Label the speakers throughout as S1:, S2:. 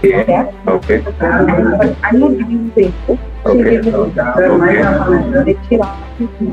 S1: Okay. Okay.
S2: But I'm not giving you Facebook. She
S1: Okay.
S2: gave me the like she asked me to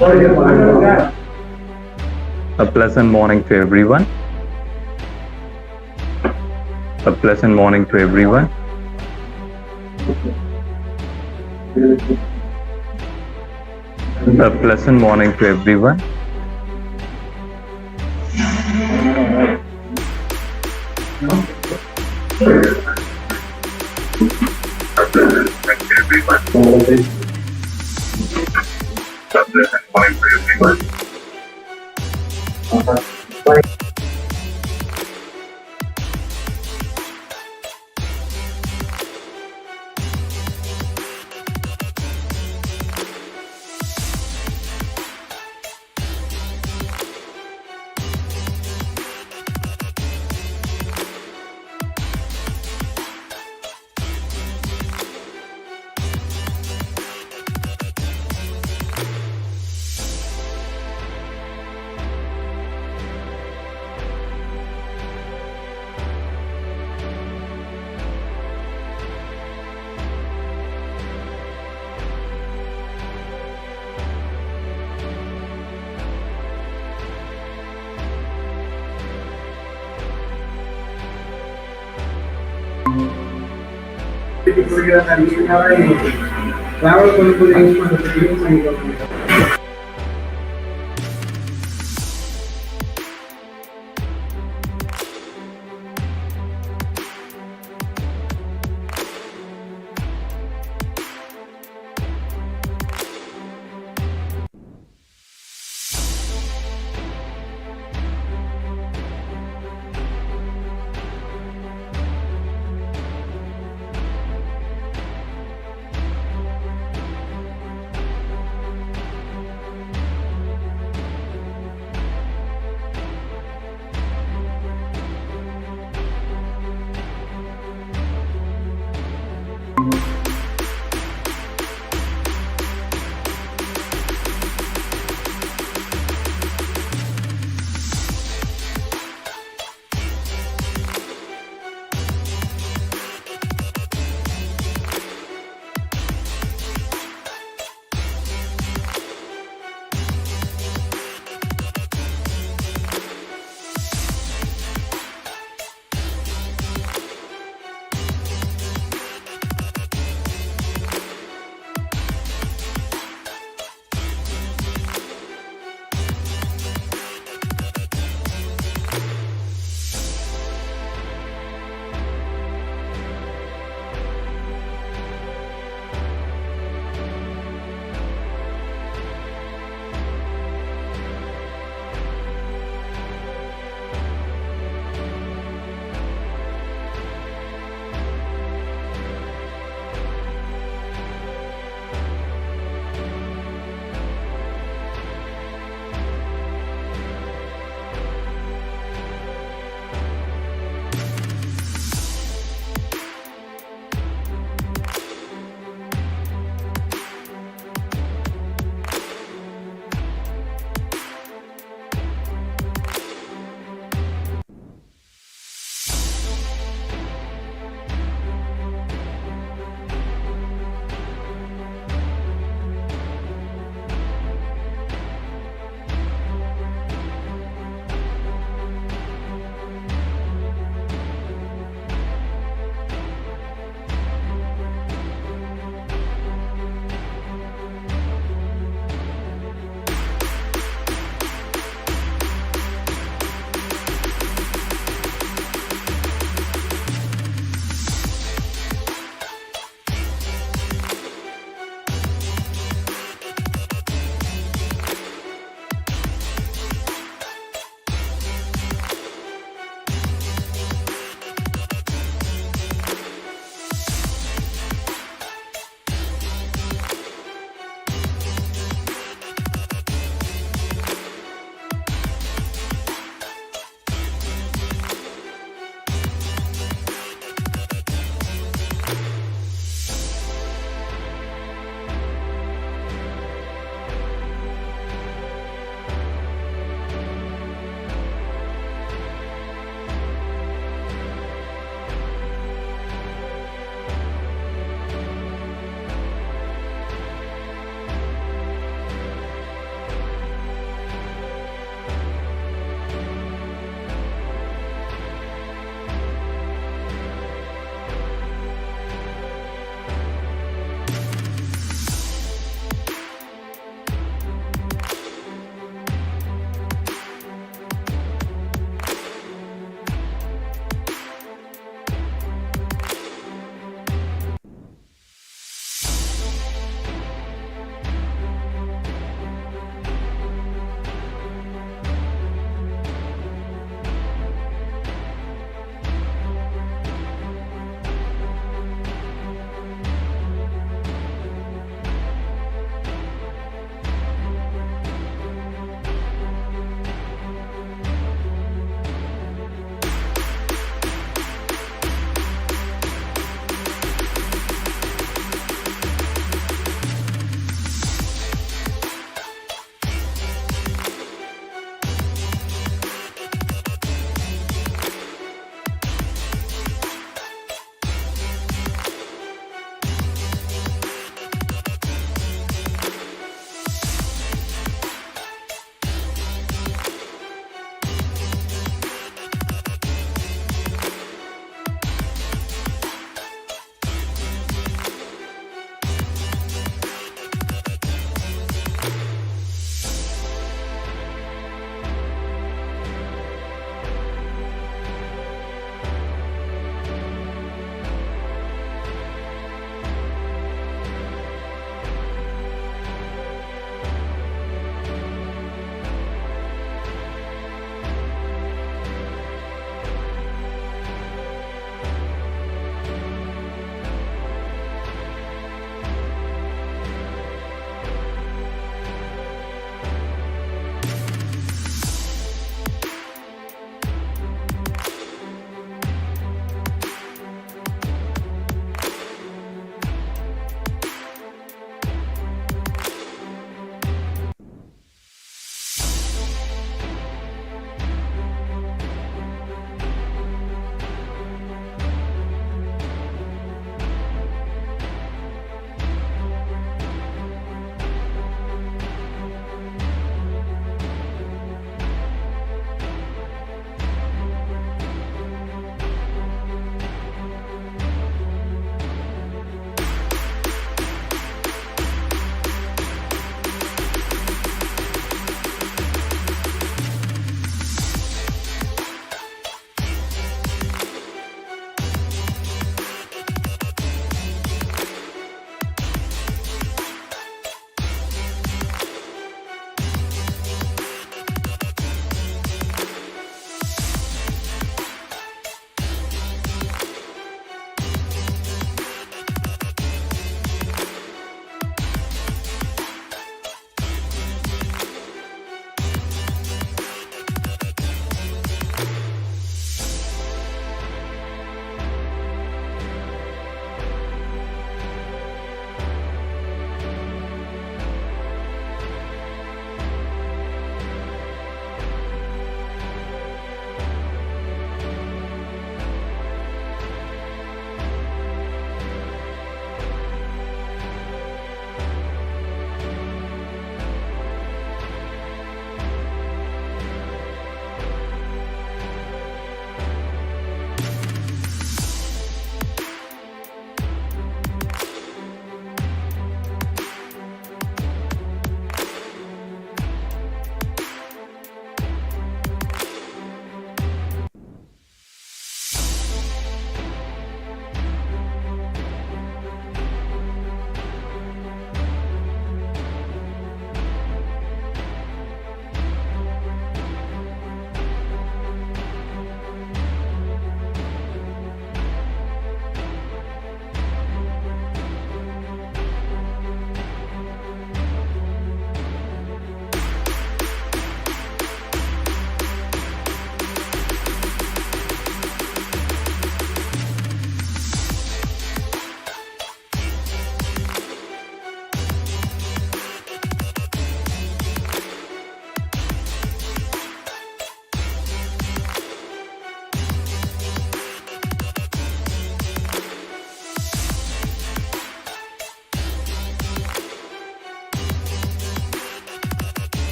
S1: A pleasant morning to everyone. A pleasant morning to everyone. A pleasant morning to everyone. A pleasant morning to everyone. A pleasant morning to everyone.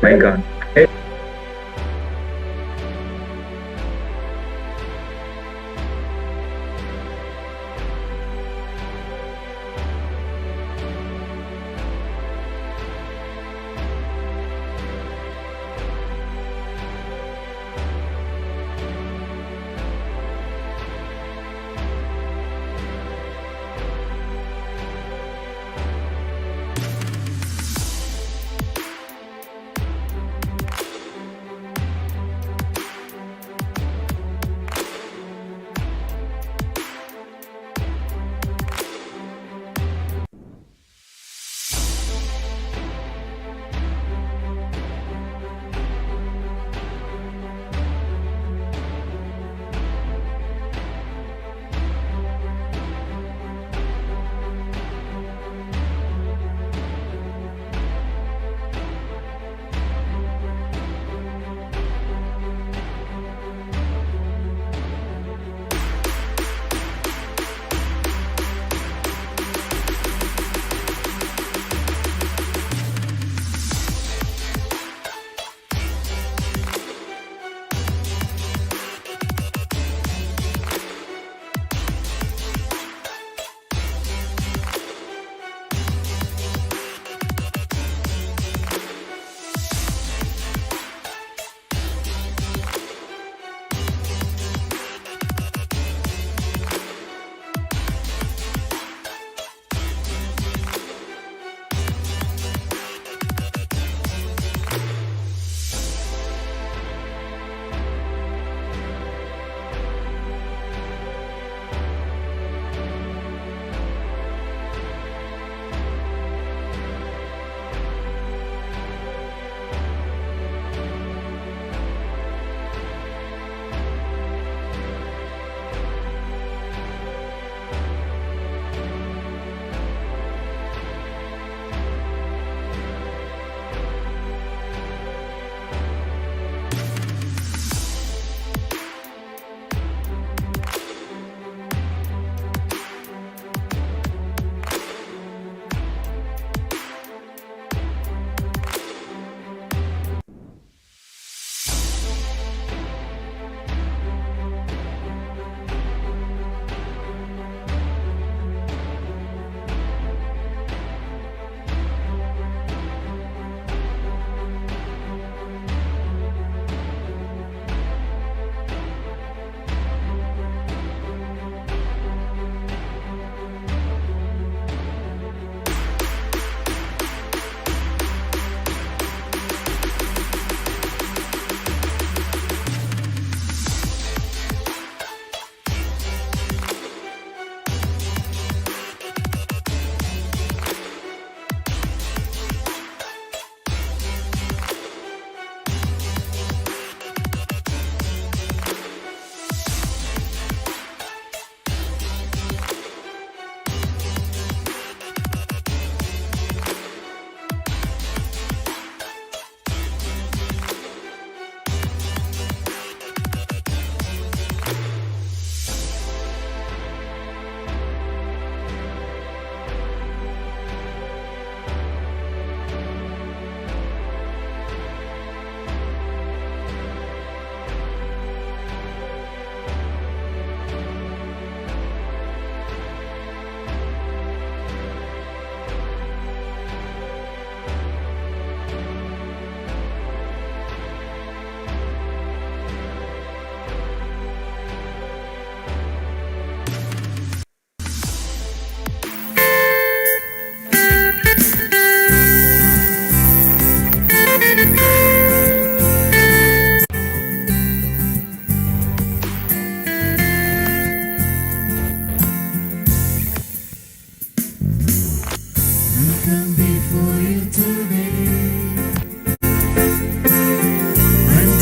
S1: My God.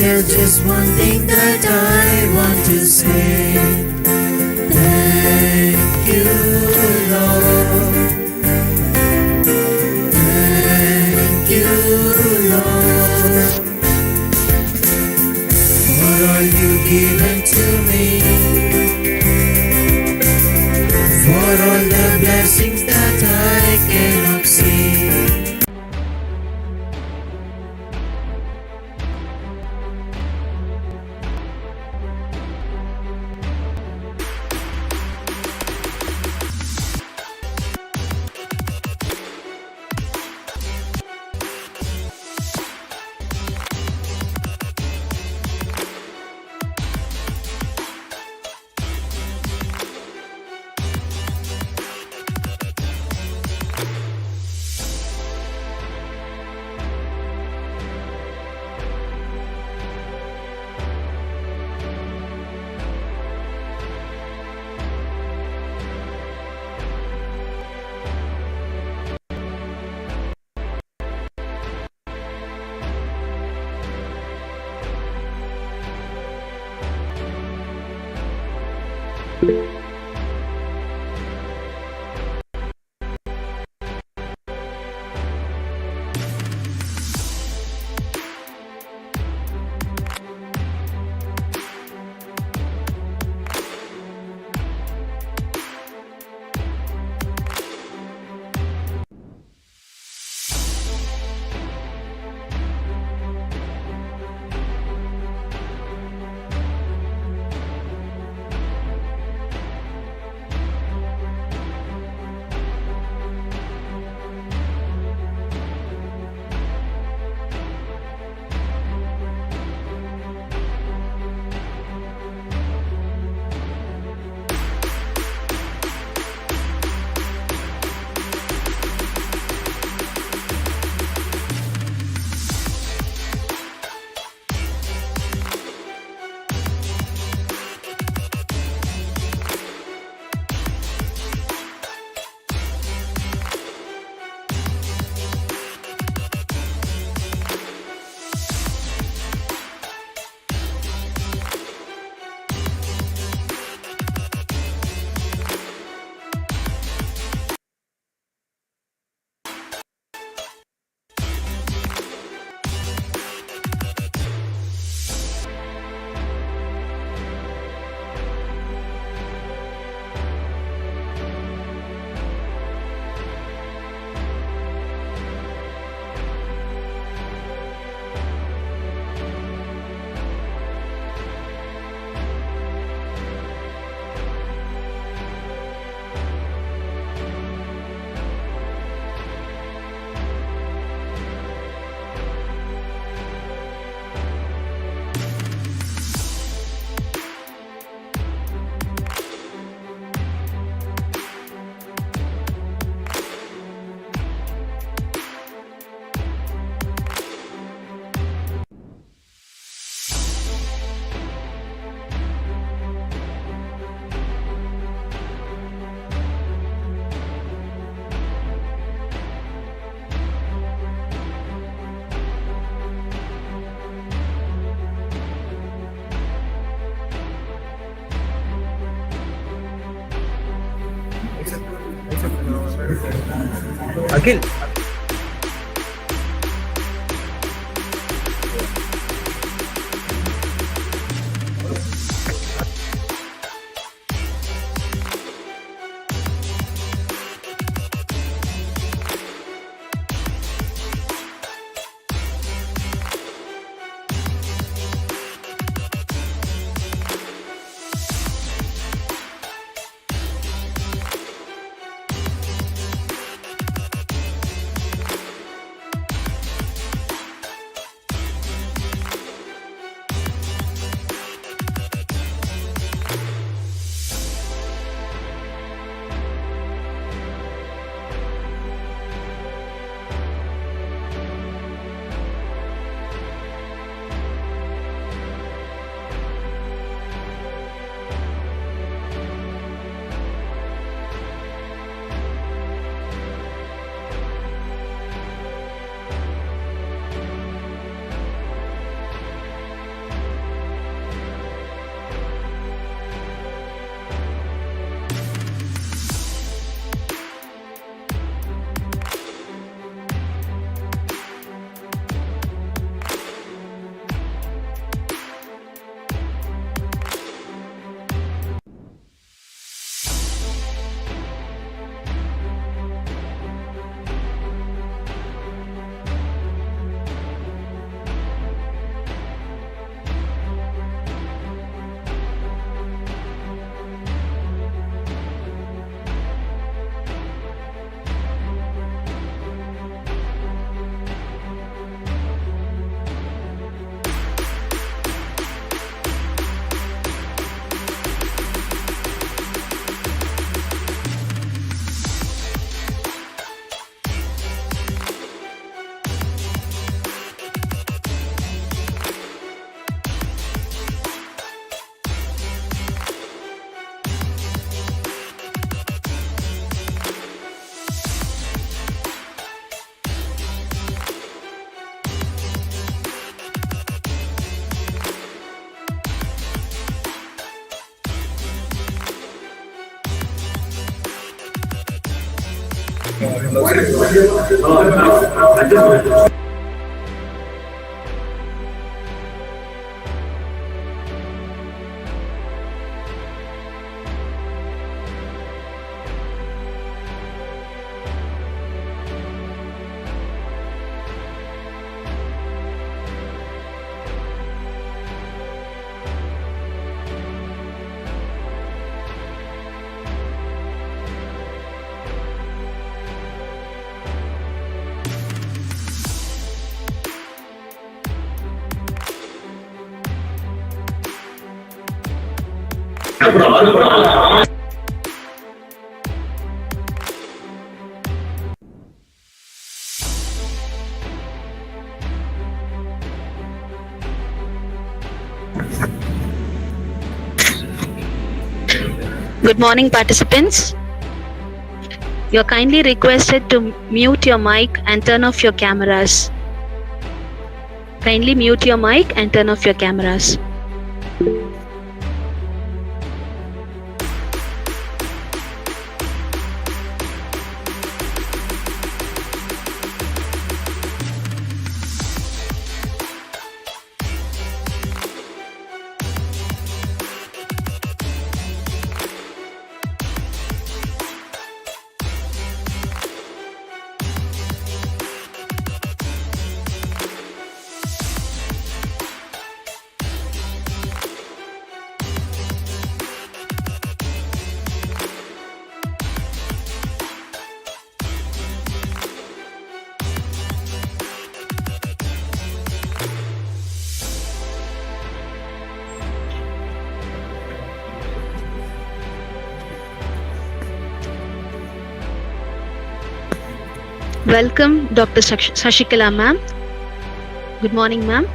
S3: There's just one thing that I want to say. Thank you, Lord. Thank you, Lord, for all you given to me, for all the blessings that I cannot see.
S4: Akhil
S5: Good morning, participants. You are kindly requested to mute your mic and turn off your cameras. Kindly mute your mic and turn off your cameras. Welcome, Dr. Sashikala ma'am. Good morning, ma'am.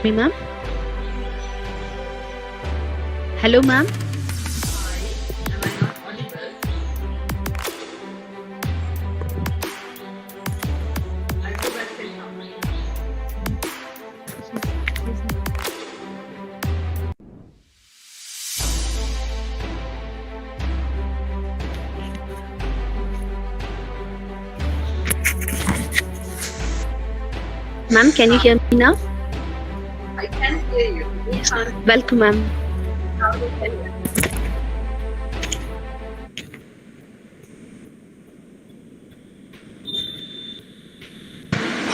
S5: Me, ma'am. Hello, ma'am. Ma'am, can you hear me now?
S2: I can hear you.
S5: Yes. Welcome, ma'am.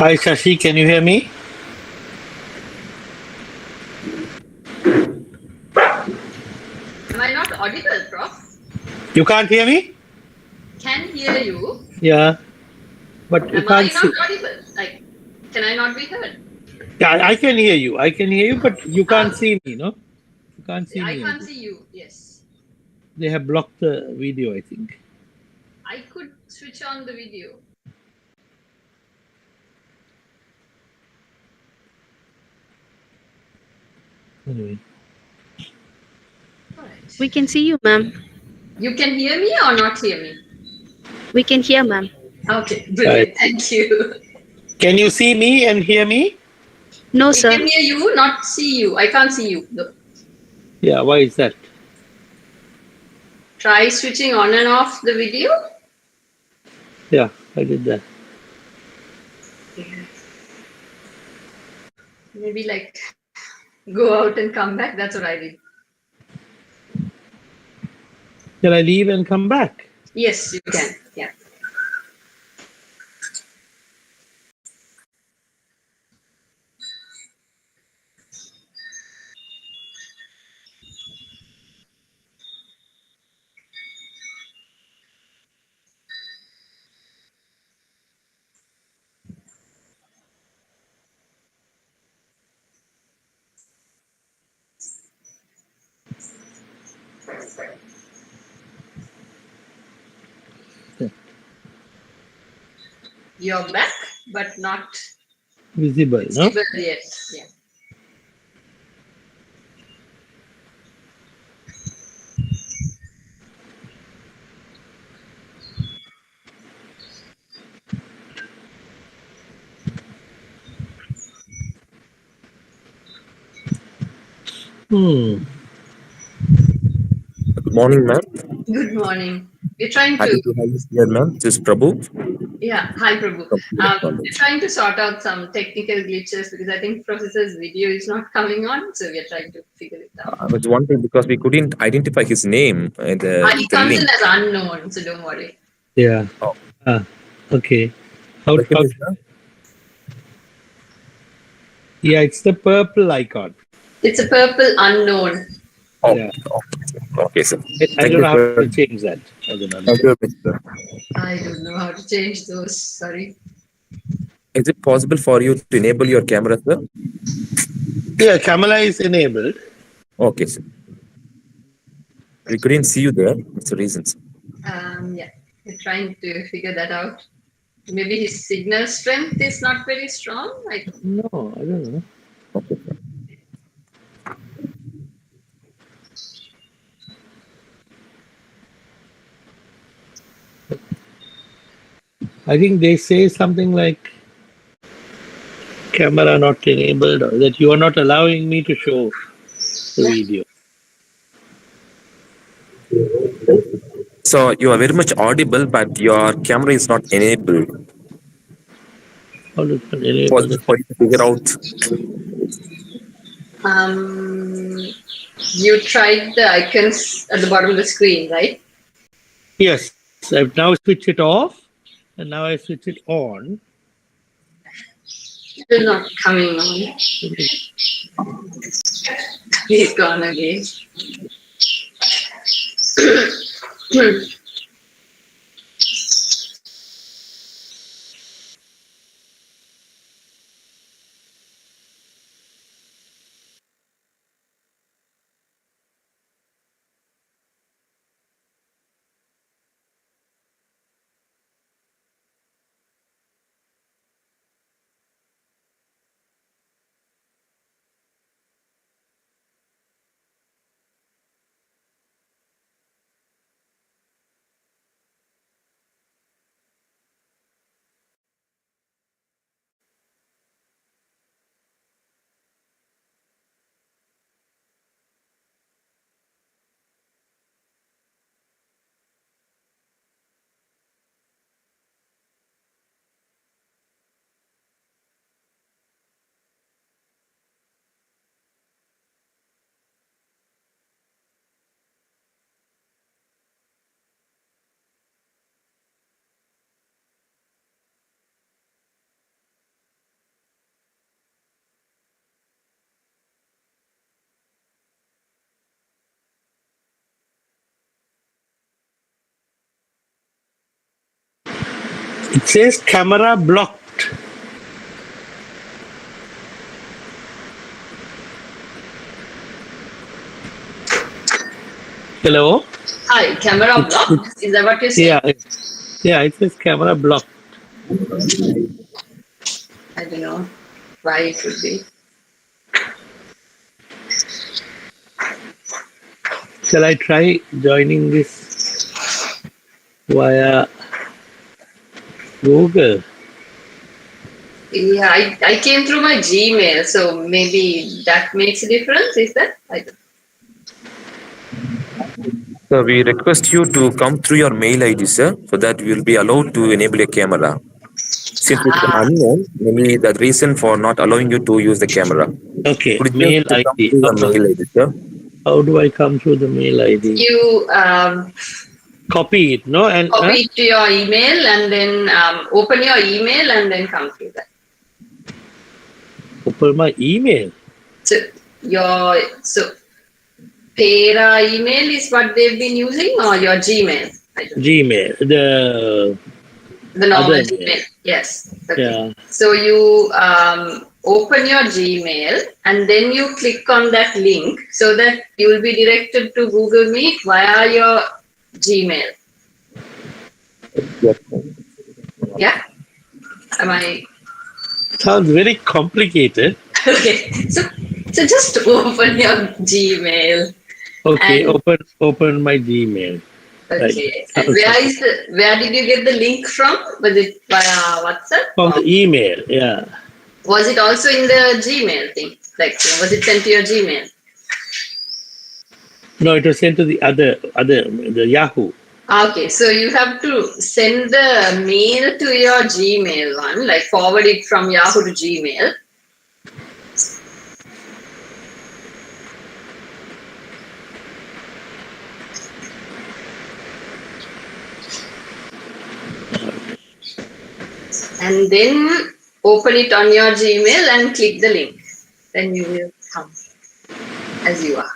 S6: Hi Shashi, can you hear me?
S2: Am I not audible, Prof?
S6: You can't hear me?
S2: Can hear you.
S6: Yeah, but you
S2: Am I
S6: can't see.
S2: not audible? Like, can I not be heard?
S6: Yeah, I can hear you. I can hear you, but you can't see me, no? You can't see
S2: I
S6: me.
S2: can't see you. Yes.
S6: They have blocked the video, I think.
S2: I could switch on the video.
S6: Anyway.
S2: All right.
S5: We can see you, ma'am.
S2: You can hear me or not hear me?
S5: We can hear, ma'am.
S2: Okay, brilliant.
S6: Right.
S2: Thank you.
S6: Can you see me and hear me?
S5: No,
S2: We
S5: sir.
S2: can hear you, not see you. I can't see you, though.
S6: Yeah, why is that?
S2: Try switching on and off the video.
S6: Yeah, I did that.
S2: Maybe like go out and come back. That's what I did.
S6: Can I leave and come back?
S2: Yes, you can. Yeah. You're back, but not
S6: Visible, no?
S2: visible yet. Yeah.
S7: Good morning, ma'am.
S8: Good morning. We're trying
S7: Happy
S8: to,
S7: to have you here, ma'am. This is Prabhu.
S8: hi Prabhu.
S7: from Pune
S8: We're
S7: College.
S8: trying to sort out some technical glitches because I think Professor's video is not coming on, so we're trying to figure it out.
S7: I was wondering because we couldn't identify his name in
S8: He
S7: the
S8: comes
S7: link.
S8: in as unknown, so don't worry.
S6: Yeah.
S7: Oh.
S6: Okay. How,
S7: Second
S6: how,
S7: is, ma'am?
S6: yeah, it's the purple icon.
S8: It's a purple unknown.
S7: Oh,
S6: Yeah.
S7: okay, sir.
S6: I
S7: Thank
S6: don't
S7: you,
S6: know how
S7: sir.
S6: to change that. I don't know.
S7: Thank you, sir.
S8: I don't know how to change those. Sorry.
S7: Is it possible for you to enable your camera, sir?
S6: Yeah, camera is enabled.
S7: Okay, sir. We couldn't see you there. That's the reason, sir.
S8: Yeah, we're trying to figure that out. Maybe his signal strength is not very strong.
S6: No, I don't know.
S7: Okay, sir.
S6: I think they say something like camera not enabled or that you are not allowing me to show the video.
S7: So you are very much audible, but your camera is not enabled.
S6: How to enable
S7: Possible
S6: the
S7: for you to figure out.
S8: You tried the icons at the bottom of the screen, right?
S6: Yes, I've now switched it off and now I switch it on.
S8: Still not coming on. He's gone again.
S6: It says camera blocked. Hello?
S8: Hi, camera blocked. Is that what you're saying?
S6: Yeah, it says camera blocked.
S8: I don't know why it would be.
S6: Shall I try joining this via Google?
S8: Yeah, I came through my Gmail, so maybe that makes a difference. Is that? I don't.
S7: So we request you to come through your mail ID, sir, so that we will be allowed to enable your camera. Since it's unknown, maybe the reason for not allowing you to use the camera.
S6: Okay,
S7: Could you
S6: mail
S7: just come
S6: ID.
S7: through your mail ID, sir?
S6: How do I come through the mail ID?
S8: You
S6: Copy it, no? And
S8: copy it to your email and then open your email and then come through that.
S6: open my email.
S8: So Pera email is what they've been using, or your Gmail? I don't know.
S6: Gmail,
S8: The normal
S6: Other
S8: Gmail.
S6: email.
S8: Yes. Okay.
S6: yeah.
S8: So you open your Gmail and then you click on that link so that you will be directed to Google Meet via your Gmail.
S7: Yes.
S8: Yeah? Am I?
S6: Sounds very complicated.
S8: Okay. So just open your Gmail.
S6: Okay,
S8: And-
S6: open my Gmail.
S8: Okay.
S6: Right.
S8: And where did you get the link from? Was it via WhatsApp?
S6: From the email, yeah.
S8: Was it also in the Gmail thing? Like, was it sent to your Gmail?
S6: No, it was sent to the the Yahoo.
S8: Okay, so you have to send the mail to your Gmail one, like forward it from Yahoo to Gmail. And then open it on your Gmail and click the link. Then you will come as you are.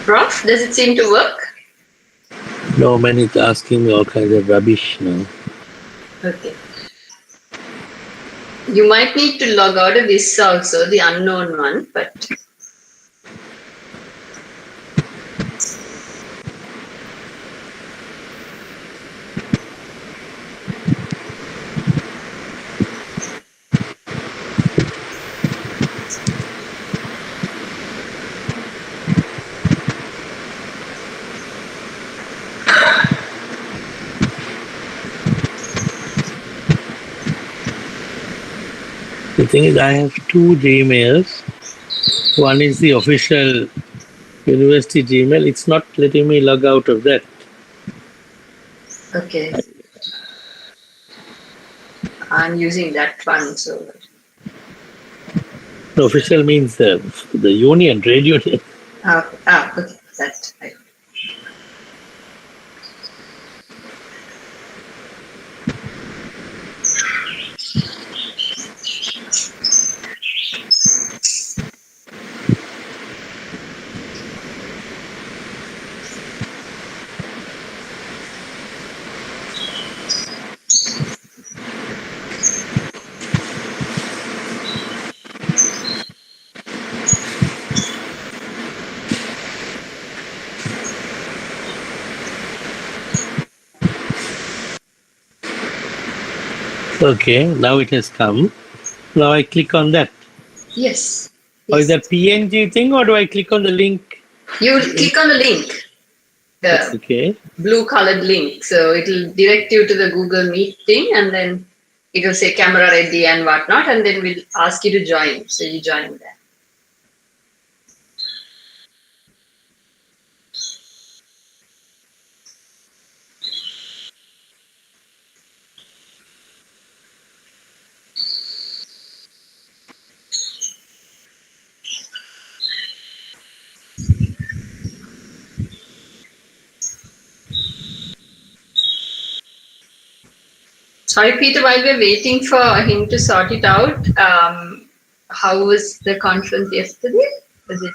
S8: Prof, does it seem to work?
S6: No, man, it's asking me all kinds of rubbish now.
S8: Okay. You might need to log out of this also, the unknown one, but
S6: The thing is, I have two Gmails. One is the official university Gmail. It's not letting me log out of that.
S8: okay. I'm using that one, so
S6: The official means the union, trade union.
S8: okay, that right.
S6: Okay, now it has come. Now I click on that.
S8: Yes.
S6: Or is
S8: Yes.
S6: that PNG thing, or do I click on the link?
S8: You click on the link, the
S6: Okay.
S8: blue colored link. So it'll direct you to the Google Meet thing, and then it will say camera ready and whatnot, and then we'll ask you to join. So you join there. Sorry, Peter, while we're waiting for him to sort it out, how was the conference yesterday? Was it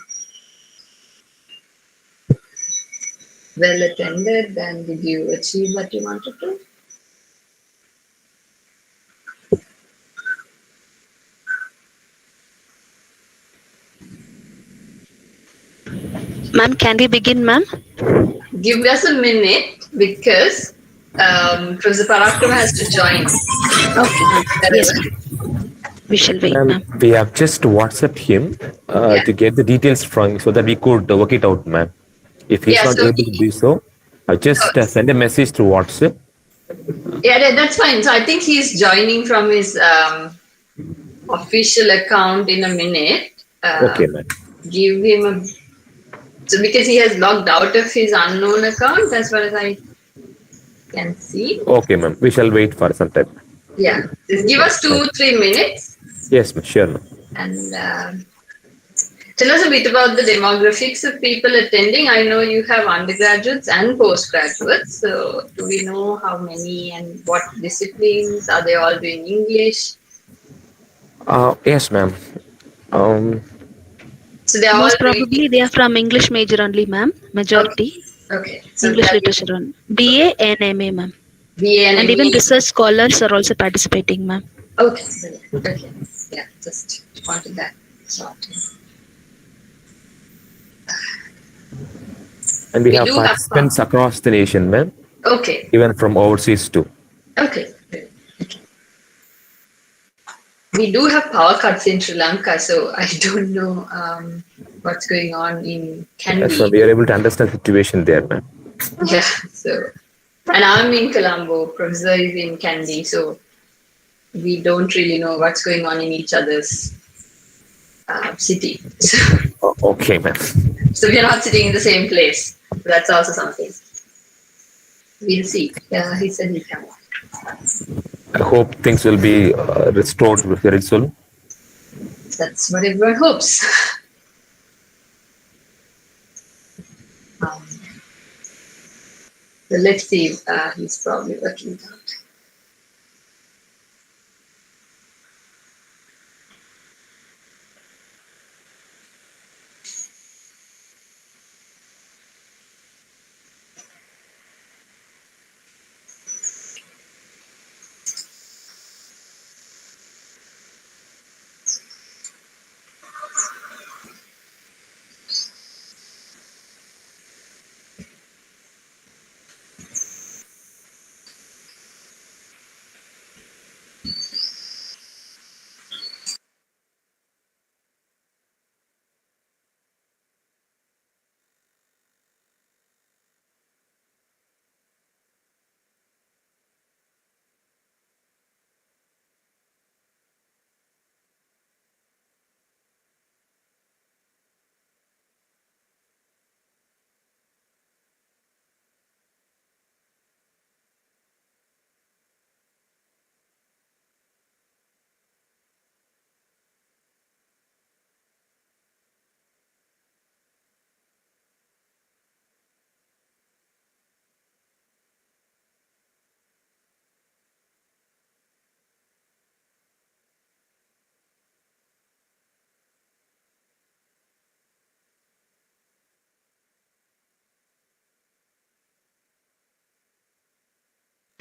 S8: well attended, and did you achieve what you wanted to?
S5: Ma'am, can we begin, ma'am?
S8: Give us a minute because Professor Parakrama has to join.
S5: Okay, ma'am. Yes, ma'am. We shall wait, ma'am.
S7: We have just WhatsApp him
S8: Yeah.
S7: to get the details from so that we could work it out, ma'am. If he's
S8: Yeah,
S7: not
S8: so
S7: able to do so, I'll just send a message to WhatsApp.
S8: Yeah, that's fine. So I think he's joining from his official account in a minute.
S7: Okay, ma'am.
S8: Give him a. So because he has logged out of his unknown account, as far as I can see.
S7: Okay, ma'am. We shall wait for some time.
S8: Yeah, just give us 2-3 minutes
S7: Yes, ma'am. Sure, ma'am.
S8: and tell us a bit about the demographics of people attending. I know you have undergraduates and postgraduates. So do we know how many and what disciplines? Are they all doing English?
S7: Yes, ma'am.
S8: So they are
S5: Most
S8: all doing.
S5: probably they are from English major only, ma'am. Majority.
S8: Okay. So
S5: English
S8: that-
S5: literature on BA and MA, ma'am.
S8: BA
S5: And even
S8: ME.
S5: research scholars are also participating, ma'am.
S8: Okay. Brilliant. Okay. Yeah. Just wanted that sorted.
S7: And we
S8: We
S7: have
S8: do have
S7: participants across the nation, ma'am.
S8: Okay.
S7: Even from overseas too.
S8: Okay. Okay. We do have power cuts in Sri Lanka, so I don't know what's going on in Kandy.
S7: So we are able to understand the situation there, ma'am.
S8: Yeah. So, and I'm in Colombo. Professor is in Kandy, so we don't really know what's going on in each other's city.
S7: Okay, ma'am.
S8: So we're not sitting in the same place. That's also something. We'll see. Yeah, he said he can.
S7: I hope things will be restored very soon.
S8: That's what everyone hopes. So let's see. He's probably working it out.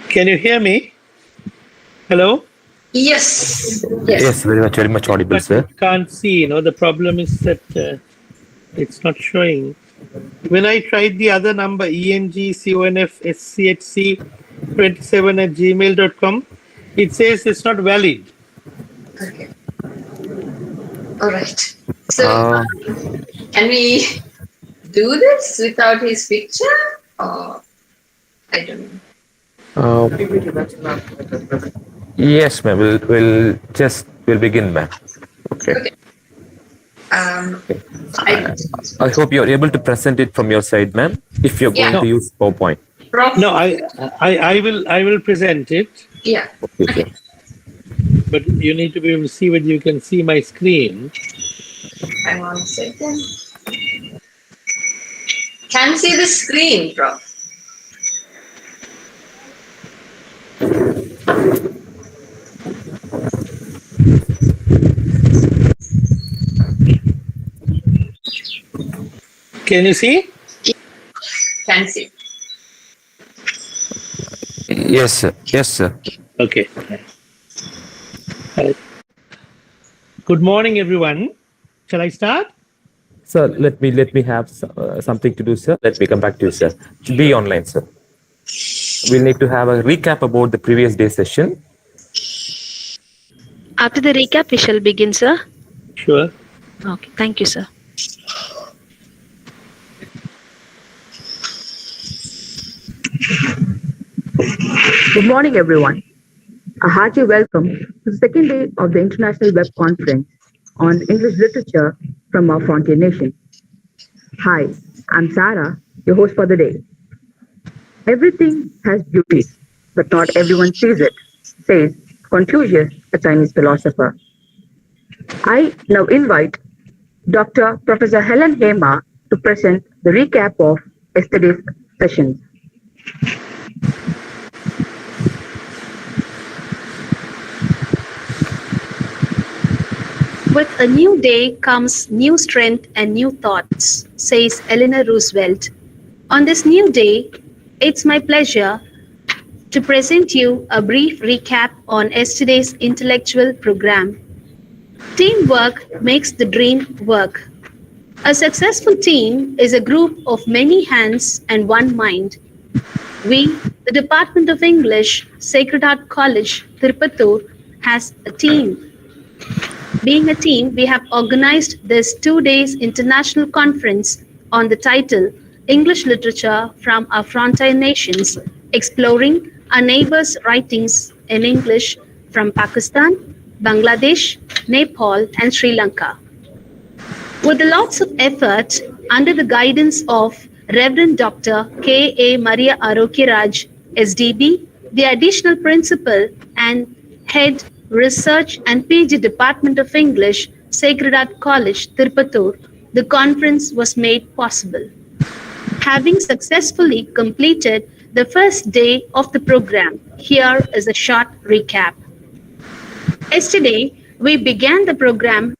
S6: Can you hear me? Hello?
S8: Yes. Yes.
S7: Yes, very much audible,
S6: But
S7: sir.
S6: can't see. The problem is that it's not showing. When I tried the other number, engconfschc27@gmail.com, it says it's not valid.
S8: Okay. All right. So can we do this without his picture? Or I don't know.
S7: Yes, ma'am. We'll begin, ma'am. Okay.
S8: Okay.
S7: I hope you're able to present it from your side, ma'am. If you're going
S8: Yeah.
S7: to use PowerPoint.
S6: No, I will present it,
S8: Yeah.
S7: Okay, sir.
S6: but you need to be able to see whether you can see my screen.
S8: Hang on a second. Can see the screen, Prof.
S6: Can you see?
S8: fancy.
S7: Yes, sir. Yes, sir.
S6: Okay. Good morning, everyone. Shall I start?
S7: Sir, let me have something to do, sir. Let me come back to you, sir. Be online, sir. We'll need to have a recap about the previous day session.
S5: After the recap, we shall begin, sir.
S6: Sure.
S5: Okay, thank you, sir.
S2: Good morning, everyone. A hearty welcome to the second day of the International Web Conference on English Literature from our frontier nation. Hi, I'm Sarah, your host for the day. Everything has beauty, but not everyone sees it, says Confucius, a Chinese philosopher. I now invite Dr. Professor Helen Hema to present the recap of yesterday's sessions.
S5: With a new day comes new strength and new thoughts, says Eleanor Roosevelt. On this new day, it's my pleasure to present you a brief recap on yesterday's intellectual program. Teamwork makes the dream work. A successful team is a group of many hands and one mind. We, the Department of English, Sacred Heart College, Tirupattur, has a team. Being a team, we have organized this 2 days international conference on the title English Literature from Our Frontier Nations, exploring our neighbors' writings in English from Pakistan, Bangladesh, Nepal, and Sri Lanka. With lots of effort, under the guidance of Reverend Dr. K.A. Maria Arokiraj, SDB, the additional principal and head Research and PG Department of English, Sacred Heart College, Tirupattur, the conference was made possible. Having successfully completed the first day of the program, here is a short recap. Yesterday, we began the program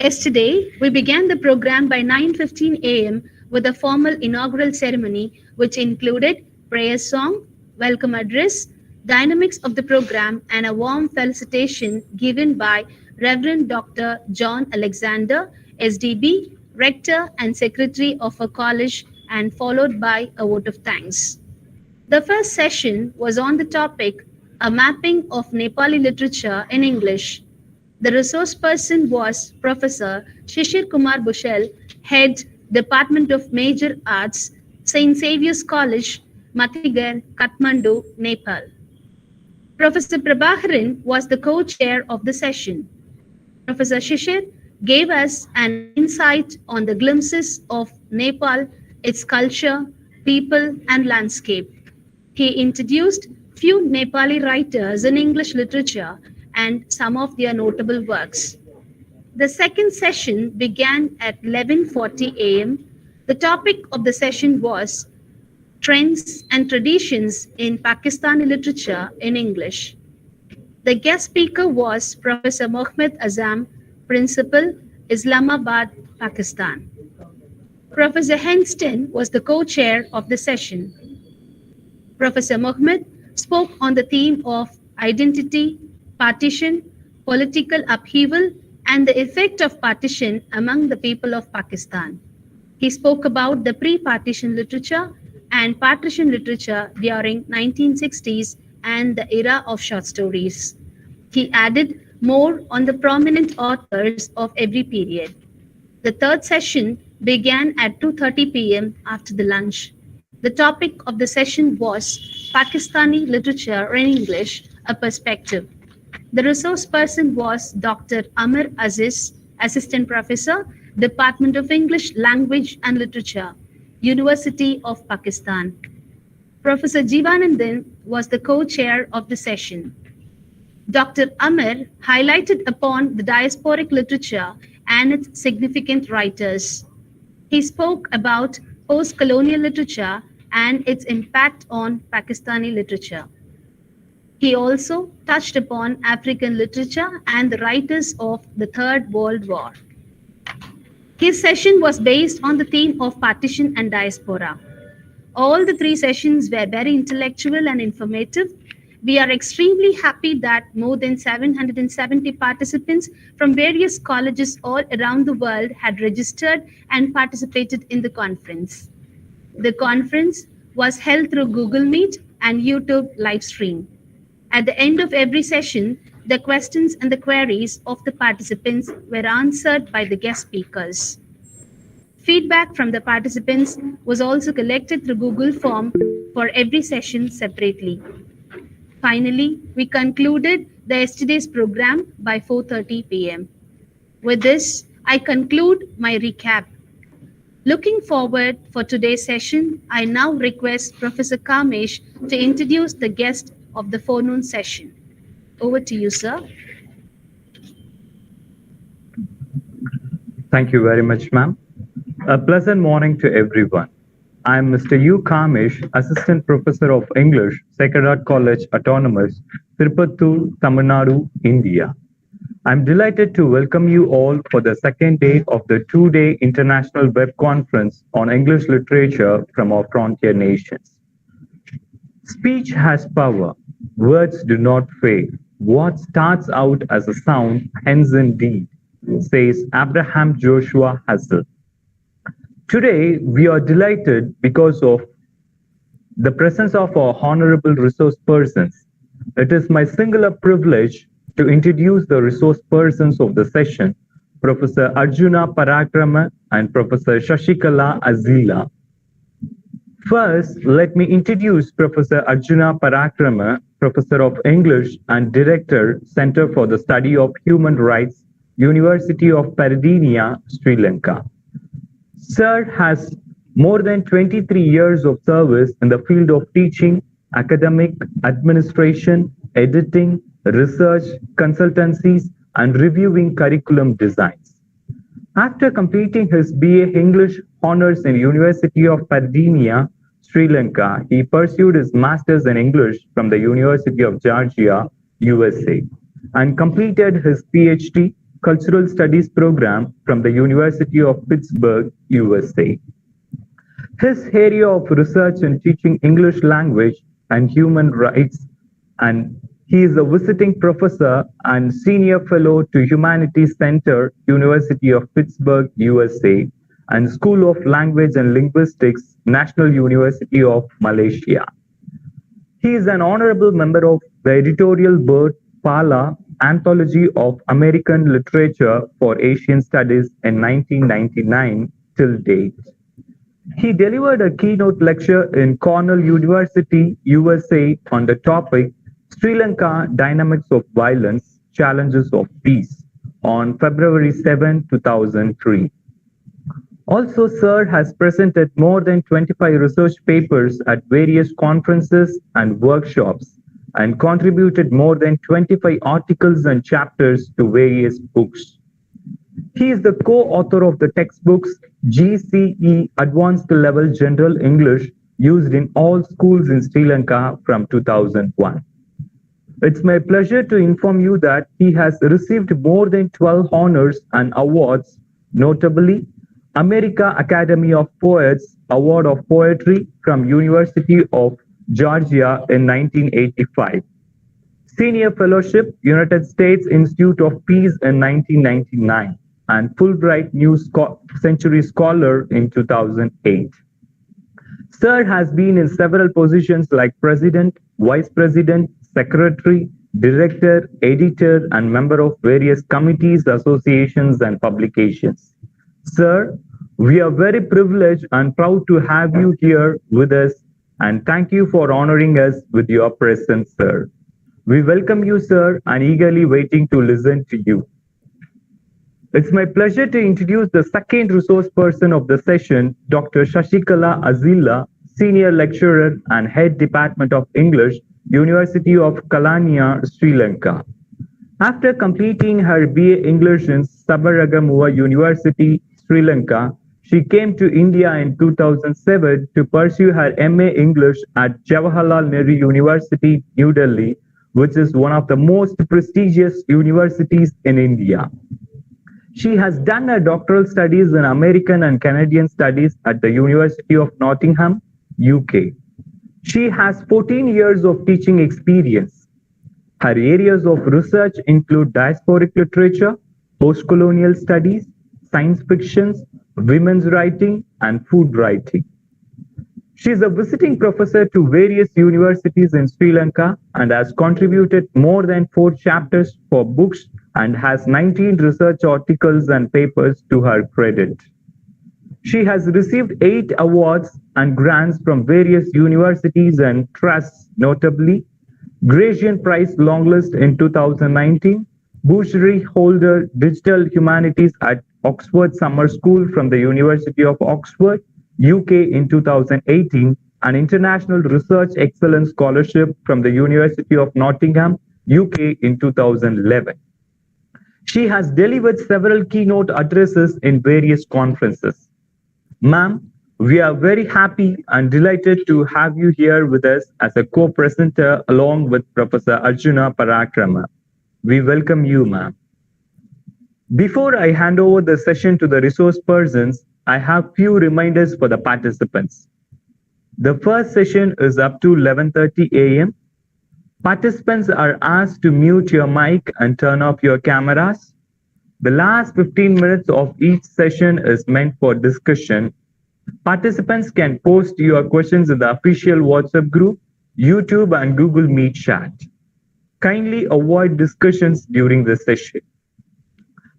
S5: Yesterday, we began the program by 9:15 a.m. with a formal inaugural ceremony, which included prayer song, welcome address, dynamics of the program, and a warm felicitation given by Reverend Dr. John Alexander, SDB, Rector and Secretary of a college, and followed by a vote of thanks. The first session was on the topic, a mapping of Nepali literature in English. The resource person was Professor Shishir Kumar Bushell, Head, Department of Major Arts, St. Saviour's College, Matigar, Kathmandu, Nepal. Professor Prabhakaran was the co-chair of the session. Professor Shishir gave us an insight on the glimpses of Nepal, its culture, people, and landscape. He introduced few Nepali writers in English literature and some of their notable works. The second session began at 11:40 a.m. The topic of the session was Trends and Traditions in Pakistani Literature in English. The guest speaker was Professor Mohammed Azam, Principal, Islamabad, Pakistan. Professor Henston was the co-chair of the session. Professor Mohammed spoke on the theme of identity, partition, political upheaval, and the effect of partition among the people of Pakistan. He spoke about the pre-partition literature and partition literature during 1960s and the era of short stories. He added more on the prominent authors of every period. The third session began at 2:30 p.m. after the lunch. The topic of the session was Pakistani Literature in English, a Perspective. The resource person was Dr. Amir Aziz, Assistant Professor, Department of English Language and Literature, University of Pakistan. Professor Jivanandan was the co-chair of the session. Dr. Amir highlighted upon the diasporic literature and its significant writers. He spoke about post-colonial literature and its impact on Pakistani literature. He also touched upon African literature and the writers of the Third World War. His session was based on the theme of partition and diaspora. All the three sessions were very intellectual and informative. We are extremely happy that more than 770 participants from various colleges all around the world had registered and participated in the conference. The conference was held through Google Meet and YouTube live stream. At the end of every session, the questions and the queries of the participants were answered by the guest speakers. Feedback from the participants was also collected through Google Form for every session separately. Finally, we concluded the yesterday's program by 4:30 p.m. With this, I conclude my recap. Looking forward for today's session, I now request Professor Kamesh to introduce the guest of the forenoon session. Over to you, sir.
S1: Thank you very much, ma'am. A pleasant morning to everyone. I am Mr. U. Kamesh, Assistant Professor of English, Sacred Heart College Autonomous, Tirupattur, Tamil Nadu, India. I'm delighted to welcome you all for the second day of the two-day International Web Conference on English Literature from our frontier nations. Speech has power. Words do not fade. What starts out as a sound ends in deed, says Abraham Joshua Hassel. Today, we are delighted because of the presence of our honorable resource persons. It is my singular privilege to introduce the resource persons of the session, Professor Arjuna Parakrama and Professor Shashikala Azila. First, let me introduce Professor Arjuna Parakrama, Professor of English and Director, Center for the Study of Human Rights, University of Peradeniya, Sri Lanka. Sir has more than 23 years of service in the field of teaching, academic, administration, editing, research, consultancies, and reviewing curriculum designs. After completing his BA English honors in University of Peradeniya, Sri Lanka, he pursued his master's in English from the University of Georgia, USA, and completed his PhD Cultural Studies program from the University of Pittsburgh, USA. His area of research in teaching English language and human rights, and he is a visiting professor and senior fellow to Humanities Center, University of Pittsburgh, USA, and School of Language and Linguistics, National University of Malaysia. He is an honorable member of the editorial board Pala Anthology of American Literature for Asian Studies in 1999 till date. He delivered a keynote lecture in Cornell University, USA on the topic Sri Lanka Dynamics of Violence, Challenges of Peace on February 7, 2003. Also, Sir has presented more than 25 research papers at various conferences and workshops and contributed more than 25 articles and chapters to various books. He is the co-author of the textbooks GCE Advanced Level General English used in all schools in Sri Lanka from 2001. It's my pleasure to inform you that he has received more than 12 honors and awards, notably America Academy of Poets Award of Poetry from University of Georgia in 1985, Senior Fellowship, United States Institute of Peace in 1999, and Fulbright New Century Scholar in 2008. Sir has been in several positions like President, Vice President, Secretary, Director, Editor, and member of various committees, associations, and publications. Sir, we are very privileged and proud to have you here with us, and thank you for honoring us with your presence, sir. We welcome you, sir, and eagerly waiting to listen to you. It's my pleasure to introduce the second resource person of the session, Dr. Shashikala Azila, Senior Lecturer and Head Department of English, University of Kelaniya, Sri Lanka. After completing her BA English in Sabaragamuwa University, Sri Lanka, she came to India in 2007 to pursue her MA English at Jawaharlal Nehru University, New Delhi, which is one of the most prestigious universities in India. She has done her doctoral studies in American and Canadian Studies at the University of Nottingham, UK. She has 14 years of teaching experience. Her areas of research include diasporic literature, post-colonial studies, science fiction, women's writing, and food writing. She is a visiting professor to various universities in Sri Lanka and has contributed more than 4 chapters for books and has 19 research articles and papers to her credit. She has received 8 awards and grants from various universities and trusts, notably Gracian Prize Longlist in 2019, Bursary Holder Digital Humanities at Oxford Summer School from the University of Oxford, UK in 2018, and International Research Excellence Scholarship from the University of Nottingham, UK in 2011. She has delivered several keynote addresses in various conferences. Ma'am, we are very happy and delighted to have you here with us as a co-presenter along with Professor Arjuna Parakrama. We welcome you, ma'am. Before I hand over the session to the resource persons, I have few reminders for the participants. The first session is up to 11:30 a.m. Participants are asked to mute your mic and turn off your cameras. The last 15 minutes of each session is meant for discussion. Participants can post your questions in the official WhatsApp group, YouTube, and Google Meet chat. Kindly avoid discussions during the session.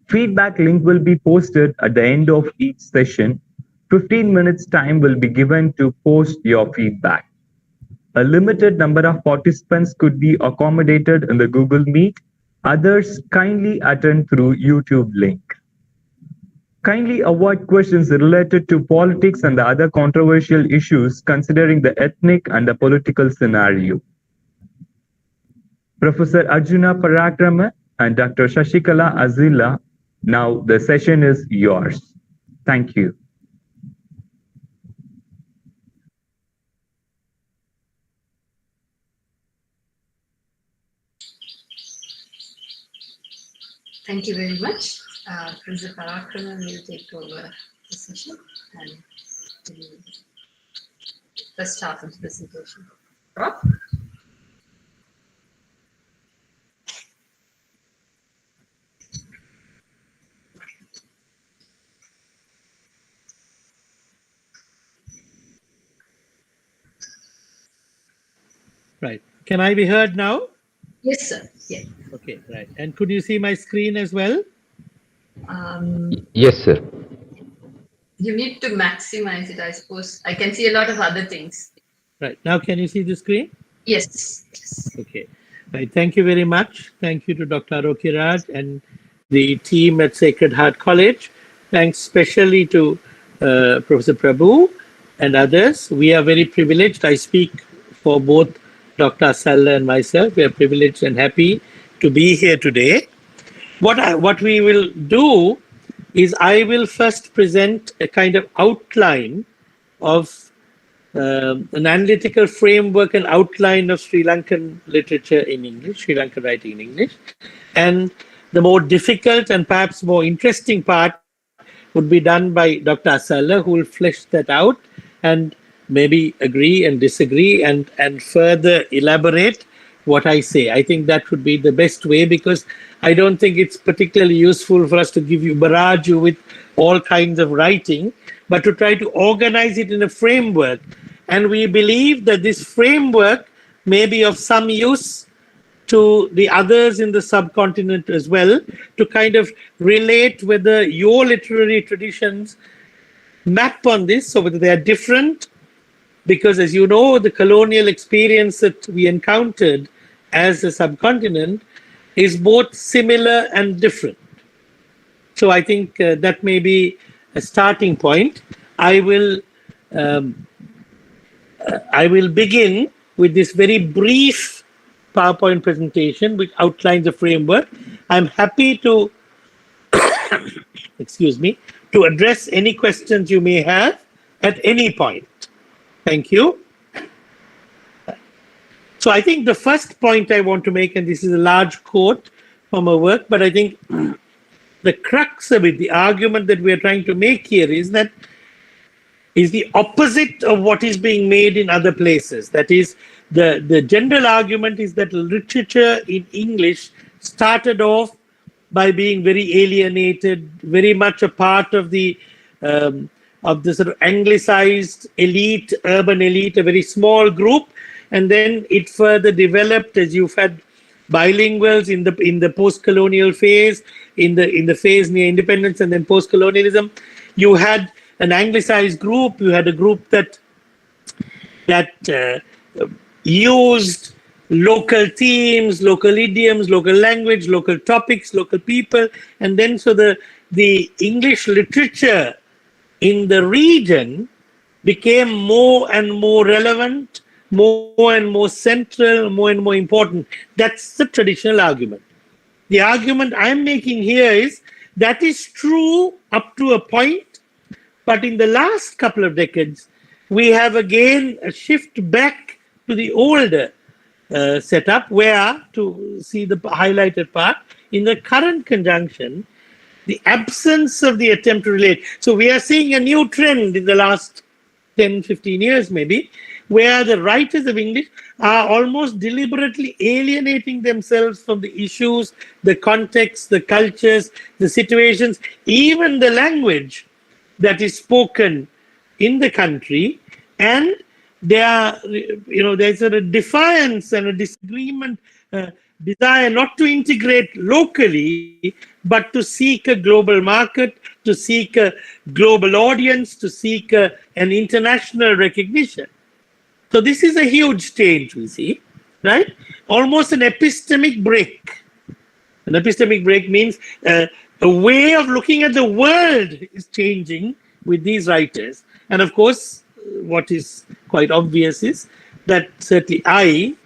S1: Feedback link will be posted at the end of each session. 15 minutes time will be given to post your feedback. A limited number of participants could be accommodated in the Google Meet. Others kindly attend through YouTube link. Kindly avoid questions related to politics and the other controversial issues considering the ethnic and the political scenario. Professor Arjuna Parakrama and Dr. Shashikala Azila, now the session is yours. Thank you.
S8: Thank you very much. Professor Parakrama will take over the session and do the first half of the presentation. Rob?
S6: Right. Can I be heard now?
S8: Yes, sir. Yeah.
S6: Okay, right. And could you see my screen as well?
S9: Yes, sir.
S8: You need to maximize it, I suppose. I can see a lot of other things.
S6: Right. Now, can you see the screen?
S8: Yes. Yes.
S6: Okay. Right. Thank you very much. Thank you to Dr. Arokiraj and the team at Sacred Heart College. Thanks especially to Professor Prabhu and others. We are very privileged. I speak for both Dr. Azila and myself. We are privileged and happy to be here today. What we will do is I will first present a kind of outline of an analytical framework and outline of Sri Lankan literature in English, Sri Lankan writing in English. And the more difficult and perhaps more interesting part would be done by Dr. Azila, who will flesh that out and maybe agree and disagree and further elaborate what I say. I think that would be the best way, because I don't think it's particularly useful for us to barrage you with all kinds of writing, but to try to organize it in a framework. And we believe that this framework may be of some use to the others in the subcontinent as well, to kind of relate whether your literary traditions map on this, so whether they are different, because as you know, the colonial experience that we encountered as a subcontinent is both similar and different. So I think that may be a starting point. I will begin with this very brief PowerPoint presentation which outlines the framework. I'm happy to, excuse me, to address any questions you may have at any point. Thank you. So I think the first point I want to make, and this is a large quote from a work, but I think the crux of it, the argument that we are trying to make here is the opposite of what is being made in other places. That is, the general argument is that literature in English started off by being very alienated, very much a part of the sort of anglicized elite, urban elite, a very small group, and then it further developed as you've had bilinguals in the post-colonial phase, in the phase near independence, and then post-colonialism. You had an anglicized group. You had a group that used local themes, local idioms, local language, local topics, local people, and then so the English literature in the region became more and more relevant, more and more central, more and more important. That's the traditional argument. The argument I'm making here is that is true up to a point, but in the last couple of decades, we have again a shift back to the older setup where, to see the highlighted part, in the current conjunction, the absence of the attempt to relate. So we are seeing a new trend in the last 10, 15 years maybe, where the writers of English are almost deliberately alienating themselves from the issues, the context, the cultures, the situations, even the language that is spoken in the country, and there's a defiance and a disagreement, desire not to integrate locally, but to seek a global market, to seek a global audience, to seek an international recognition. So this is a huge change we see, right? Almost an epistemic break. An epistemic break means a way of looking at the world is changing with these writers. And of course, what is quite obvious is that certainly I,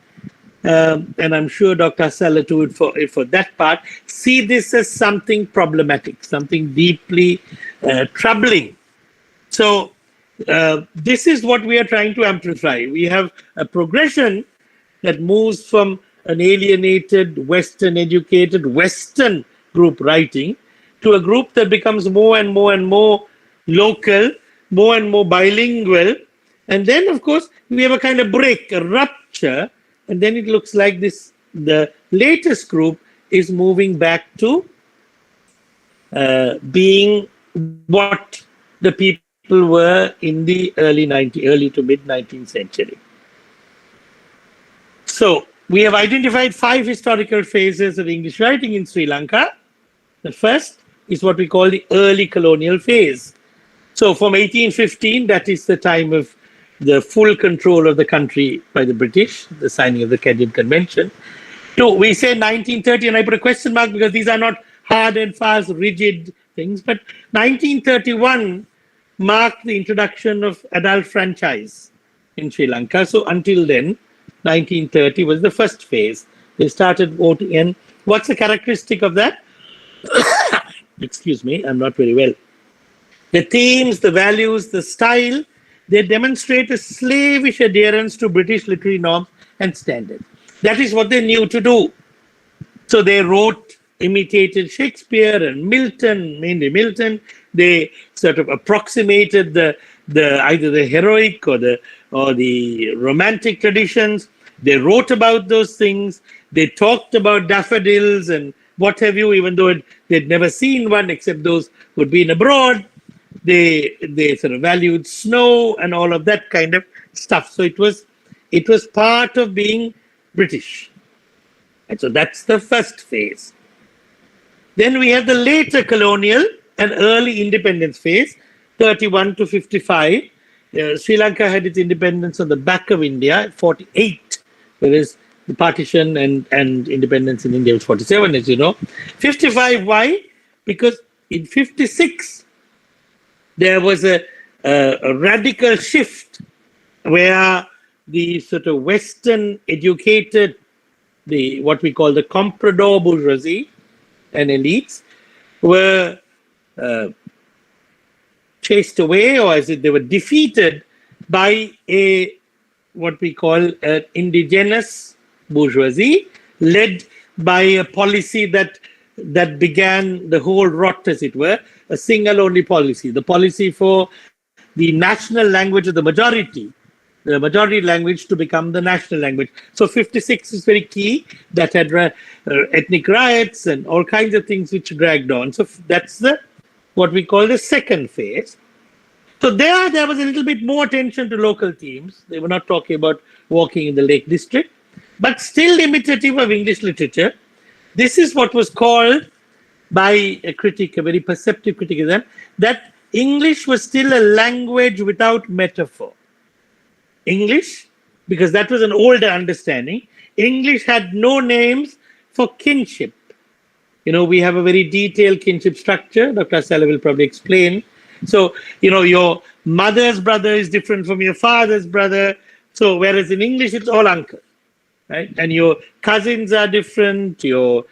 S6: and I'm sure Dr. Salla too for that part, see this as something problematic, something deeply troubling. So this is what we are trying to amplify. We have a progression that moves from an alienated, Western educated, Western group writing to a group that becomes more and more and more local, more and more bilingual. And then, of course, we have a kind of break, a rupture, and then it looks like the latest group is moving back to being what the people were in the early to mid 19th century. So we have identified 5 historical phases of English writing in Sri Lanka. The first is what we call the early colonial phase. So from 1815, that is the time of the full control of the country by the British, the signing of the Kadian Convention, to, we say 1930, and I put a question mark because these are not hard and fast, rigid things, but 1931 marked the introduction of adult franchise in Sri Lanka. So until then, 1930 was the first phase. They started voting, and what's the characteristic of that? Excuse me, I'm not very well. The themes, the values, the style, they demonstrate a slavish adherence to British literary norms and standards. That is what they knew to do. So they imitated Shakespeare and Milton, mainly Milton. They sort of approximated the either the heroic or the romantic traditions. They wrote about those things. They talked about daffodils and what have you, even though they'd never seen one except those who'd been abroad. They sort of valued snow and all of that kind of stuff. So it was part of being British. And so that's the first phase. Then we have the later colonial and early independence phase, 31 to 55. Sri Lanka had its independence on the back of India at 48, whereas the partition and independence in India was 47, as you know. 55, why? Because in 56, there was a radical shift where the sort of Western educated, what we call the comprador bourgeoisie and elites, were chased away, or as if they were defeated by what we call an indigenous bourgeoisie, led by a policy that began the whole rot, as it were, a single-only policy, the policy for the national language of the majority language to become the national language. So 56 is very key. That had ethnic riots and all kinds of things which dragged on. So that's what we call the second phase. So there was a little bit more attention to local themes. They were not talking about walking in the Lake District, but still imitative of English literature. This is what was called by a critic, a very perceptive critic of them, that English was still a language without metaphor. English, because that was an older understanding, English had no names for kinship. We have a very detailed kinship structure. Dr. Sala will probably explain. So, your mother's brother is different from your father's brother. So, whereas in English, it's all uncle, right? And your cousins are different. Your,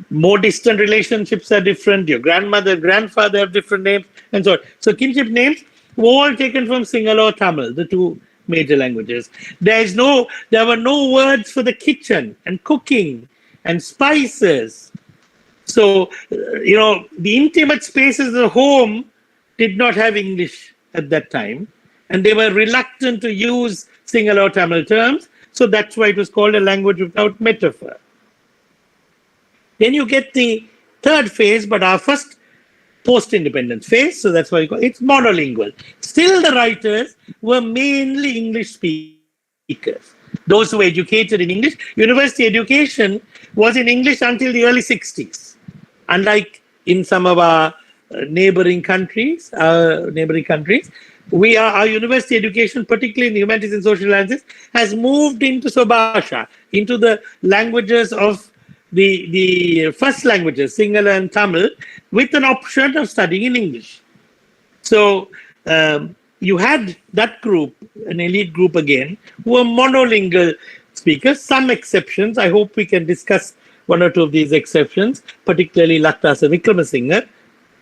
S6: more distant relationships are different. Your grandmother, grandfather have different names, and so on. So, kinship names were all taken from Sinhala or Tamil, the two major languages. There were no words for the kitchen and cooking and spices. So, the intimate spaces of the home did not have English at that time, and they were reluctant to use Sinhala or Tamil terms. So that's why it was called a language without metaphor. Then you get the third phase, but our first post-independence phase, so that's why it's monolingual. Still, the writers were mainly English speakers. Those who were educated in English, university education was in English until the early 60s. Unlike in some of our neighboring countries, our university education, particularly in the humanities and social sciences, has moved into Sobhasha, into the languages of the first languages, Sinhala and Tamil, with an option of studying in English. So you had that group, an elite group again, who were monolingual speakers, some exceptions. I hope we can discuss one or two of these exceptions, particularly Laktasa Wickramasinghe.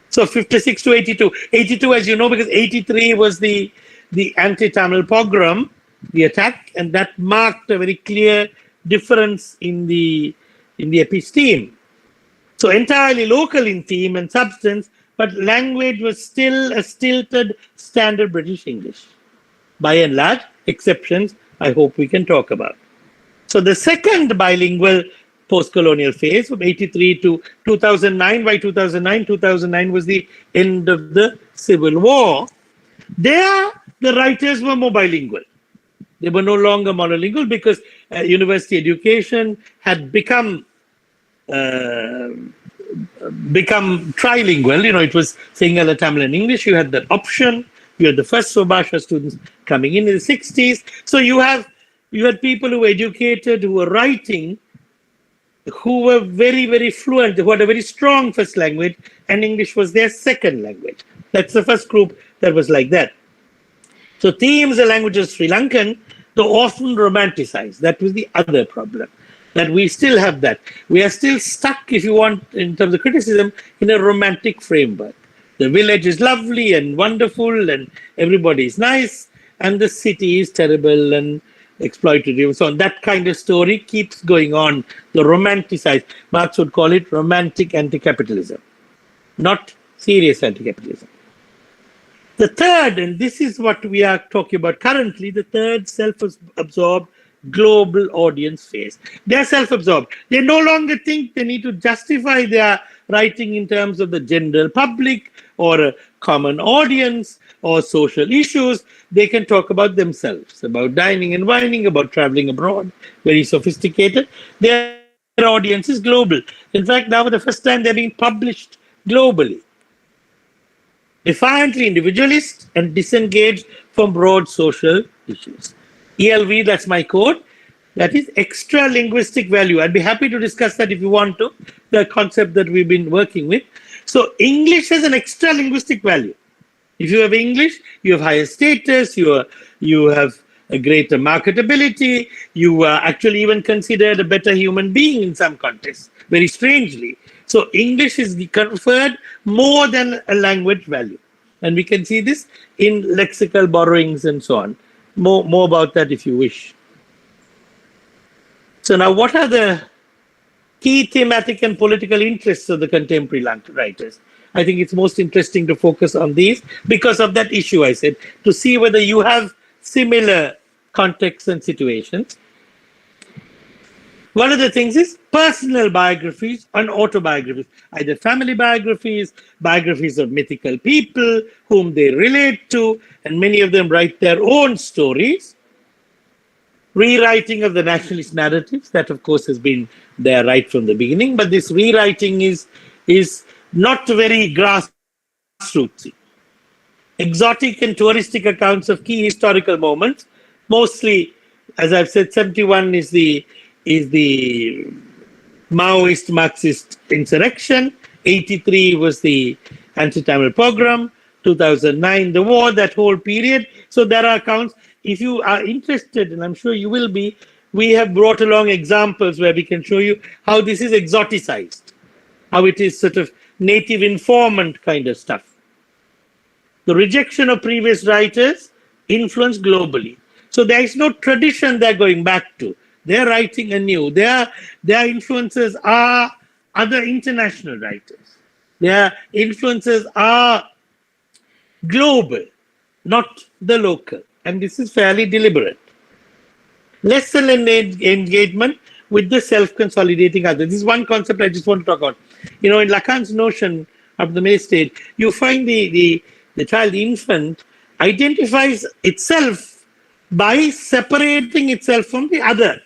S6: So 56 to 82. 82, as you know, because 83 was the anti-Tamil pogrom, the attack, and that marked a very clear difference in the episteme. So entirely local in theme and substance, but language was still a stilted standard British English. By and large, exceptions I hope we can talk about. So the second bilingual post-colonial phase from 83 to 2009. By 2009 was the end of the Civil War. There, the writers were more bilingual. They were no longer monolingual because university education had become trilingual. It was Sinhala, Tamil, and English. You had that option. You had the first Sobhasha students coming in the 60s. So you had people who were educated, who were writing, who were very, very fluent, who had a very strong first language, and English was their second language. That's the first group that was like that. So themes and languages of Sri Lankan, though often romanticized. That was the other problem, that we still have that. We are still stuck, if you want, in terms of criticism, in a romantic framework. The village is lovely and wonderful and everybody is nice, and the city is terrible and exploitative. So that kind of story keeps going on. The romanticized, Marx would call it romantic anti-capitalism, not serious anti-capitalism. The third, and this is what we are talking about currently, the third self-absorbed global audience phase. They're self-absorbed. They no longer think they need to justify their writing in terms of the general public or a common audience or social issues. They can talk about themselves, about dining and wining, about traveling abroad, very sophisticated. Their audience is global. In fact, now for the first time, they're being published globally. Defiantly individualist and disengaged from broad social issues. ELV, that's my quote. That is extra linguistic value. I'd be happy to discuss that if you want to. the concept that we've been working with. So English has an extra linguistic value. If you have English, you have higher status, you have a greater marketability, you are actually even considered a better human being in some contexts, very strangely. So English is conferred more than a language value. And we can see this in lexical borrowings and so on. More about that if you wish. So now what are the key thematic and political interests of the contemporary writers? I think it's most interesting to focus on these because of that issue I said, to see whether you have similar contexts and situations. One of the things is personal biographies and autobiographies, either family biographies, biographies of mythical people whom they relate to, and many of them write their own stories. Rewriting of the nationalist narratives, that of course has been there right from the beginning, but this rewriting is not very grassrootsy. Exotic and touristic accounts of key historical moments, mostly, as I've said, 71 is the Maoist Marxist insurrection, 83 was the anti-Tamil pogrom, 2009 the war, that whole period. So there are accounts. If you are interested, and I'm sure you will be, we have brought along examples where we can show you how this is exoticized, how it is sort of native informant kind of stuff. The rejection of previous writers, influence globally. So there is no tradition they're going back to. They're writing anew. Their influences are other international writers. Their influences are global, not the local. And this is fairly deliberate. Lesson and engagement with the self-consolidating other. This is one concept I just want to talk about. You know, in Lacan's notion of the May state, you find the child, the infant, identifies itself by separating itself from the other.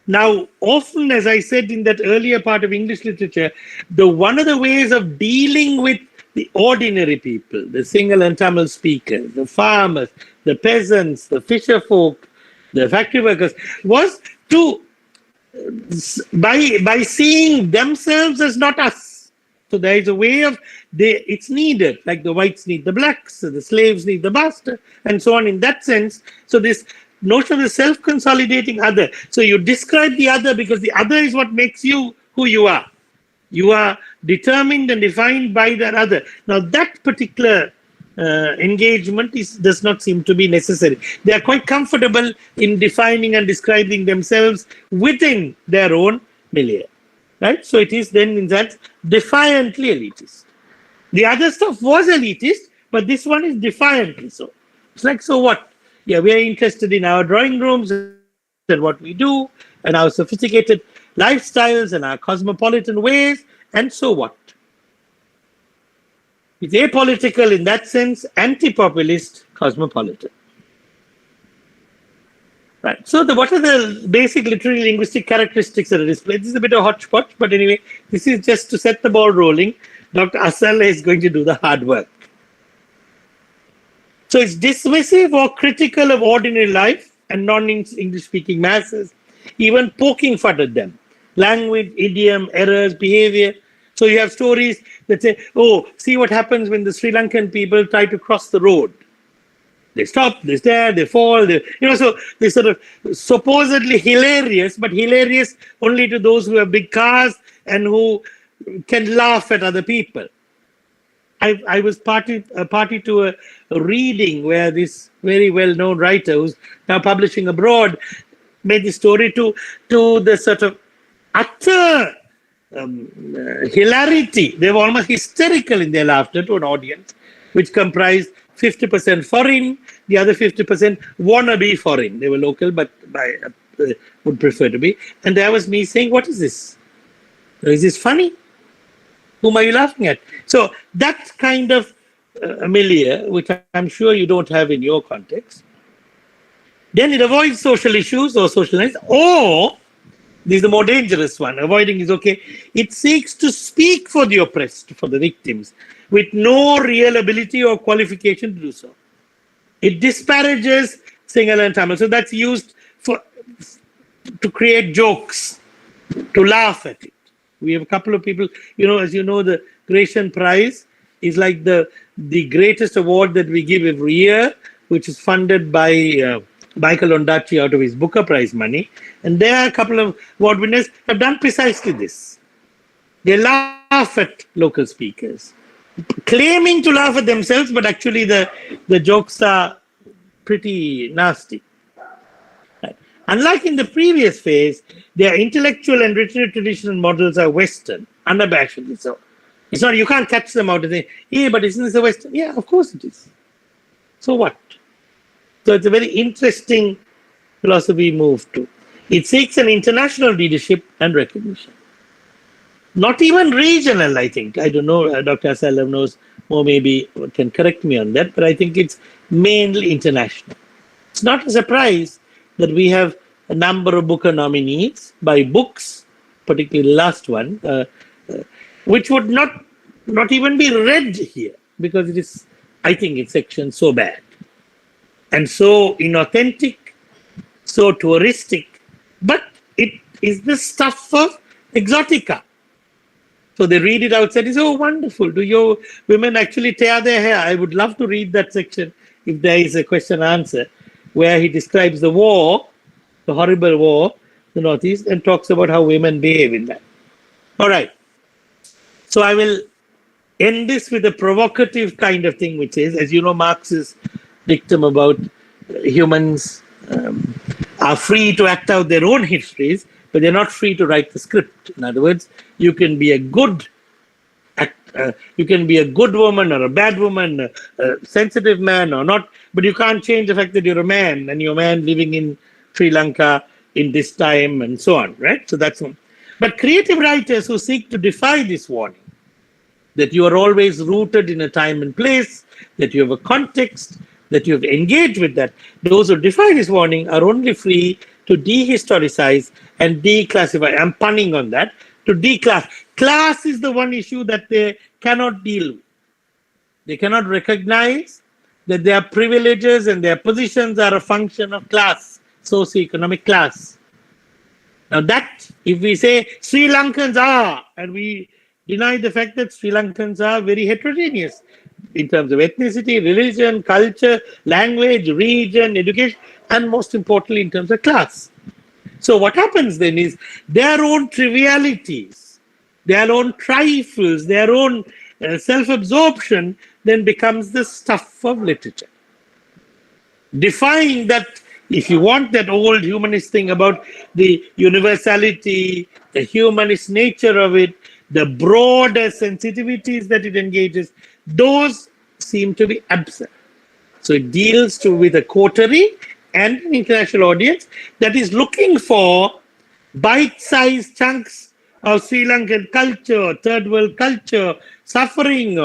S6: Now, often, as I said in that earlier part of English literature, one of the ways of dealing with the ordinary people, the single and Tamil speakers, the farmers, the peasants, the fisher folk, the factory workers, was to, by seeing themselves as not us. So there is a way of, it's needed, like the whites need the blacks, the slaves need the master, and so on in that sense. So this notion of the self-consolidating other. So you describe the other because the other is what makes you who you are. You are determined and defined by that other. Now that particular engagement does not seem to be necessary. They are quite comfortable in defining and describing themselves within their own milieu. Right? So it is then in that defiantly elitist. The other stuff was elitist, but this one is defiantly so. It's like, so what? Yeah, we are interested in our drawing rooms and what we do and our sophisticated lifestyles and our cosmopolitan ways, and so what? It's apolitical in that sense, anti-populist, cosmopolitan. Right. So what are the basic literary linguistic characteristics that are displayed? This is a bit of hodgepodge, but anyway, this is just to set the ball rolling. Dr. Asal is going to do the hard work. So it's dismissive or critical of ordinary life and non-English speaking masses, even poking fun at them. Language, idiom, errors, behavior. So you have stories that say, oh, see what happens when the Sri Lankan people try to cross the road. They stop, they stare, they fall. So they're sort of supposedly hilarious, but hilarious only to those who have big cars and who can laugh at other people. I was party to a reading where this very well-known writer who's now publishing abroad made the story to the sort of utter hilarity. They were almost hysterical in their laughter to an audience, which comprised 50% foreign, the other 50% wannabe foreign. They were local, but would prefer to be. And there was me saying, what is this? Is this funny? Whom are you laughing at? So that kind of milieu, which I'm sure you don't have in your context, then it avoids social issues or social lines, or this is the more dangerous one. Avoiding is okay. It seeks to speak for the oppressed, for the victims, with no real ability or qualification to do so. It disparages Sinhala and Tamil. So that's used to create jokes, to laugh at it. We have a couple of people, as you know, the Gratian Prize is like the greatest award that we give every year, which is funded by Michael Ondaatje out of his Booker Prize money. And there are a couple of award winners have done precisely this. They laugh at local speakers, claiming to laugh at themselves, but actually the jokes are pretty nasty. Right. Unlike in the previous phase, their intellectual and literary traditional models are Western, unabashedly so. It's not, you can't catch them out and say, yeah, but isn't this a Western? Yeah, of course it is. So what? So it's a very interesting philosophy move too. It seeks an international leadership and recognition. Not even regional, I think. I don't know, Dr. Asalam knows more, maybe can correct me on that, but I think it's mainly international. It's not a surprise that we have a number of Booker nominees by books, particularly the last one, which would not even be read here because it is, I think, in section so bad and so inauthentic, so touristic, but it is the stuff of exotica. So they read it outside. It's, oh, wonderful. Do your women actually tear their hair? I would love to read that section if there is a question and answer where he describes the war, the horrible war, the Northeast, and talks about how women behave in that. All right. So I will end this with a provocative kind of thing, which is, as you know, Marx's dictum about humans are free to act out their own histories, but they're not free to write the script. In other words, you can be a good you can be a good woman or a bad woman, a sensitive man or not, but you can't change the fact that you're a man and you're a man living in Sri Lanka in this time and so on, right? So that's one. But creative writers who seek to defy this warning, that you are always rooted in a time and place, that you have a context, that you have engaged with that, those who defy this warning are only free to dehistoricize and declassify. I'm punning on that. To declass. Class is the one issue that they cannot deal with. They cannot recognize that their privileges and their positions are a function of class, socioeconomic class. Now that, if we say Sri Lankans are, and we deny the fact that Sri Lankans are very heterogeneous in terms of ethnicity, religion, culture, language, region, education, and most importantly in terms of class. So what happens then is their own trivialities, their own trifles, their own self-absorption then becomes the stuff of literature. Defying that, if you want that old humanist thing about the universality, the humanist nature of it, the broader sensitivities that it engages, those seem to be absent. So it deals with a coterie and an international audience that is looking for bite-sized chunks of Sri Lankan culture, third world culture, suffering,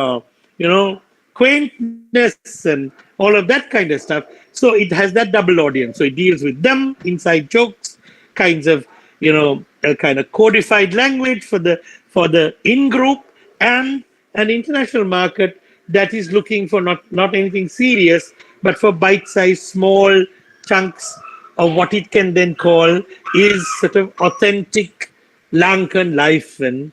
S6: quaintness, and all of that kind of stuff. So it has that double audience. So it deals with them, inside jokes, kinds of, a kind of codified language for the in-group, and an international market that is looking for not anything serious, but for bite-sized, small chunks of what it can then call is sort of authentic Lankan life and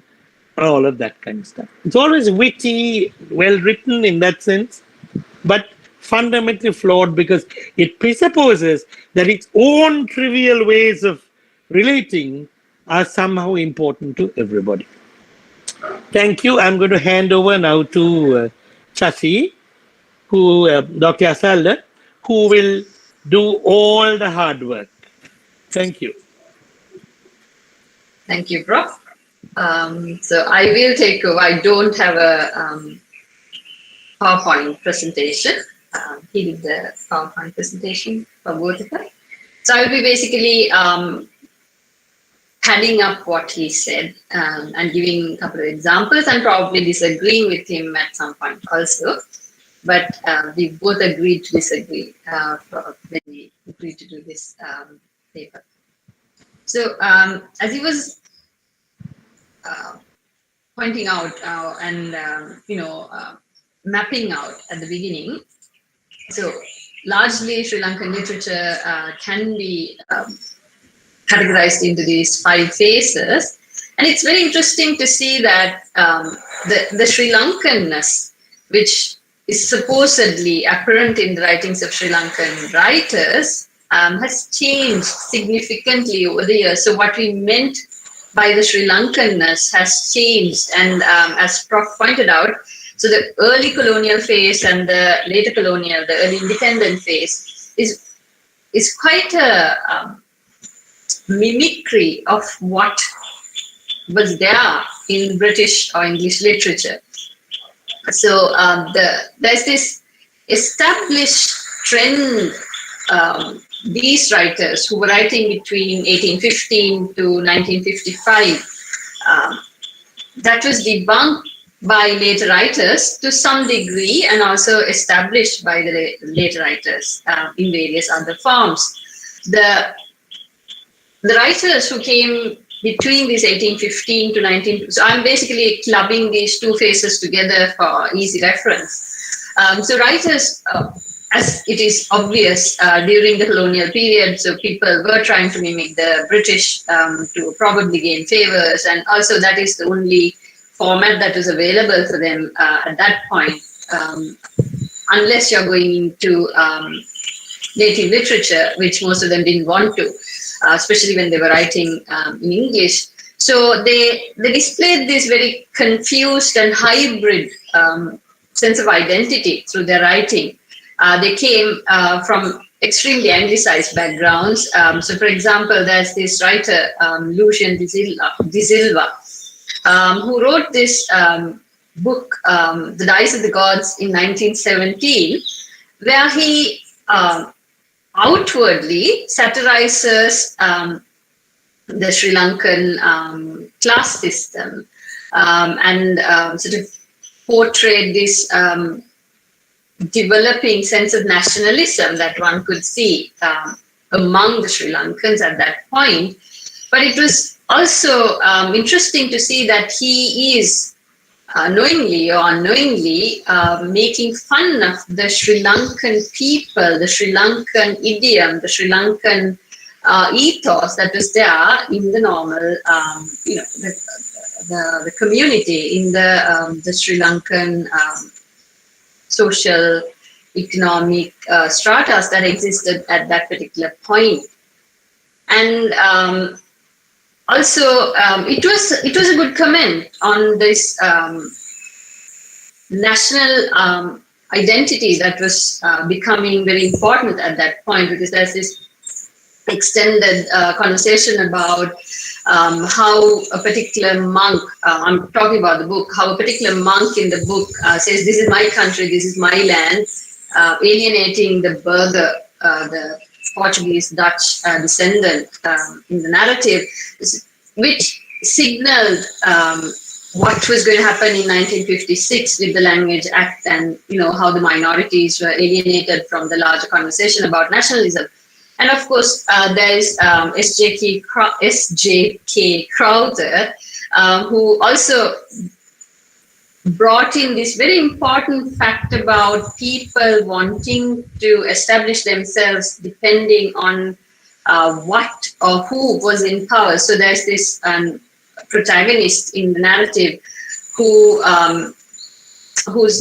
S6: all of that kind of stuff. It's always witty, well-written in that sense, but fundamentally flawed because it presupposes that its own trivial ways of relating are somehow important to everybody. Thank you. I'm going to hand over now to Shashi, Dr. Asalda, who will do all the hard work. Thank you.
S8: Thank you, Prof. So I will take over. I don't have a PowerPoint presentation. He did the PowerPoint presentation for both of us. So I will be basically adding up what he said and giving a couple of examples and probably disagreeing with him at some point also. But we both agreed to disagree when we agreed to do this paper. So as he was pointing out and mapping out at the beginning, so largely Sri Lankan literature can be categorized into these 5 phases, And it's very interesting to see that the Sri Lankanness, which is supposedly apparent in the writings of Sri Lankan writers, has changed significantly over the years. So what we meant by the Sri Lankanness has changed. And as Prof pointed out, so the early colonial phase and the later colonial, the early independent phase is quite a mimicry of what was there in British or English literature. So there's this established trend. These writers who were writing between 1815 to 1955, that was debunked by later writers to some degree, and also established by the later writers in various other forms. The writers who came between this 1815 to 19, so I'm basically clubbing these two phases together for easy reference. So writers, as it is obvious, during the colonial period, so people were trying to mimic the British to probably gain favors, and also that is the only format that was available for them at that point, unless you're going into native literature, which most of them didn't want to, especially when they were writing in English. So they displayed this very confused and hybrid sense of identity through their writing. They came from extremely anglicized backgrounds. So, for example, there's this writer, Lucian de Silva, who wrote this book, The Dice of the Gods, in 1917, where he outwardly satirizes the Sri Lankan class system and sort of portrayed this developing sense of nationalism that one could see among the Sri Lankans at that point. But it was also interesting to see that he is knowingly or unknowingly making fun of the Sri Lankan people, the Sri Lankan idiom, the Sri Lankan ethos that was there in the normal, the community, in the Sri Lankan social, economic stratas that existed at that particular point. And also, it was a good comment on this national identity that was becoming very important at that point, because there's this extended conversation about how a particular monk, I'm talking about the book, how a particular monk in the book says, this is my country, this is my land, alienating the burgher, the Portuguese Dutch descendant in the narrative, which signaled what was going to happen in 1956 with the Language Act, and how the minorities were alienated from the larger conversation about nationalism. And of course, there is S.J.K. Crowther, who also brought in this very important fact about people wanting to establish themselves depending on what or who was in power. So there's this protagonist in the narrative who's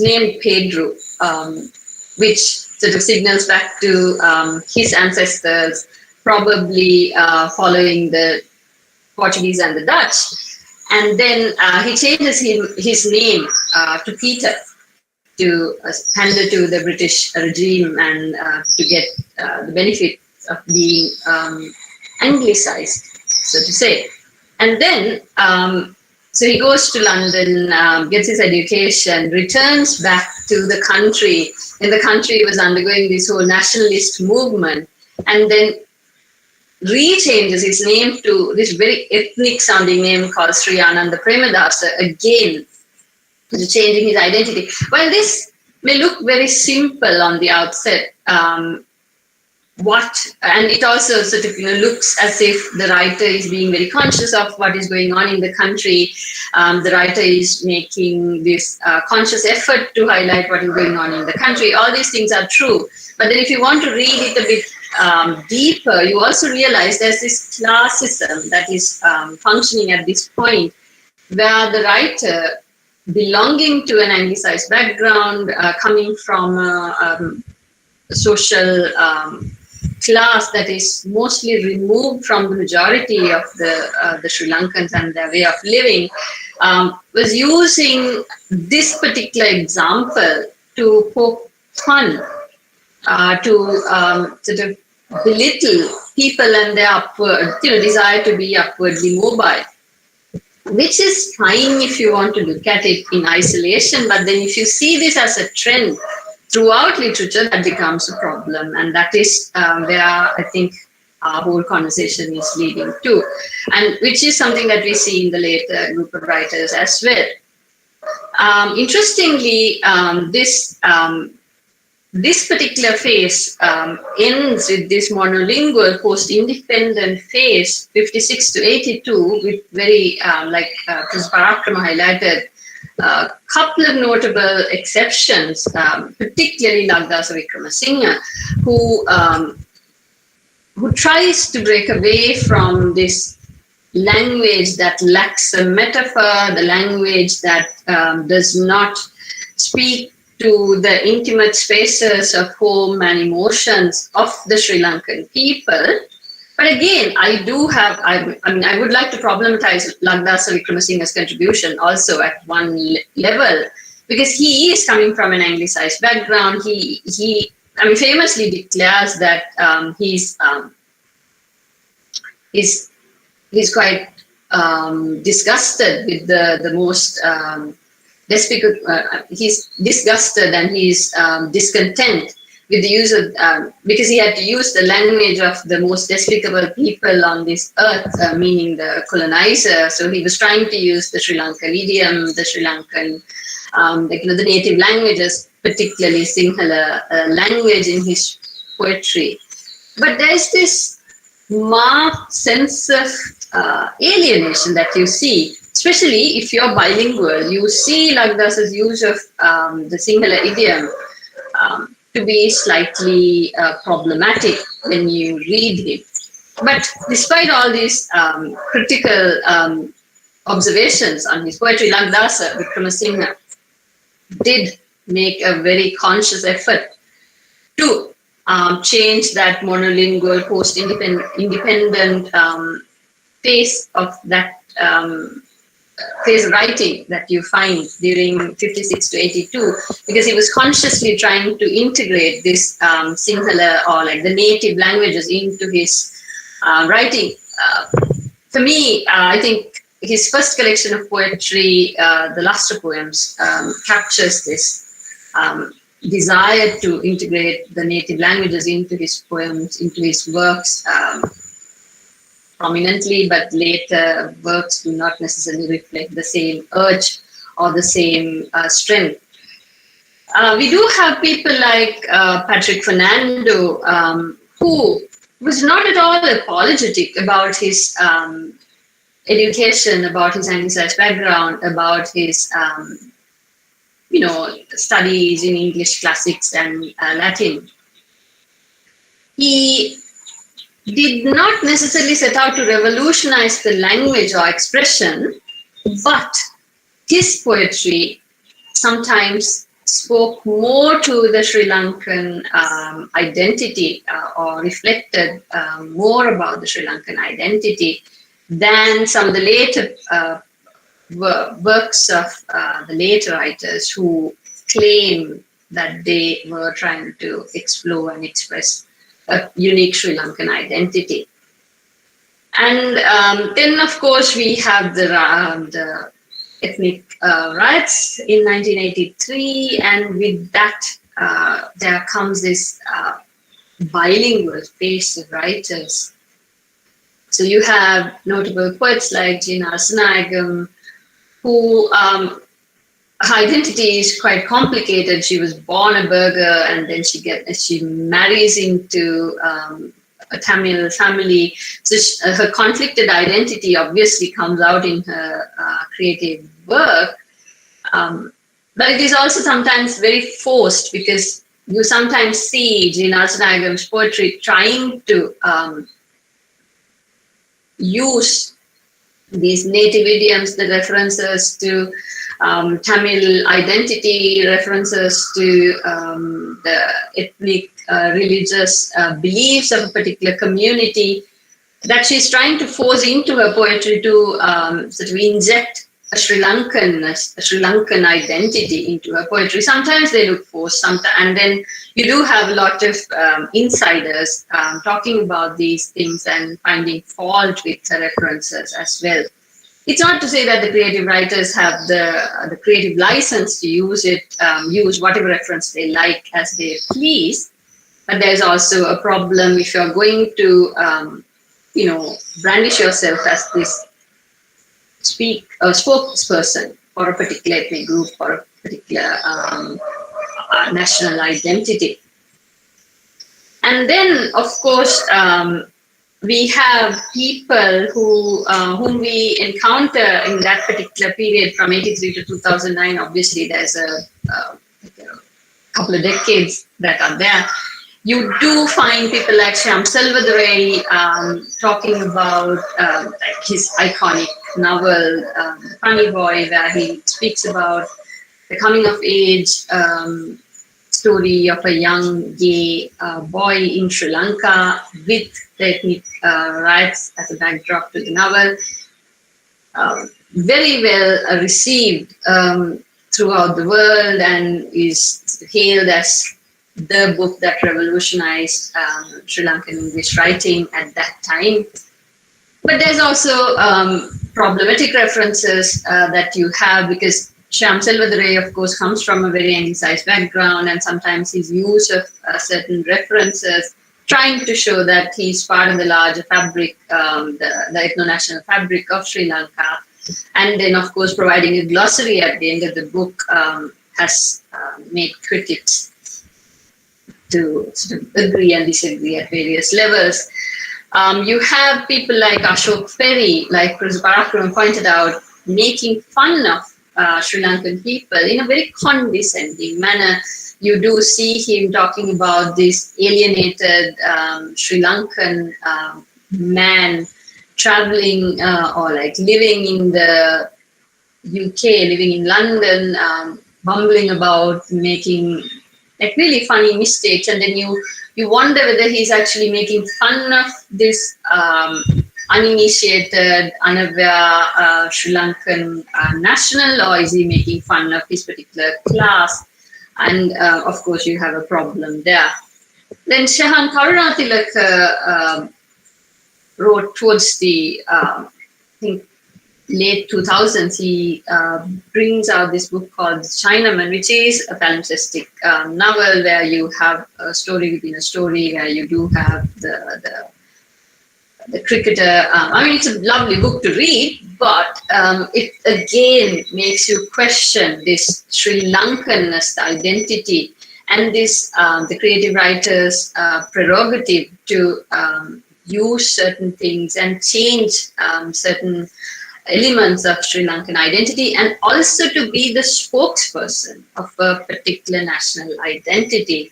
S8: named Pedro, which sort of signals back to his ancestors, probably following the Portuguese and the Dutch. And then he changes his name to Peter to pander to the British regime and to get the benefit of being anglicized, so to say. And then, so he goes to London, gets his education, returns back to the country. And the country was undergoing this whole nationalist movement, and then rechanges his name to this very ethnic sounding name called Sri Ananda Premadasa, again, changing his identity. While this may look very simple on the outset, and it also sort of looks as if the writer is being very conscious of what is going on in the country. The writer is making this conscious effort to highlight what is going on in the country. All these things are true, but then if you want to read it a bit deeper, you also realize there's this classism that is functioning at this point, where the writer, belonging to an anglicized background, coming from a social class that is mostly removed from the majority of the Sri Lankans and their way of living, was using this particular example to poke fun, to sort of belittle people and their desire to be upwardly mobile, which is fine if you want to look at it in isolation. But then if you see this as a trend throughout literature, that becomes a problem. And that is where I think our whole conversation is leading to, and which is something that we see in the later group of writers as well. Interestingly, this particular phase ends with this monolingual post-independent phase, 56 to 82, with very, like Professor Parakrama highlighted, a couple of notable exceptions, particularly Lagdasa Wickramasinghe, who tries to break away from this language that lacks a metaphor, the language that does not speak to the intimate spaces of home and emotions of the Sri Lankan people. But again, I would like to problematize Lagdasa Wickramasinghe's contribution also at one level, because he is coming from an anglicized background. He famously declares that he's quite disgusted with the most despicable. He's disgusted and he's discontent with the use of, because he had to use the language of the most despicable people on this earth, meaning the colonizer. So he was trying to use the Sri Lankan idiom, the Sri Lankan, the native languages, particularly Sinhala language in his poetry. But there's this marked sense of alienation that you see, especially if you're bilingual. You see Lagdasa's use of the Sinhala idiom to be slightly problematic when you read it. But despite all these critical observations on his poetry, Lagdasa Wickramasinghe did make a very conscious effort to change that monolingual post-independent phase of that phase of writing that you find during 56 to 82, because he was consciously trying to integrate this Sinhala, or like the native languages, into his writing. For me, I think his first collection of poetry, the Lustre Poems, captures this desire to integrate the native languages into his poems, into his works prominently, but later works do not necessarily reflect the same urge or the same strength. We do have people like Patrick Fernando, who was not at all apologetic about his education, about his anglicized background, about his studies in English classics and Latin. He did not necessarily set out to revolutionize the language or expression, but his poetry sometimes spoke more to the Sri Lankan identity, or reflected more about the Sri Lankan identity than some of the later works of the later writers who claim that they were trying to explore and express a unique Sri Lankan identity. And then, of course, we have the ethnic riots in 1983, and with that, there comes this bilingual phase of writers. So you have notable poets like G. Narasanayagam, who her identity is quite complicated. She was born a burgher, and then she marries into a Tamil family. So her conflicted identity obviously comes out in her creative work. But it is also sometimes very forced, because you sometimes see Jane Arjanayagam's poetry trying to use these native idioms, the references to Tamil identity, references to the ethnic, religious beliefs of a particular community, that she's trying to force into her poetry to sort of inject a Sri Lankan identity into her poetry. Sometimes they look forced, and then you do have a lot of insiders talking about these things and finding fault with the references as well. It's not to say that the creative writers have the creative license to use whatever reference they like as they please, but there's also a problem if you're going to, brandish yourself as this spokesperson for a particular ethnic group or a particular national identity. And then, of course, we have people whom we encounter in that particular period from 83 to 2009. Obviously, there's a couple of decades that are there. You do find people like Shyam Selvadurai talking about like his iconic novel, Funny Boy, where he speaks about the coming of age story of a young gay boy in Sri Lanka with the ethnic riots as a backdrop to the novel. Very well received throughout the world, and is hailed as the book that revolutionized Sri Lankan English writing at that time. But there's also problematic references that you have, because Shyam Selvadurai, of course, comes from a very anglicized background, and sometimes his use of certain references, trying to show that he's part of the larger fabric, the ethno-national fabric of Sri Lanka. And then, of course, providing a glossary at the end of the book has made critics to sort of agree and disagree at various levels. You have people like Ashok Perry, like Professor Parakraman pointed out, making fun of Sri Lankan people in a very condescending manner. You do see him talking about this alienated Sri Lankan man traveling or like living in the UK, living in London, bumbling about, making like really funny mistakes, and then you wonder whether he's actually making fun of this uninitiated, unaware Sri Lankan national, or is he making fun of his particular class? And of course, you have a problem there. Then Shehan Karunatilaka wrote towards the I think late 2000s, he brings out this book called Chinaman, which is a palimpsestic novel where you have a story within a story, where you do have the cricketer. I mean, it's a lovely book to read, but it again makes you question this Sri Lankan identity and this the creative writer's prerogative to use certain things and change certain elements of Sri Lankan identity, and also to be the spokesperson of a particular national identity,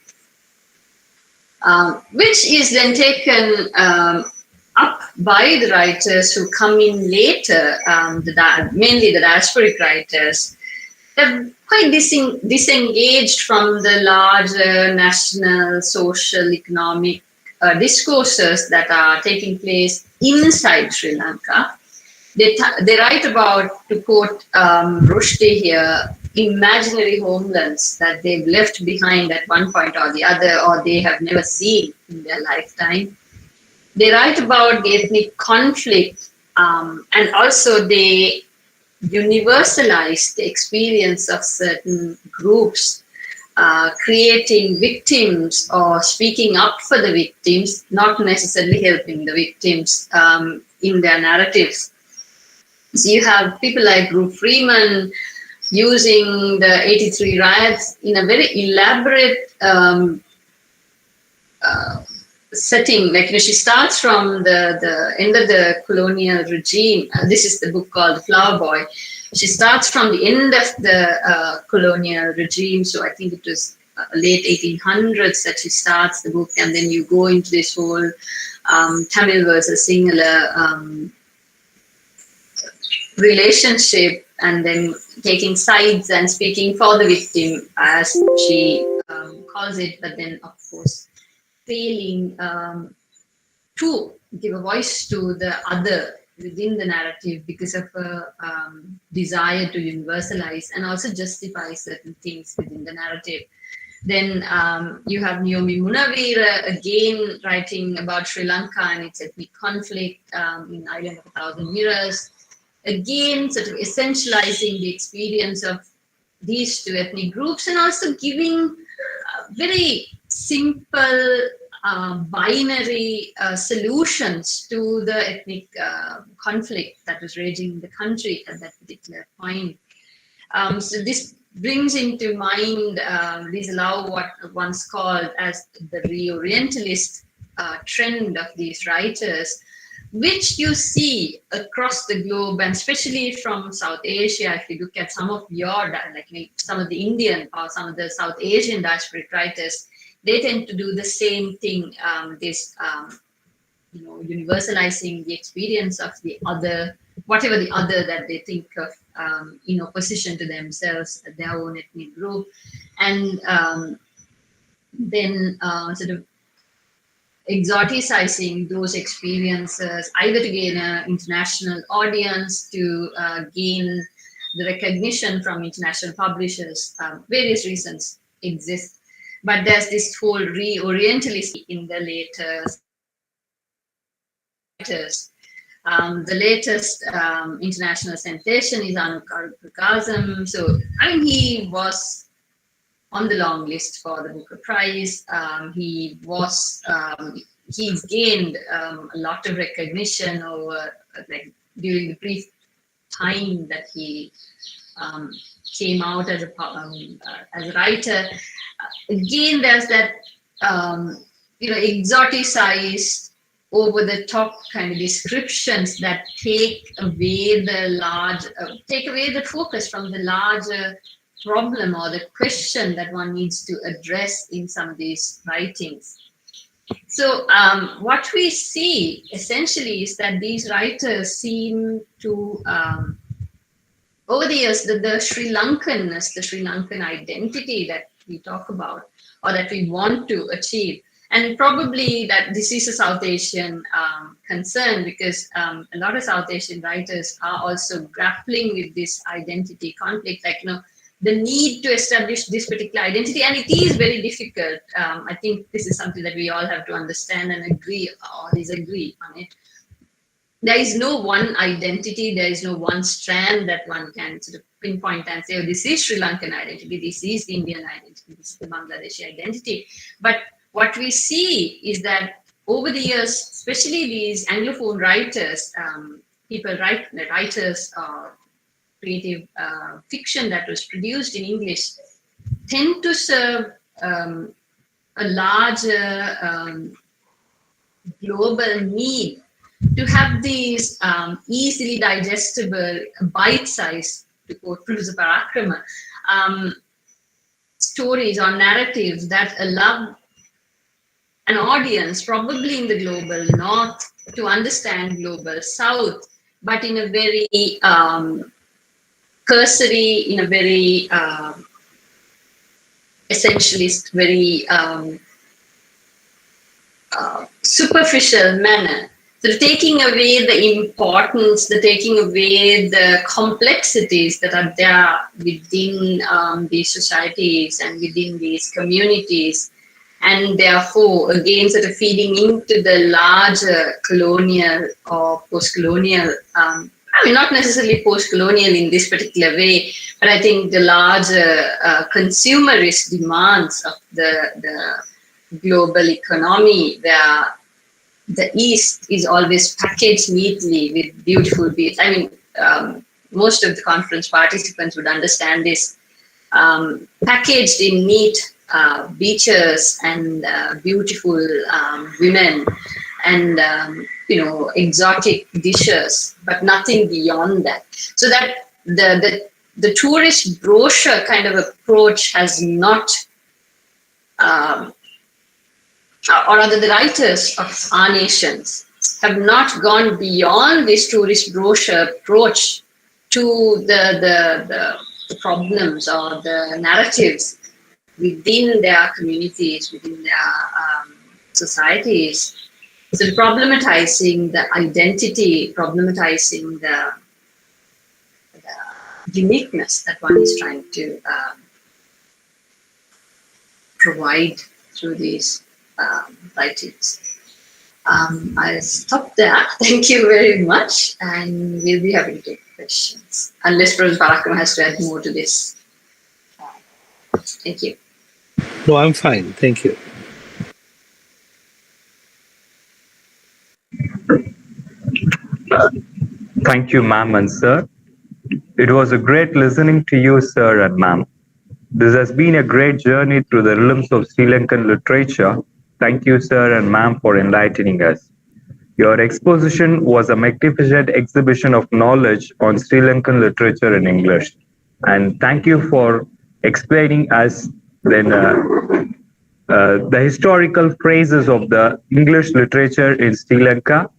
S8: which is then taken up by the writers who come in later, mainly the diasporic writers. They're quite disengaged from the larger national, social, economic discourses that are taking place inside Sri Lanka. They write about, to quote Rushdie here, imaginary homelands that they've left behind at one point or the other, or they have never seen in their lifetime. They write about the ethnic conflict, and also they universalize the experience of certain groups, creating victims or speaking up for the victims, not necessarily helping the victims in their narratives. So you have people like Ruth Freeman, using the 83 riots in a very elaborate setting. Like, she starts from the end of the colonial regime. This is the book called Flower Boy. She starts from the end of the colonial regime. So I think it was late 1800s that she starts the book, and then you go into this whole Tamil versus Sinhala relationship, and then taking sides and speaking for the victim, as she calls it, but then of course failing to give a voice to the other within the narrative because of a desire to universalize and also justify certain things within the narrative. Then you have Naomi Munavira again writing about Sri Lanka and its ethnic conflict in Island of a Thousand Mirrors. Again, sort of essentializing the experience of these two ethnic groups and also giving very simple binary solutions to the ethnic conflict that was raging in the country at that particular point. So this brings into mind Lisa Lau, what once called as the re-Orientalist trend of these writers, which you see across the globe, and especially from South Asia. If you look at some of your, like some of the Indian or some of the South Asian diasporic writers, they tend to do the same thing. Universalizing the experience of the other, whatever the other that they think of, in opposition to themselves, their own ethnic group, and then sort of exoticizing those experiences, either to gain an international audience, to gain the recognition from international publishers. Various reasons exist, but there's this whole re-Orientalism in the later writers. The latest international sensation is Anup Kazam. So, I mean, he was on the long list for the Booker Prize. He's gained a lot of recognition over, like, during the brief time that he came out as a writer. Again, there's that exoticized, over the top kind of descriptions that take away the focus from the larger problem or the question that one needs to address in some of these writings. So what we see essentially is that these writers seem to, over the years, the Sri Lankanness, the Sri Lankan identity that we talk about or that we want to achieve, and probably that this is a South Asian concern, because a lot of South Asian writers are also grappling with this identity conflict, like, the need to establish this particular identity, and it is very difficult. I think this is something that we all have to understand and agree or disagree on it. There is no one identity, there is no one strand that one can sort of pinpoint and say, oh, this is Sri Lankan identity, this is the Indian identity, this is the Bangladeshi identity. But what we see is that over the years, especially these Anglophone writers, writers or creative fiction that was produced in English, tend to serve a larger global need to have these easily digestible, bite-sized, to quote Professor Parakrama, stories or narratives that allow an audience, probably in the global north, to understand global south, but in a very cursory, in a very essentialist, very superficial manner. So taking away the importance, taking away the complexities that are there within these societies and within these communities, and therefore, again, sort of feeding into the larger colonial or post-colonial, not necessarily post-colonial in this particular way, but I think the larger consumerist demands of the global economy, where the East is always packaged neatly with beautiful beads. I mean, most of the conference participants would understand is packaged in neat beaches and beautiful women and exotic dishes, but nothing beyond that. So that the tourist brochure kind of approach has not, or rather the writers of our nations have not gone beyond this tourist brochure approach to the problems or the narratives within their communities, within their societies. So problematizing the identity, problematizing the uniqueness that one is trying to provide through these writings. I'll stop there. Thank you very much, and we'll be happy to take questions, unless Professor Parakrama has to add more to this. Thank you.
S6: No, I'm fine. Thank you.
S1: Thank you, ma'am and sir. It was a great listening to you, sir and ma'am. This has been a great journey through the realms of Sri Lankan literature. Thank you, sir and ma'am, for enlightening us. Your exposition was a magnificent exhibition of knowledge on Sri Lankan literature in English. And thank you for explaining us then the historical phases of the English literature in Sri Lanka,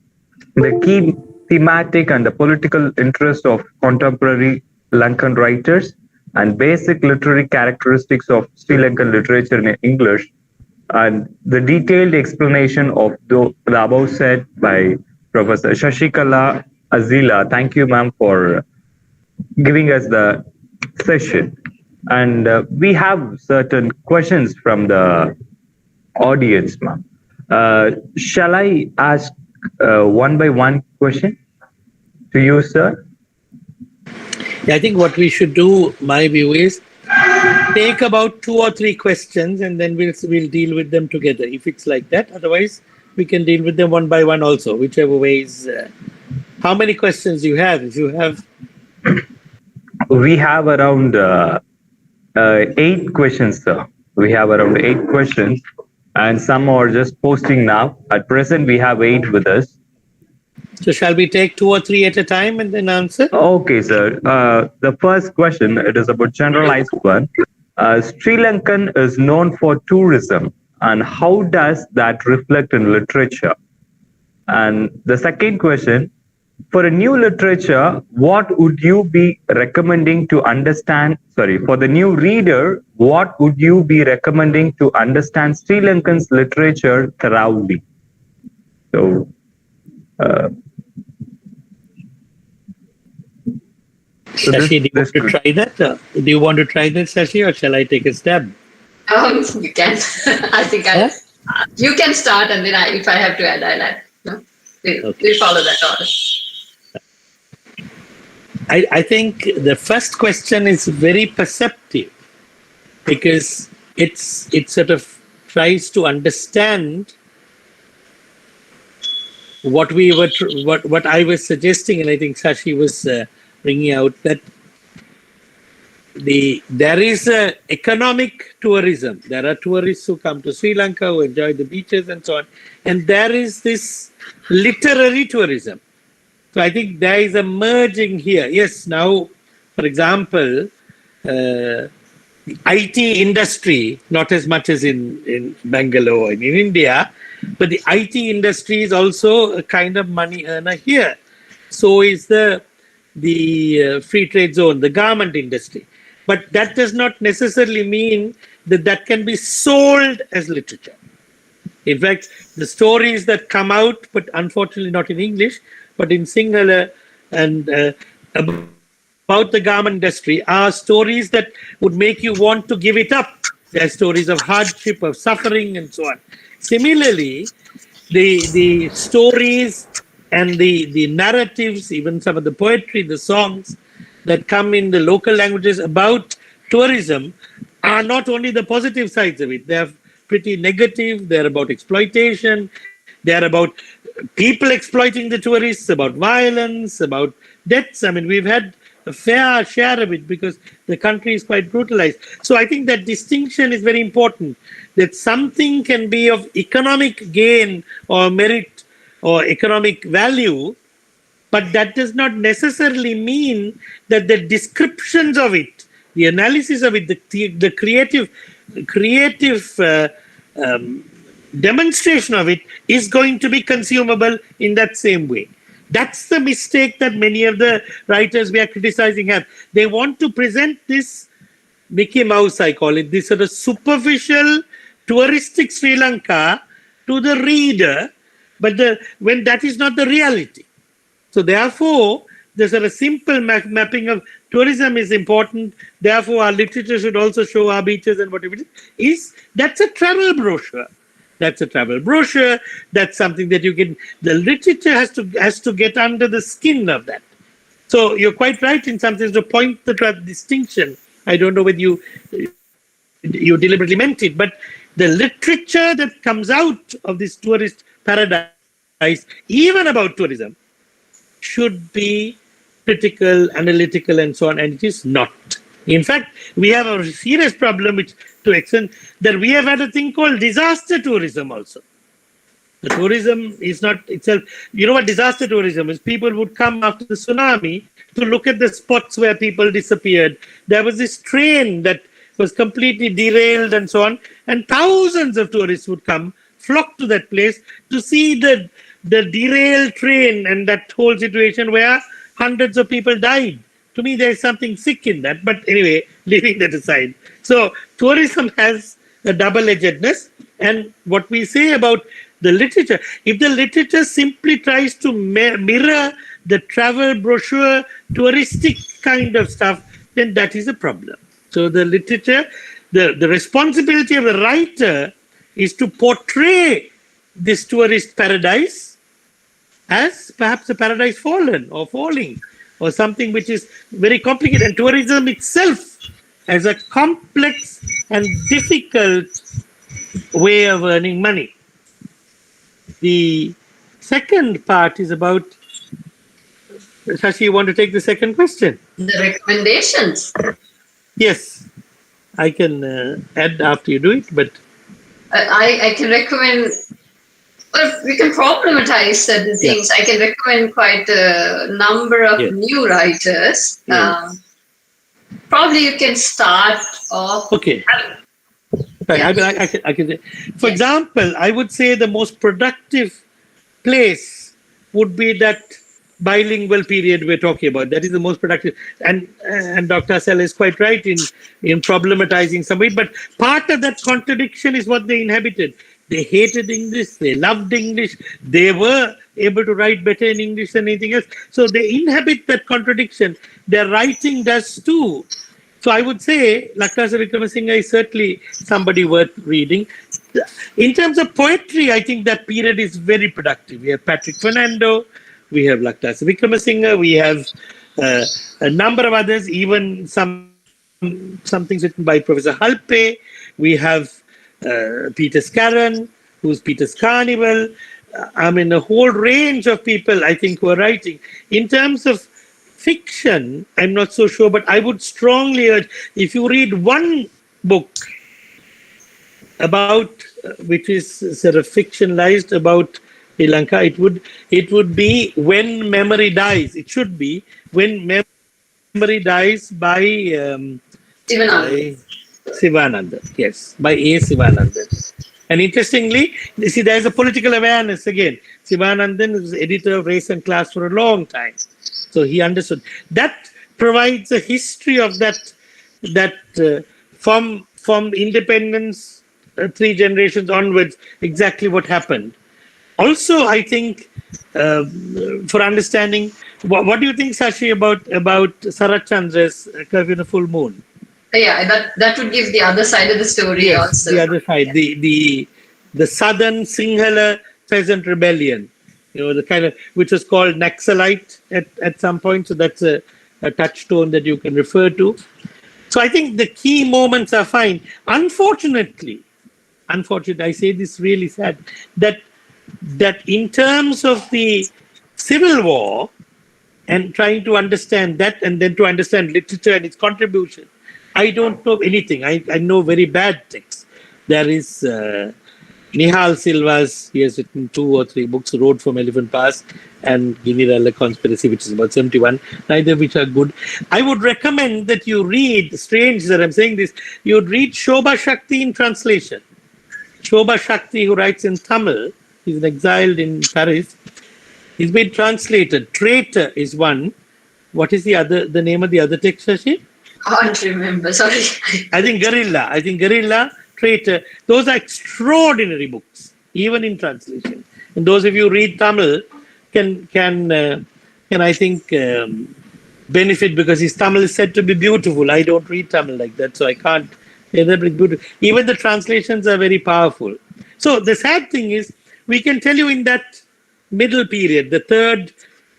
S1: the key thematic and the political interest of contemporary Lankan writers, and basic literary characteristics of Sri Lankan literature in English, and the detailed explanation of the above said by Professor Shashikala Azila. Thank you, ma'am, for giving us the session. And we have certain questions from the audience, ma'am. Shall I ask one by one question to you, sir?
S6: Yeah, I think what we should do, my view is, take about 2 or 3 questions and then we'll deal with them together, if it's like that. Otherwise, we can deal with them one by one also, whichever way is. How many questions you have? If you have...
S1: We have around 8 questions, sir. We have around 8 questions, and some are just posting now. At present, we have 8 with us.
S6: So shall we take 2 or 3 at a time and then answer?
S1: Okay, sir. The first question, it is about generalized one. Sri Lankan is known for tourism, and how does that reflect in literature? And the second question, for a new literature, what would you be recommending to understand, for the new reader, what would you be recommending to understand Sri Lankan's literature thoroughly? So,
S6: Shashi, do you want to try that? Do you want to try that, Shashi, or shall I take a stab?
S8: You can. I think you can start, and then if I have to add, I'll add. No? We'll follow that order.
S6: I think the first question is very perceptive because it sort of tries to understand what I was suggesting, and I think Shashi was bringing out that there is a economic tourism. There are tourists who come to Sri Lanka who enjoy the beaches and so on, and there is this literary tourism. So I think there is a merging here. Yes, now, for example, the IT industry, not as much as in Bangalore and in India, but the IT industry is also a kind of money earner here. So is the free trade zone, the garment industry. But that does not necessarily mean that can be sold as literature. In fact, the stories that come out, but unfortunately not in English, but in Sinhala and about the garment industry are stories that would make you want to give it up. They're stories of hardship, of suffering, and so on. Similarly, the stories and the narratives, even some of the poetry, the songs that come in the local languages about tourism are not only the positive sides of it. They're pretty negative. They're about exploitation. They're about people exploiting the tourists, about violence, about deaths. I mean, we've had a fair share of it because the country is quite brutalized. So I think that distinction is very important, that something can be of economic gain or merit or economic value, but that does not necessarily mean that the descriptions of it, the analysis of it, the creative demonstration of it is going to be consumable in that same way. That's the mistake that many of the writers we are criticizing have. They want to present this Mickey Mouse, I call it, this sort of superficial, touristic Sri Lanka to the reader, but when that is not the reality. So therefore, the sort of simple mapping of tourism is important. Therefore, our literature should also show our beaches and whatever it is. That's a travel brochure. That's a travel brochure. That's something that you can. The literature has to get under the skin of that. So you're quite right in some sense to point the distinction. I don't know whether you deliberately meant it, but the literature that comes out of this tourist paradise, even about tourism, should be critical, analytical, and so on, and it is not. In fact, we have a serious problem, which to extent that we have had a thing called disaster tourism also. The tourism is not itself. You know what disaster tourism is? People would come after the tsunami to look at the spots where people disappeared. There was this train that was completely derailed and so on, and thousands of tourists would come, flock to that place to see the derailed train and that whole situation where hundreds of people died. To me, there is something sick in that. But anyway, leaving that aside. So tourism has a double-edgedness. And what we say about the literature, if the literature simply tries to mirror the travel brochure, touristic kind of stuff, then that is a problem. So the literature, the responsibility of the writer is to portray this tourist paradise as perhaps a paradise fallen or falling, or something which is very complicated. And tourism itself as a complex and difficult way of earning money. The second part is about, Shashi, you want to take the second question?
S8: The recommendations.
S6: Yes, I can add after you do it, but
S8: I can recommend, well, we can problematize certain things. I can recommend quite a number of new writers. Probably you can start off.
S6: Okay. Right. I can. For example, I would say the most productive place would be that bilingual period we're talking about. That is the most productive. And Dr. Asel is quite right in problematizing some way. But part of that contradiction is what they inhabited. They hated English. They loved English. They were able to write better in English than anything else. So they inhabit that contradiction. Their writing does too. So I would say Laktasa Wickramasinghe is certainly somebody worth reading. In terms of poetry, I think that period is very productive. We have Patrick Fernando, we have Laktasa Wickramasinghe, we have a number of others, even some things written by Professor Halpe. We have Peter Scarron, who's Peter's Carnival. I mean, a whole range of people, I think, who are writing. In terms of fiction, I'm not so sure, but I would strongly urge, if you read one book about, which is sort of fictionalized about Sri Lanka, it would be When Memory Dies. It should be When Memory Dies by Sivanandan. Yes, by A. Sivanandan. And interestingly, you see, there's a political awareness again. Sivanandan was editor of Race and Class for a long time. So he understood. That provides a history of that from independence, 3 generations onwards, exactly what happened. Also, I think, for understanding, what do you think, Shashi, about Sarat Chandra's Curfew in the Full Moon?
S8: Yeah, that would give the other side of the story also.
S6: The other side, the southern Sinhala peasant rebellion, the kind of, which was called Naxalite at some point. So that's a touchstone that you can refer to. So I think the key moments are fine. Unfortunately, I say this really sad, that in terms of the Civil War, and trying to understand that, and then to understand literature and its contribution. I don't know anything. I know very bad texts. There is Nihal Silva's, he has written 2 or 3 books, Road from Elephant Pass and Guinea Conspiracy, which is about 71, neither of which are good. I would recommend that you read, strange that I'm saying this, you would read Shobha Shakti in translation. Shobha Shakti, who writes in Tamil, he's exiled in Paris. He's been translated. Traitor is one. What is the name of the other text, Shashi?
S8: Can't remember, sorry.
S6: I think Guerrilla, Traitor. Those are extraordinary books, even in translation. And those of you who read Tamil can I think benefit, because his Tamil is said to be beautiful. I don't read Tamil like that, so I can't say that it's beautiful. Even the translations are very powerful. So the sad thing is, we can tell you in that middle period, the third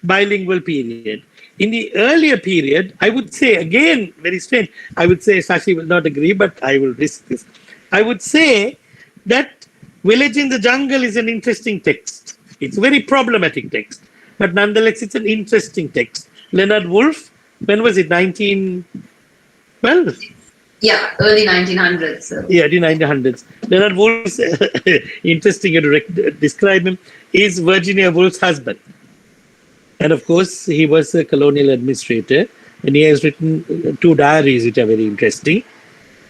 S6: bilingual period, in the earlier period, I would say, again, very strange, I would say, Shashi will not agree, but I will risk this. I would say that Village in the Jungle is an interesting text. It's a very problematic text, but nonetheless, it's an interesting text. Leonard Woolf, when was it, 1912?
S8: Yeah, early 1900s. So.
S6: Yeah, early 1900s. Leonard Woolf, interesting to describe him, is Virginia Woolf's husband. And of course, he was a colonial administrator, and he has written 2 diaries which are very interesting,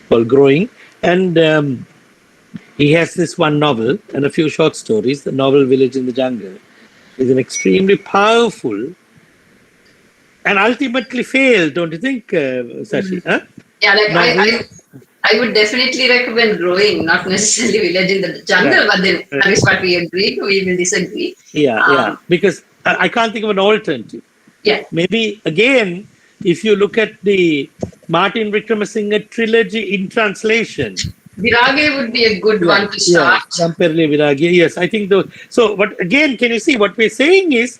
S6: called Growing. And he has this one novel and a few short stories. The novel Village in the Jungle is an extremely powerful and ultimately failed, don't you think, Shashi? Huh?
S8: Yeah, I would definitely recommend Growing, not necessarily Village in the Jungle, but then that is what we agreed. We will disagree.
S6: Yeah, because I can't think of an alternative.
S8: Yeah.
S6: Maybe, again, if you look at the Martin Wickramasinghe trilogy in translation,
S8: Virage would be a good one to start.
S6: Samperle Virage, yes, I think those. So, but again, can you see what we're saying is,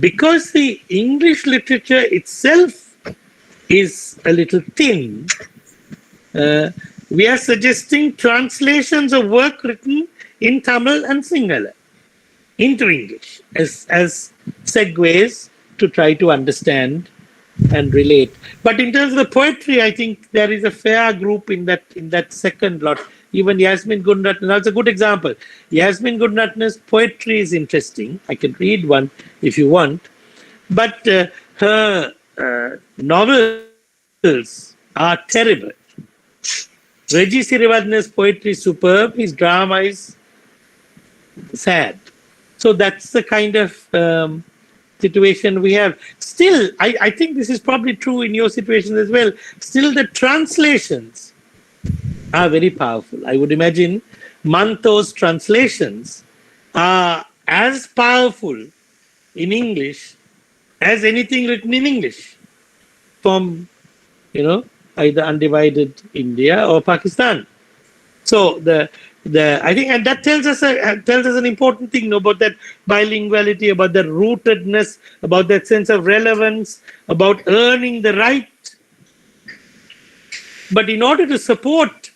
S6: because the English literature itself is a little thin, we are suggesting translations of work written in Tamil and Sinhala into English as segues to try to understand and relate. But in terms of the poetry, I think there is a fair group in that second lot. Even Yasmin Gunratne, that's a good example. Yasmin Gunratne's poetry is interesting. I can read one if you want. But her novels are terrible. Reggie Siriwardene's poetry is superb. His drama is sad. So that's the kind of situation we have. Still, I think this is probably true in your situation as well. Still, the translations are very powerful. I would imagine Manto's translations are as powerful in English as anything written in English from, either undivided India or Pakistan. So I think, and that tells us an important thing about that bilinguality, about that rootedness, about that sense of relevance, about earning the right. But in order to support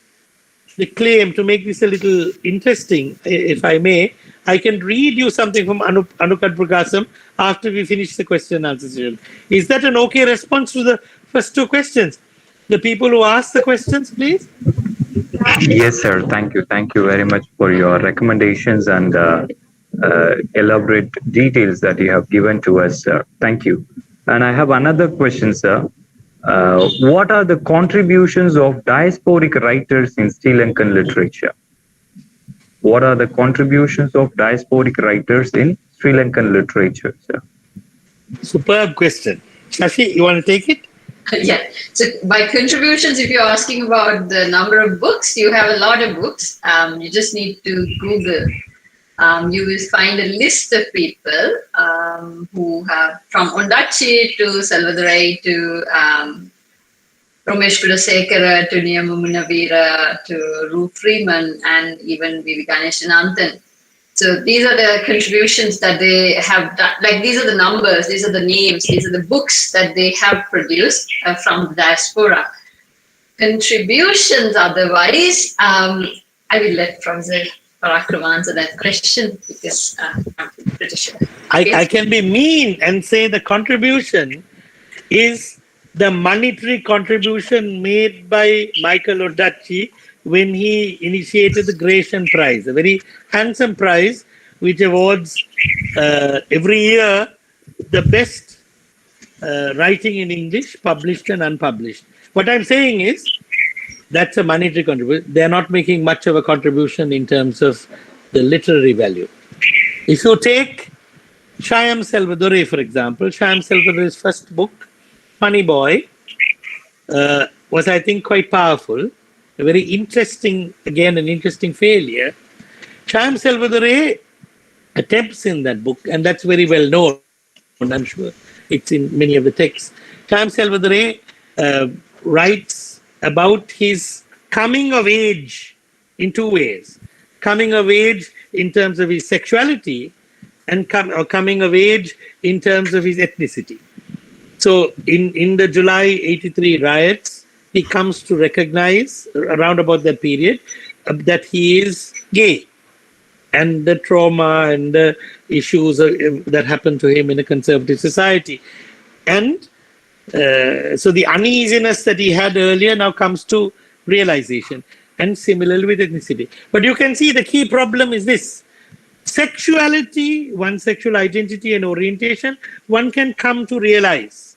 S6: the claim, to make this a little interesting, if I may, I can read you something from Anukat Prakasam after we finish the question and answer session. Is that an okay response to the first 2 questions? The people who asked the questions, please.
S1: Yes, sir. Thank you. Thank you very much for your recommendations and elaborate details that you have given to us, sir. Thank you. And I have another question, sir. What are the contributions of diasporic writers in Sri Lankan literature? What are the contributions of diasporic writers in Sri Lankan literature, sir?
S6: Superb question. Shashi, you want to take it?
S8: Yeah. So by contributions, if you're asking about the number of books, you have a lot of books. You just need to Google. You will find a list of people who have, from Ondachi to Salvadorai to Ramesh Kudasekara to Niyamunavira to Ruth Freeman and even V.V. Ganeshananthan. So these are the contributions that they have done. Like, these are the numbers, these are the names, these are the books that they have produced from the diaspora. Contributions otherwise, I will let Professor Parakram answer that question because I'm pretty sure.
S6: I can be mean and say the contribution is the monetary contribution made by Michael Ondaatje when he initiated the Gratian Prize, a very handsome prize which awards every year the best writing in English, published and unpublished. What I'm saying is that's a monetary contribution. They're not making much of a contribution in terms of the literary value. If you take Shyam Selvadurai, for example, Shyam Selvadurai's first book, Funny Boy, was, I think, quite powerful. A very interesting, again, an interesting failure. Shyam Selvadurai attempts in that book, and that's very well known, I'm sure it's in many of the texts. Shyam Selvadurai writes about his coming of age in two ways. Coming of age in terms of his sexuality and coming of age in terms of his ethnicity. So in the July 83 riots, he comes to recognize around about that period that he is gay, and the trauma and the issues that happened to him in a conservative society. And so the uneasiness that he had earlier now comes to realization, and similarly with ethnicity. But you can see the key problem is this. Sexuality, one's sexual identity and orientation, one can come to realize.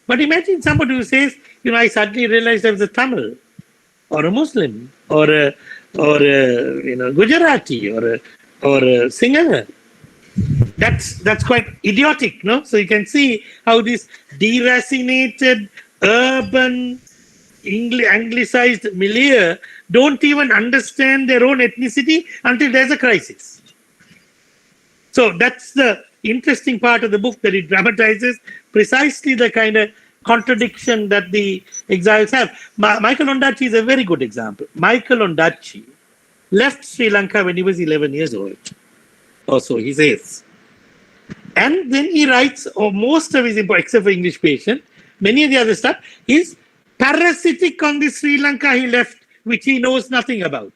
S6: But imagine somebody who says, I suddenly realized I was a Tamil or a Muslim or a Gujarati or a singer. That's quite idiotic, no? So you can see how this deracinated, urban, anglicized milieu don't even understand their own ethnicity until there's a crisis. So that's the interesting part of the book, that it dramatizes precisely the kind of contradiction that the exiles have. Michael Ondaatje is a very good example. Michael Ondaatje left Sri Lanka when he was 11 years old, or so he says. And then he writes, most of his, except for English Patient, many of the other stuff is parasitic on the Sri Lanka he left, which he knows nothing about,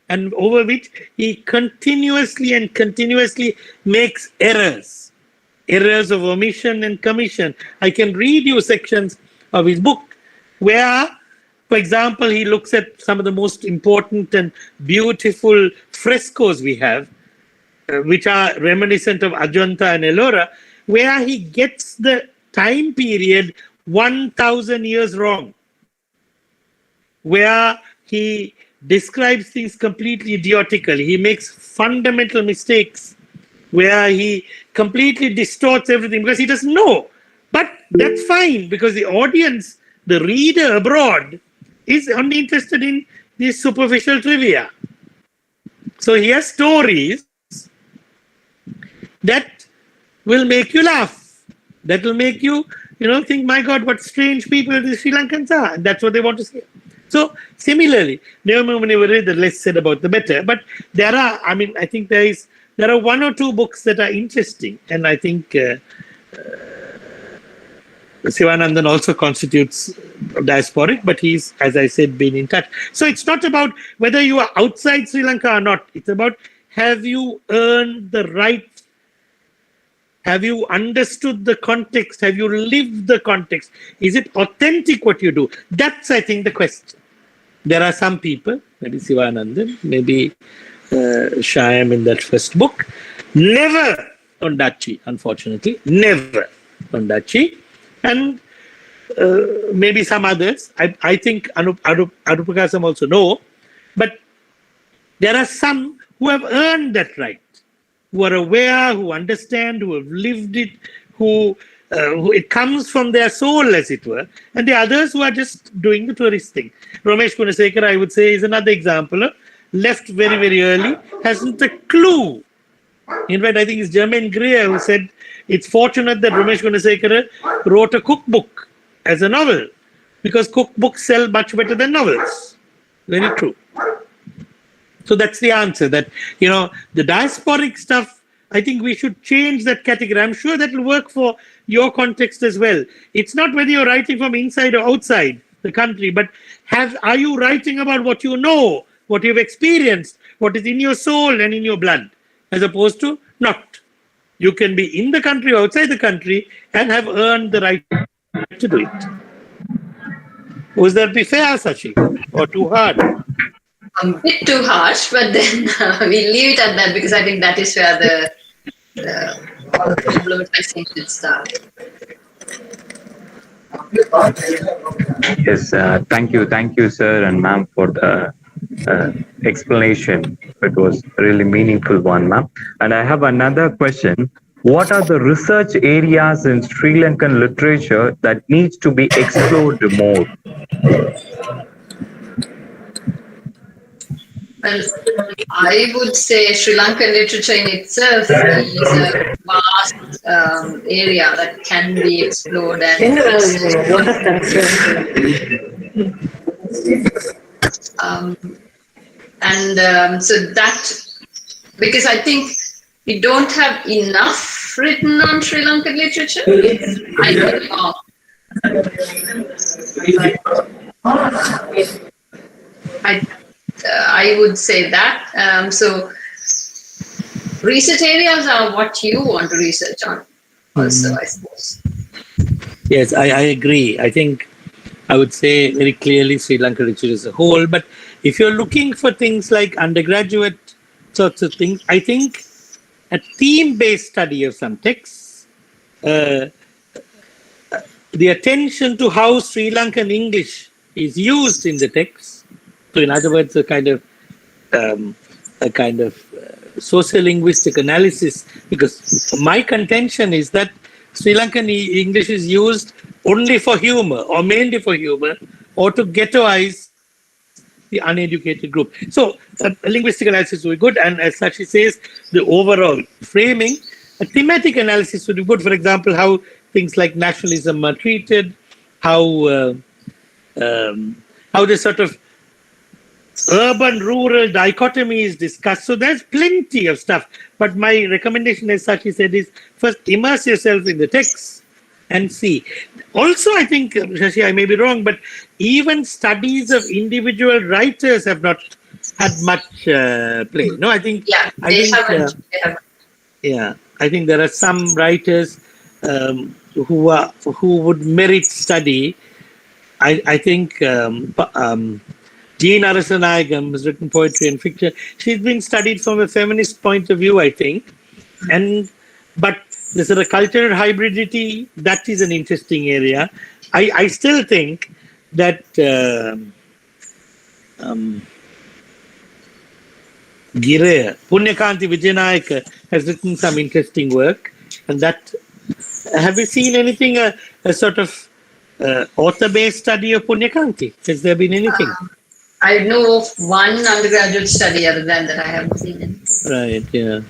S6: and over which he continuously makes errors of omission and commission. I can read you sections of his book where, for example, he looks at some of the most important and beautiful frescoes we have, which are reminiscent of Ajanta and Ellora, where he gets the time period 1,000 years wrong, where he describes things completely idiotically. He makes fundamental mistakes where he completely distorts everything because he doesn't know. But that's fine, because the audience, the reader abroad, is only interested in this superficial trivia. So he has stories that will make you laugh, that will make you, think, my God, what strange people the Sri Lankans are. And that's what they want to say. So similarly, the less said about the better. But there are, I think there are one or two books that are interesting. And I think Sivanandan also constitutes diasporic, but he's, as I said, been in touch. So it's not about whether you are outside Sri Lanka or not. It's about, have you earned the right? Have you understood the context? Have you lived the context? Is it authentic what you do? That's, I think, the question. There are some people, maybe Sivanandan, maybe Shyam in that first book, never Ondaatje, unfortunately, never Ondaatje. And maybe some others. I think Arupakasam also know. But there are some who have earned that right, who are aware, who understand, who have lived it, who it comes from their soul, as it were. And the others who are just doing the tourist thing. Ramesh Gunasekara, I would say, is another example. Left very, very early, hasn't a clue. In fact, I think it's Germaine Greer who said, it's fortunate that Ramesh Gunasekara wrote a cookbook as a novel, because cookbooks sell much better than novels. Very true. So that's the answer, that, the diasporic stuff, I think we should change that category. I'm sure that will work for your context as well. It's not whether you're writing from inside or outside the country, but are you writing about what you know, what you've experienced, what is in your soul and in your blood, as opposed to not. You can be in the country or outside the country and have earned the right to do it. Was that be fair, Sashi, or too hard?
S8: A bit too harsh, but then we leave it at that because I think that is where the problematization should start.
S1: Yes, thank you, sir and ma'am, for the explanation. It was a really meaningful one, ma'am. And I have another question. What are the research areas in Sri Lankan literature that needs to be explored more?
S8: Well, I would say Sri Lankan literature in itself is a vast area that can be explored and so that, because I think we don't have enough written on Sri Lankan literature. I don't know. I would say that. So research areas are what you want to research on also, I suppose.
S6: Yes, I agree. I think I would say very clearly Sri Lankan literature as a whole. But if you're looking for things like undergraduate sorts of things, I think a theme-based study of some texts, the attention to how Sri Lankan English is used in the text. So, in other words, a kind of sociolinguistic analysis. Because my contention is that Sri Lankan English is used only for humor, or mainly for humor, or to ghettoize the uneducated group. So, a linguistic analysis would be good, and as Sashi says, the overall framing, a thematic analysis would be good. For example, how things like nationalism are treated, how the sort of urban-rural dichotomy is discussed. So there's plenty of stuff. But my recommendation, as Sashi said, is first immerse yourself in the text and see. Also, I think, Shashi, I may be wrong, but even studies of individual writers have not had much play. No, I think...
S8: Yeah, they haven't.
S6: Yeah, I think there are some writers who would merit study. I think Jean Arasanayagam has written poetry and fiction. She's been studied from a feminist point of view, I think. But there's a cultural hybridity, that is an interesting area. I still think that Gireya, Punyakanti Vijayanayaka has written some interesting work. And that, have you seen anything, a sort of author-based study of Punyakanti? Has there been anything?
S8: I know of one undergraduate study other than that I haven't seen it.
S6: Right, yeah.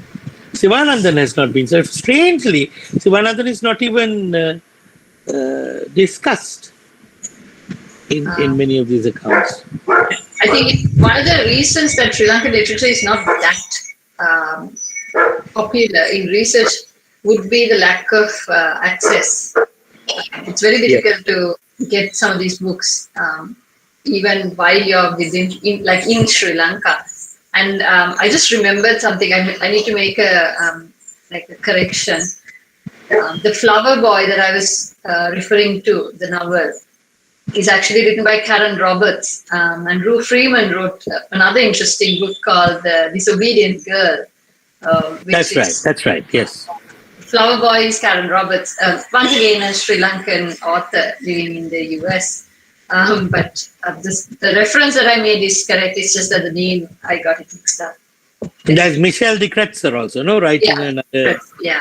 S6: Sivanandan has not been. So strangely, Sivanandan is not even discussed in many of these accounts.
S8: I think one of the reasons that Sri Lankan literature is not that popular in research would be the lack of access. It's very difficult to get some of these books, even while you're in Sri Lanka. And I just remembered something. I need to make a correction. The Flower Boy that I was referring to, the novel, is actually written by Karen Roberts. And Rue Freeman wrote another interesting book called The Disobedient Girl.
S6: That's right, yes.
S8: Flower Boy is Karen Roberts, once again a Sri Lankan author living in the US. But the reference that I made is correct. It's just that the name, I got it mixed up.
S6: There's Michelle de Kretzer also, no? Writing
S8: Yeah.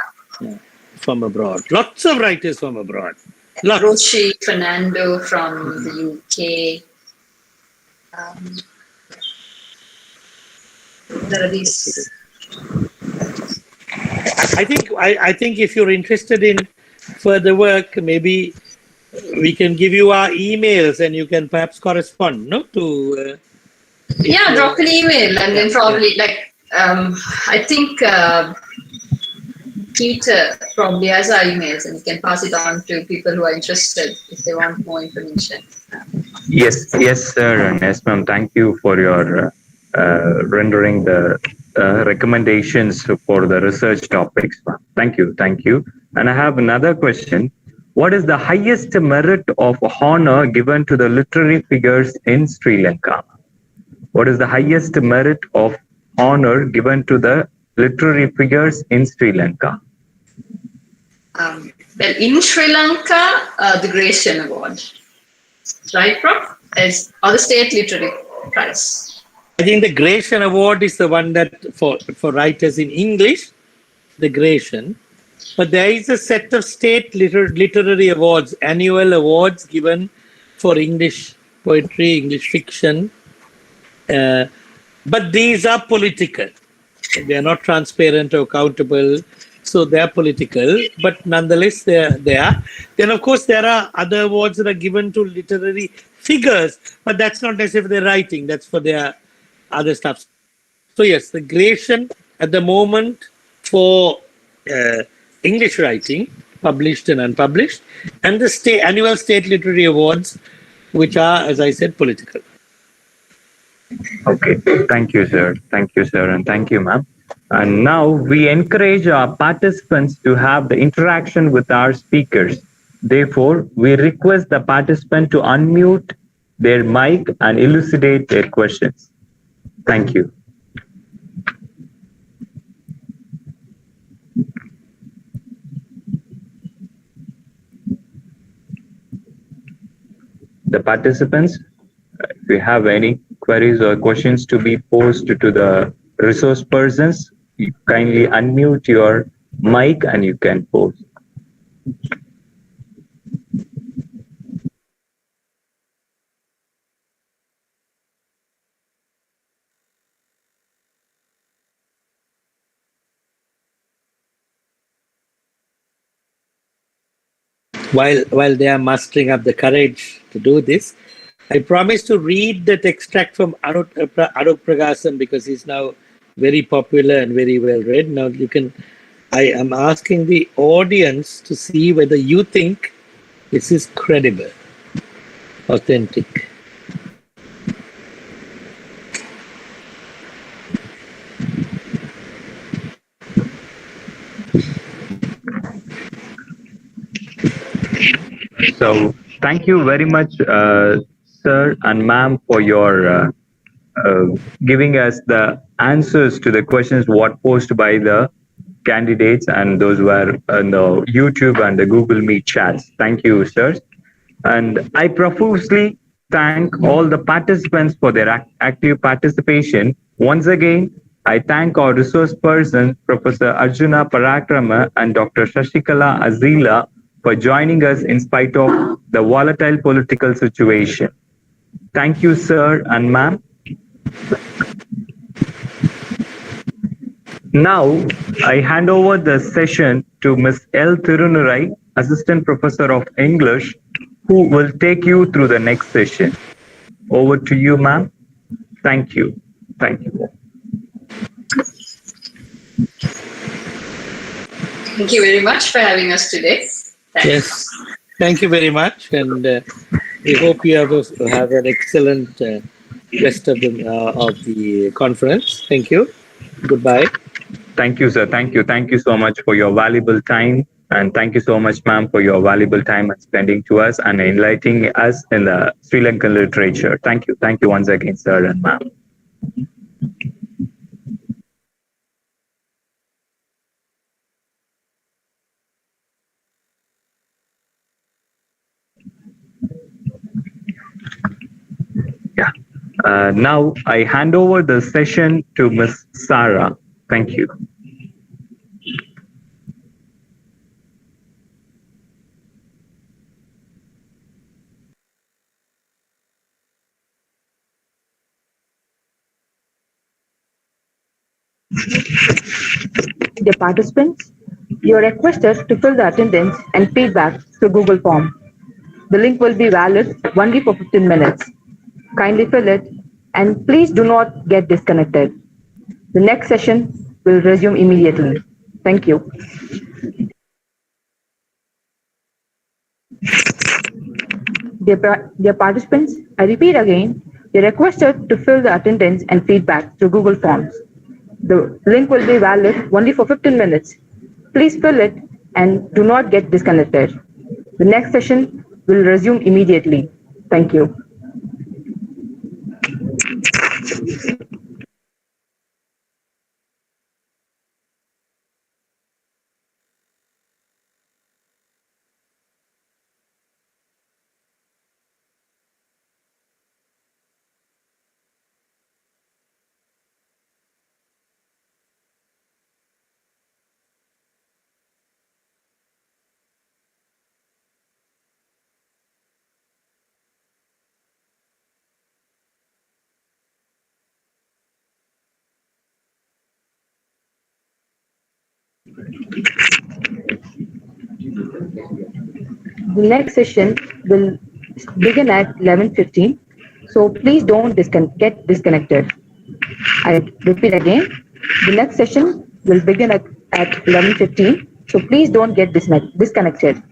S6: From abroad. Lots of writers from abroad.
S8: Roshi Fernando from the UK. There are these.
S6: I think if you're interested in further work, maybe we can give you our emails and you can perhaps correspond, no?
S8: Drop an email and then probably I think Peter probably has our emails and you can pass it on to people who are interested if they want more information.
S1: Yes, sir, and yes, ma'am. Thank you for your rendering the recommendations for the research topics. Thank you. Thank you. And I have another question. What is the highest merit of honor given to the literary figures in Sri Lanka? What is the highest merit of honor given to the literary figures in Sri Lanka?
S8: Well, in Sri Lanka, the Gratian Award, right, Prof? Or the State Literary Prize.
S6: I think the Gratian Award is the one that for writers in English, the Gratian. But there is a set of state literary awards, annual awards given for English poetry, English fiction. But these are political. They are not transparent or accountable. So they are political, but nonetheless they are. Then of course there are other awards that are given to literary figures, but that's not necessarily their writing. That's for their other stuff. So yes, the Gratian at the moment for English writing, published and unpublished, and the annual state literary awards, which are, as I said, political.
S1: Okay, thank you, sir. Thank you, sir, and thank you, ma'am. And now we encourage our participants to have the interaction with our speakers. Therefore, we request the participant to unmute their mic and elucidate their questions. Thank you. The participants, if you have any queries or questions to be posed to the resource persons, you kindly unmute your mic and you can pose.
S6: While they are mustering up the courage to do this, I promise to read that extract from Arup Pragasan because he's now very popular and very well read. Now I am asking the audience to see whether you think this is credible, authentic.
S1: So thank you very much, sir and ma'am, for your giving us the answers to the questions what posed by the candidates and those were in the YouTube and the Google Meet chats. Thank you, sirs. And I profusely thank all the participants for their active participation. Once again, I thank our resource persons, Professor Arjuna Parakrama and Dr. Shashikala Azila, for joining us in spite of the volatile political situation. Thank you, sir and ma'am. Now, I hand over the session to Ms. L. Thirunurai, Assistant Professor of English, who will take you through the next session. Over to you, ma'am. Thank you. Thank you.
S8: Thank you very much for having us today. Thanks.
S6: Yes, thank you very much, and we hope you have an excellent rest of the conference. Thank you. Goodbye.
S1: Thank you, sir. Thank you. Thank you so much for your valuable time, and thank you so much, ma'am, for your valuable time and spending to us and enlightening us in the Sri Lankan literature. Thank you. Thank you once again, sir and ma'am. Yeah. Now I hand over the session to Ms. Sarah. Thank you.
S2: Dear participants, you are requested to fill the attendance and feedback through Google form. The link will be valid only for 15 minutes. Kindly fill it and please do not get disconnected. The next session will resume immediately. Thank you. Dear participants, I repeat again, You're requested to fill the attendance and feedback through Google Forms. The link will be valid only for 15 minutes. Please fill it and do not get disconnected. The next session will resume immediately. Thank you. The next session will begin at 11:15. So please don't get disconnected. I repeat again, the next session will begin at 11:15. So please don't get disconnected.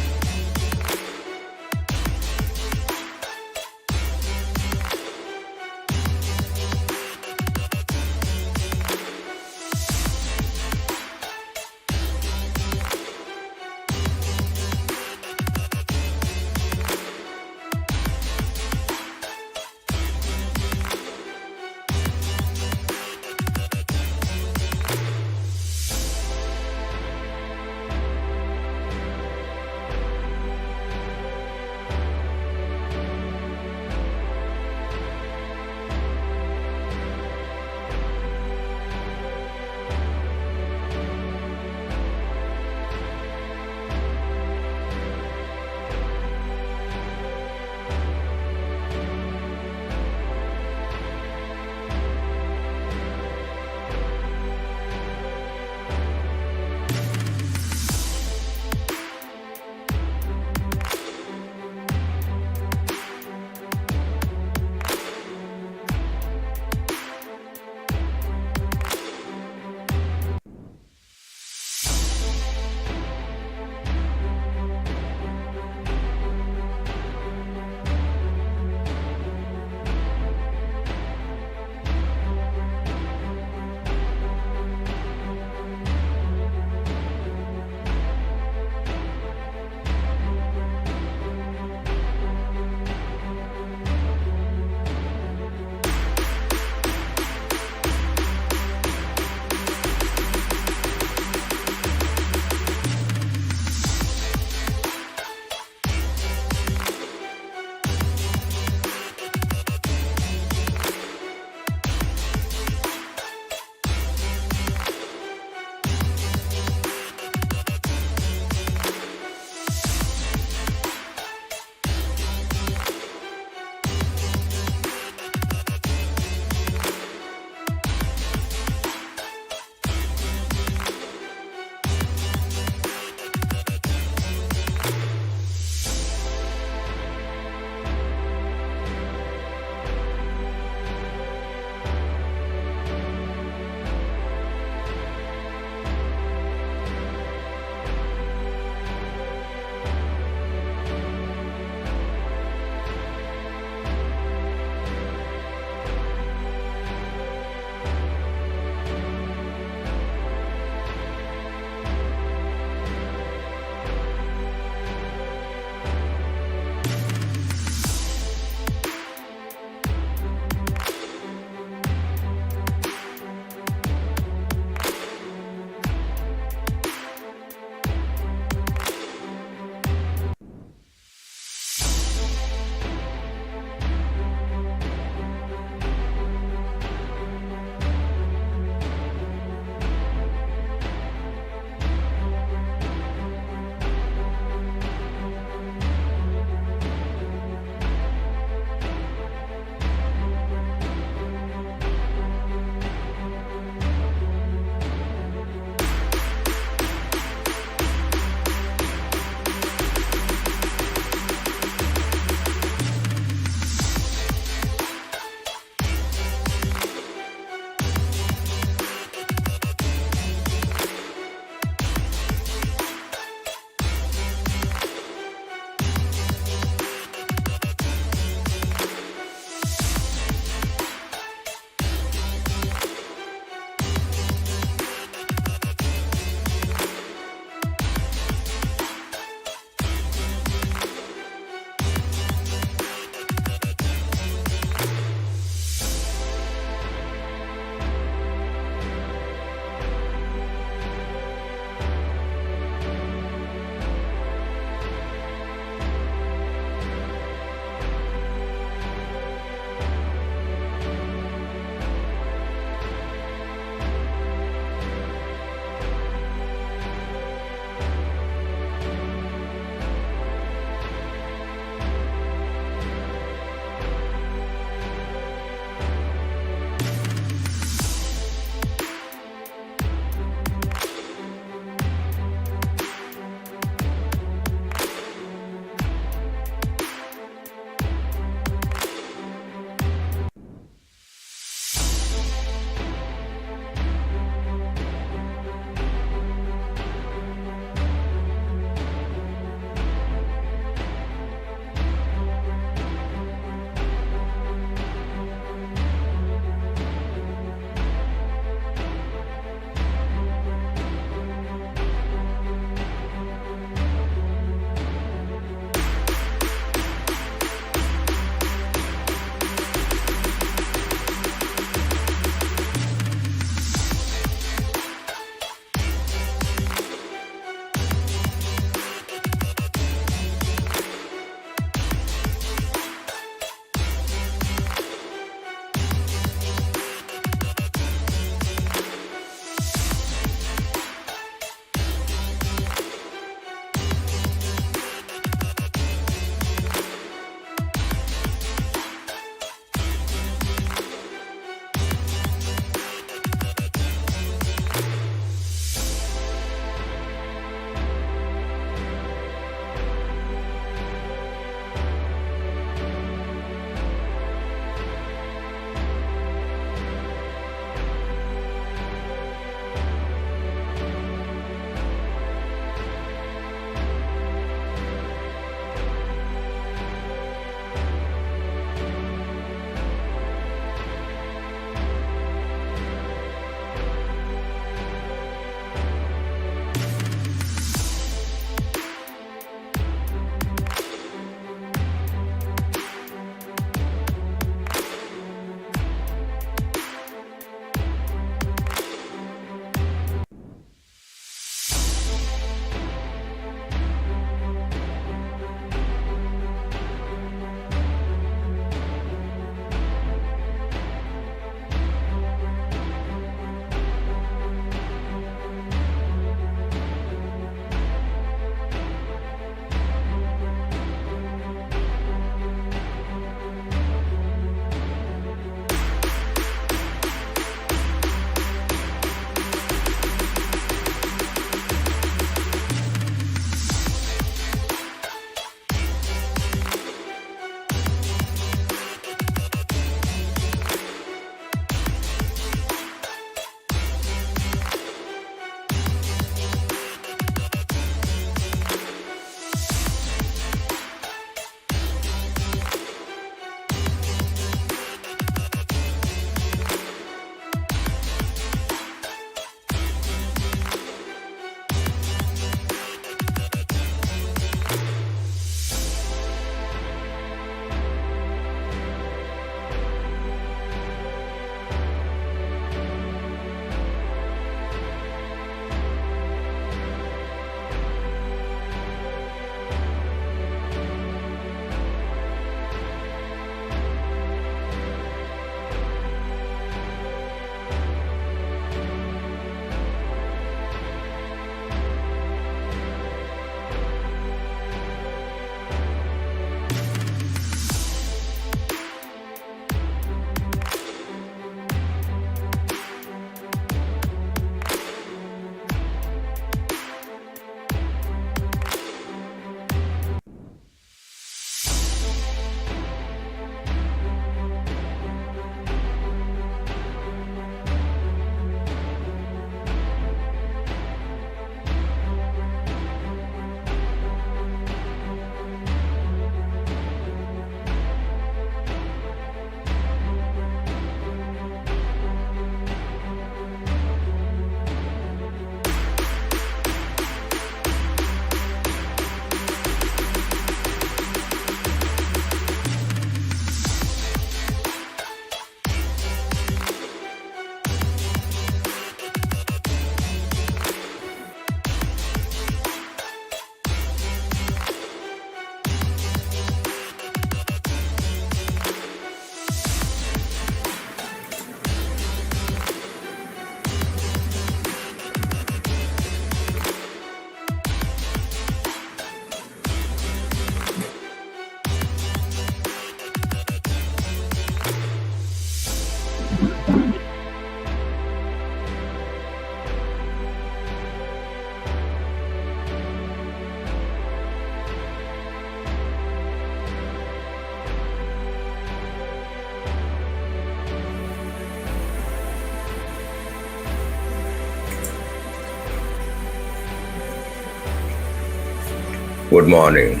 S9: Good morning.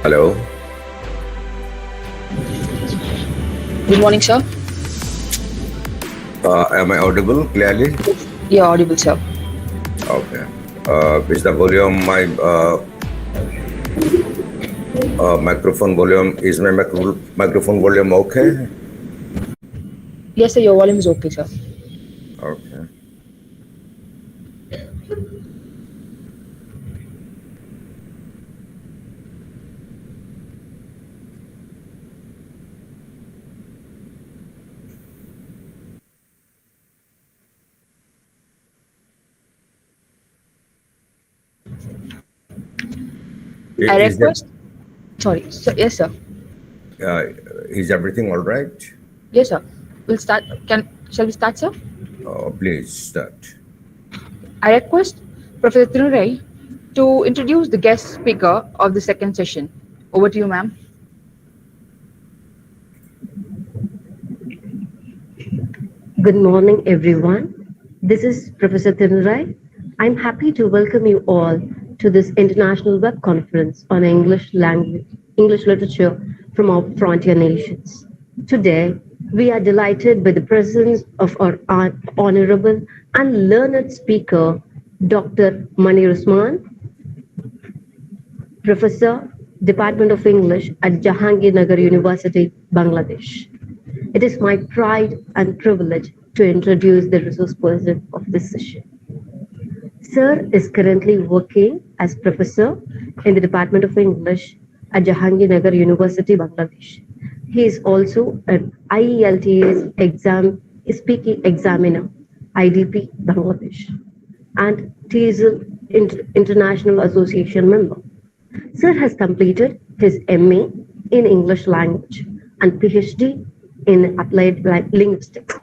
S9: Hello.
S10: Good morning, sir.
S9: Am I audible clearly?
S10: You're audible, sir.
S9: Okay. Is the volume my microphone volume? Is my microphone volume okay?
S10: Yes, sir, your volume is okay, sir.
S9: Okay.
S10: I
S9: Is that,
S10: request. Sorry, sir. Yes, sir.
S9: is everything all right?
S10: Yes, sir. We'll start. Shall we start, sir?
S9: Please start.
S10: I request Professor Thirurai to introduce the guest speaker of the second session. Over to you, ma'am.
S11: Good morning, everyone. This is Professor Thirurai. I'm happy to welcome you all to this international web conference on English language, English literature from our frontier nations. Today, we are delighted by the presence of our honorable and learned speaker, Dr. Manir Usman, Professor, Department of English at Jahangirnagar University, Bangladesh. It is my pride and privilege to introduce the resource person of this session. Sir is currently working as professor in the Department of English at Jahangirnagar University, Bangladesh. He is also an IELTS speaking examiner, IDP, Bangladesh, and TESOL International Association member. Sir has completed his MA in English language and PhD in applied linguistics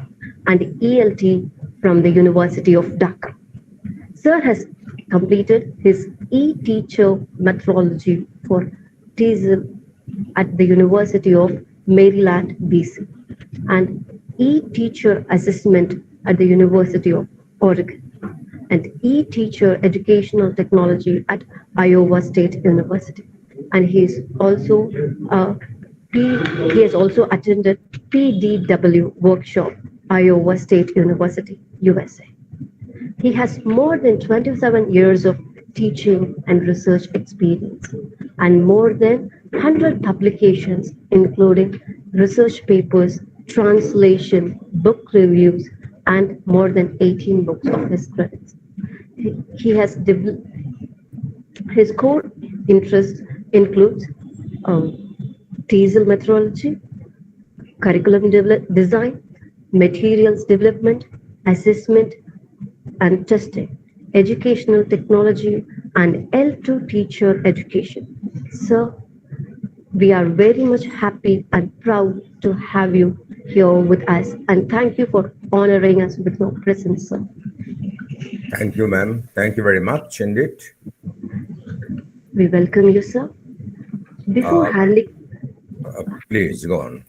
S11: and ELT from the University of Dhaka. Sir has completed his e-teacher methodology for TESOL at the University of Maryland, BC, and e-teacher assessment at the University of Oregon, and e-teacher educational technology at Iowa State University. And he has also attended PDW workshop, Iowa State University, USA. He has more than 27 years of teaching and research experience and more than 100 publications, including research papers, translation, book reviews, and more than 18 books of his credits. He has his core interests includes TESOL methodology, curriculum design, materials development, assessment and testing, educational technology, and L2 teacher education. Sir, we are very much happy and proud to have you here with us, and thank you for honoring us with your presence, sir.
S9: Thank you, ma'am. Thank you very much indeed.
S11: We welcome you, sir.
S9: Please go on.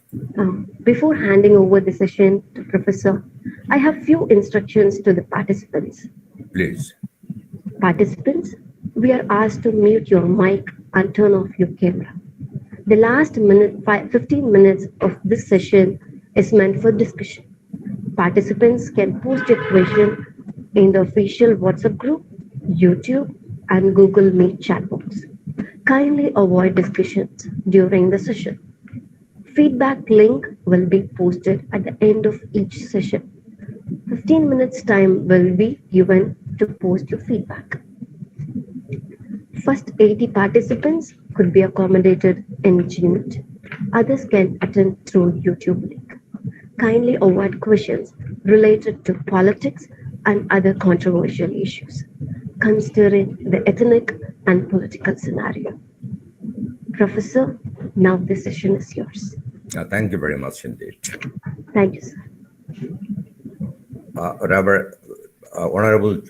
S11: Before handing over the session to Professor, I have few instructions to the participants.
S9: Please.
S11: Participants, we are asked to mute your mic and turn off your camera. The last 15 minutes of this session is meant for discussion. Participants can post your question in the official WhatsApp group, YouTube, and Google Meet chat box. Kindly avoid discussions during the session. Feedback link will be posted at the end of each session. 15 minutes time will be given to post your feedback. First 80 participants could be accommodated in Gmeet. Others can attend through YouTube link. Kindly avoid questions related to politics and other controversial issues, considering the ethnic and political scenario. Professor, now the session is yours.
S9: Thank you very much indeed.
S11: Thank you, sir.
S9: Honorable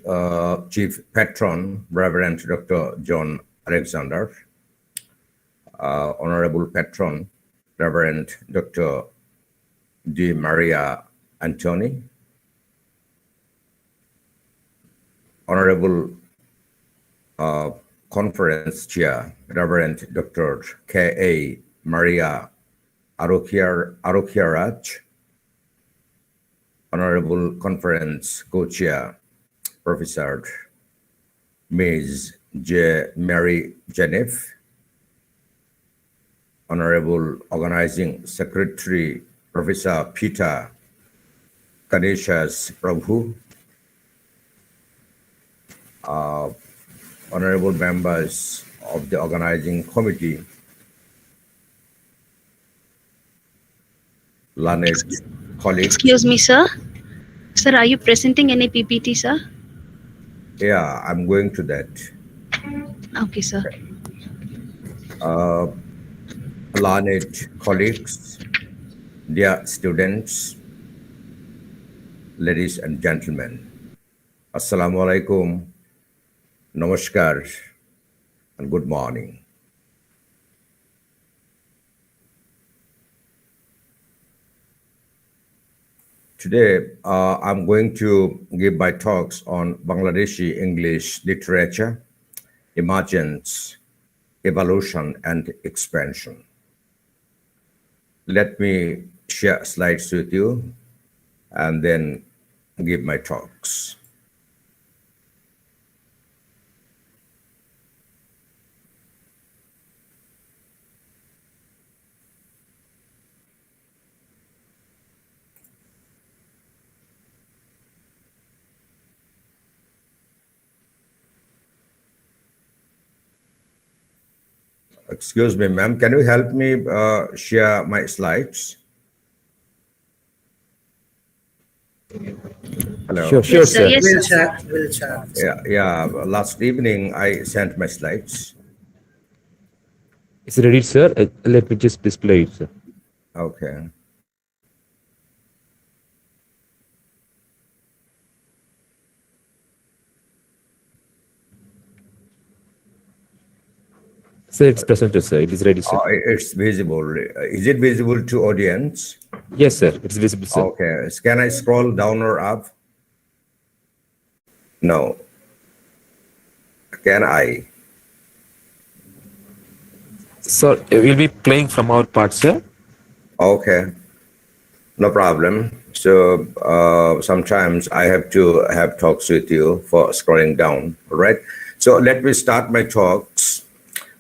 S9: Chief Patron, Reverend Dr. John Alexander, Honorable Patron, Reverend Dr. D. Maria Antoni, Honorable Conference Chair, Reverend Dr. K.A. Maria Arokiaraj, Honorable Conference Co-Chair, Professor Ms. J. Mary Jennifer, Honorable Organizing Secretary, Professor Peter Kaneshas Prabhu, honorable members of the organizing committee, learned colleagues.
S5: Excuse me, sir. Sir, are you presenting any PPT, sir?
S9: Yeah, I'm going to that.
S5: Okay, sir.
S9: Learned colleagues, dear students, ladies and gentlemen, Assalamu alaikum, namaskar, and good morning. Today, I'm going to give my talks on Bangladeshi English literature, emergence, evolution, and expansion. Let me share slides with you and then give my talks. Excuse me, ma'am, can you help me share my slides? Hello.
S4: Sure,
S5: Yes, sir.
S4: sir.
S5: Yes,
S4: We'll
S5: sir.
S4: chat. We'll chat.
S9: Yeah. Last evening, I sent my slides.
S7: It's ready, sir. Let me just display it, sir.
S9: Okay.
S7: Sir, it's presented, sir. It is ready, sir.
S9: It's visible. Is it visible to audience?
S7: Yes, sir. It's visible, sir.
S9: Okay. Can I scroll down or up? No. Can I?
S7: Sir, we'll be playing from our part, sir.
S9: Okay. No problem. So sometimes I have to have talks with you for scrolling down, all right? So let me start my talks.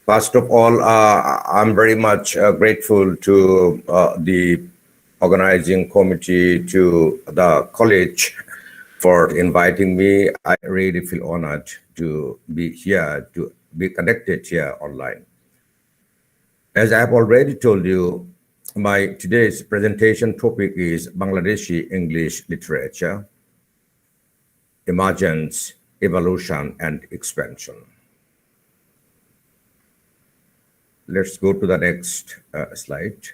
S9: First of all, I'm very much grateful to the organizing committee, to the college for inviting me. I really feel honored to be here, to be connected here online. As I've already told you, my today's presentation topic is Bangladeshi English literature, emergence, evolution, and expansion. Let's go to the next slide.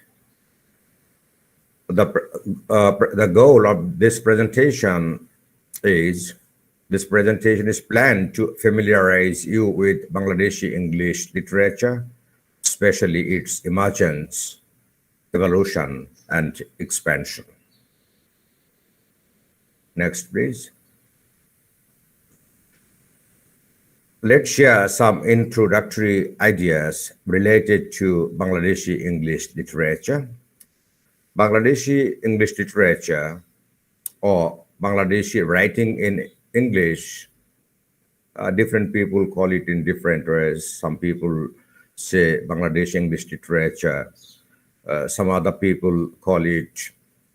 S9: The goal of this presentation is planned to familiarize you with Bangladeshi English literature, especially its emergence, evolution, and expansion. Next, please. Let's share some introductory ideas related to Bangladeshi English literature. Bangladeshi English literature, or Bangladeshi writing in English, different people call it in different ways. Some people say Bangladeshi English literature. Some other people call it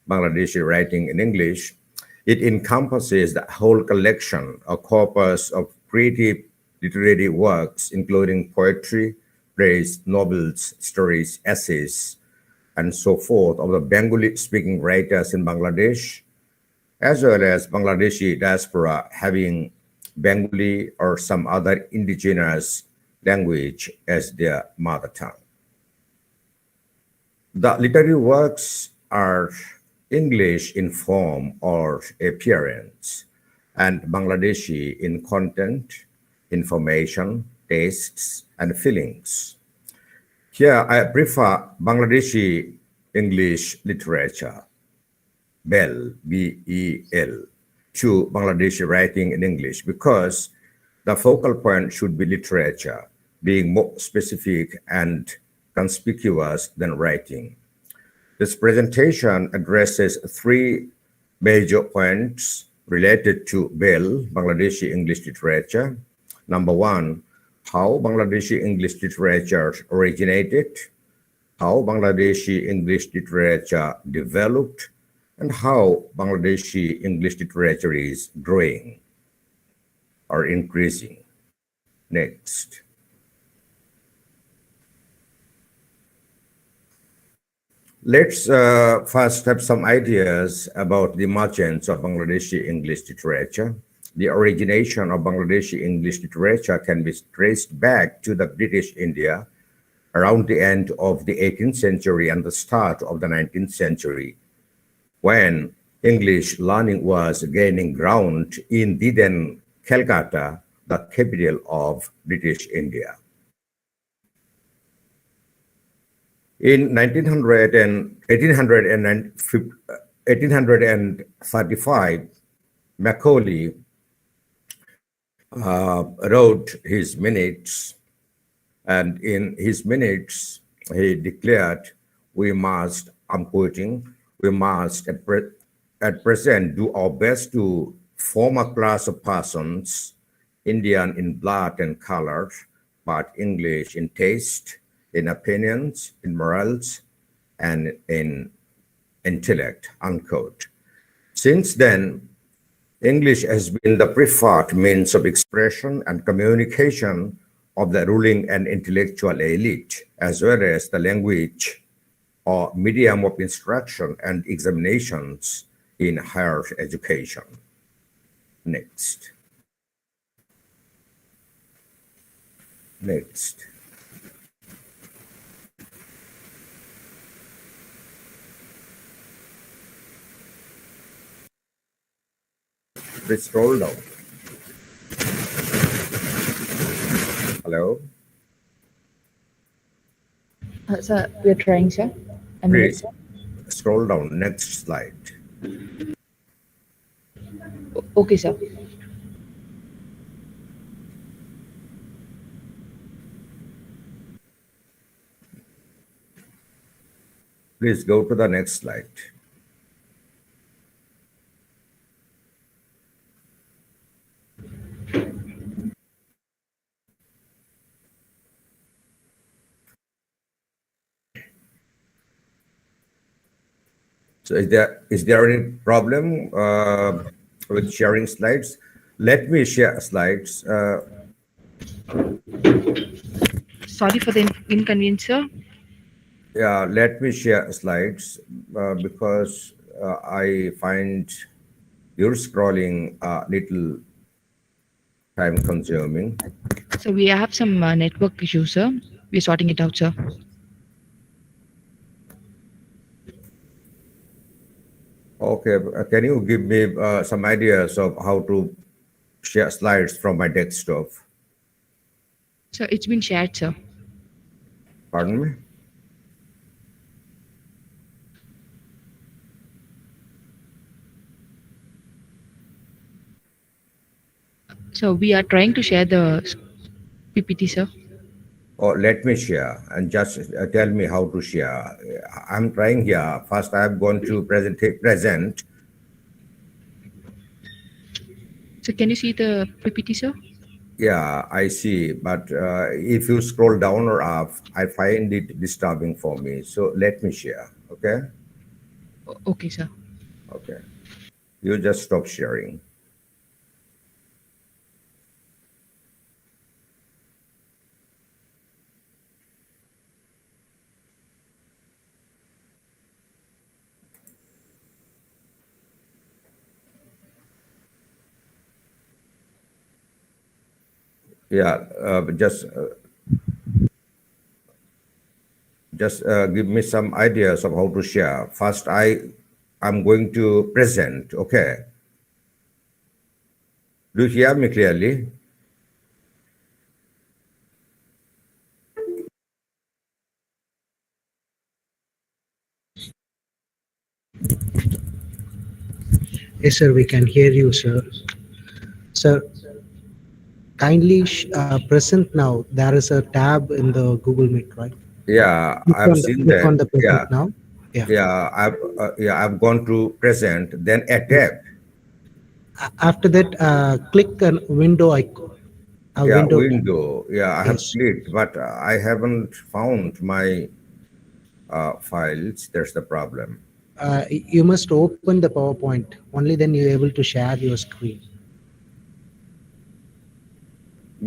S9: Bangladeshi writing in English. It encompasses the whole collection, a corpus of creative literary works, including poetry, plays, novels, stories, essays, and so forth of the Bengali-speaking writers in Bangladesh, as well as Bangladeshi diaspora having Bengali or some other indigenous language as their mother tongue. The literary works are English in form or appearance, and Bangladeshi in content, information, tastes, and feelings. Here, I prefer Bangladeshi English literature, BEL, B-E-L, to Bangladeshi writing in English because The focal point should be literature, being more specific and conspicuous than writing. This presentation addresses three major points related to BEL, Bangladeshi English Literature. Number one, how Bangladeshi English literature originated, how Bangladeshi English literature developed, and how Bangladeshi English literature is growing or increasing. Next. Let's first have some ideas about the emergence of Bangladeshi English literature. The origination of Bangladeshi English literature can be traced back to the British India around the end of the 18th century and the start of the 19th century, when English learning was gaining ground in the then Calcutta, the capital of British India. In 1835, Macaulay wrote his minutes, and in his minutes, he declared, we must, I'm quoting, we must at present do our best to form a class of persons, Indian in blood and color, but English in taste, in opinions, in morals, and in intellect, unquote. Since then, English has been the preferred means of expression and communication of the ruling and intellectual elite, as well as the language or medium of instruction and examinations in higher education. Next. Next. Please scroll down. Hello?
S10: Sir, we are trying, sir.
S9: Please scroll down. Next slide.
S10: Okay, sir.
S9: Please go to the next slide. So is there any problem with sharing slides? Let me share slides.
S10: Sorry for the inconvenience, sir.
S9: Yeah, let me share slides because I find your scrolling a little time consuming.
S10: So we have some network issues, sir. We're sorting it out, sir.
S9: Okay, can you give me some ideas of how to share slides from my desktop?
S10: So it's been shared, sir.
S9: Pardon me?
S10: So we are trying to share the PPT, sir.
S9: Oh, let me share and just tell me how to share. I'm trying here. First, I'm going to present.
S10: So can you see the PPT, sir?
S9: Yeah, I see. But if you scroll down or up, I find it disturbing for me. So let me share. Okay?
S10: Okay, sir.
S9: Okay. You just stop sharing. Yeah, just give me some ideas of how to share. First, I'm going to present. Okay. Do you hear me clearly?
S4: Yes, sir, we can hear you, sir. Sir, kindly present now. There is a tab in the Google Meet, right?
S9: Yeah, I've seen
S4: Click
S9: that.
S4: on the present now. Yeah.
S9: I've gone to present, then a tab.
S4: After that, click a window icon. A
S9: Yeah,
S4: window.
S9: window. Yeah, I have
S4: Yes.
S9: clicked, but I haven't found my files. There's the problem.
S4: You must open the PowerPoint. Only then you're able to share your screen.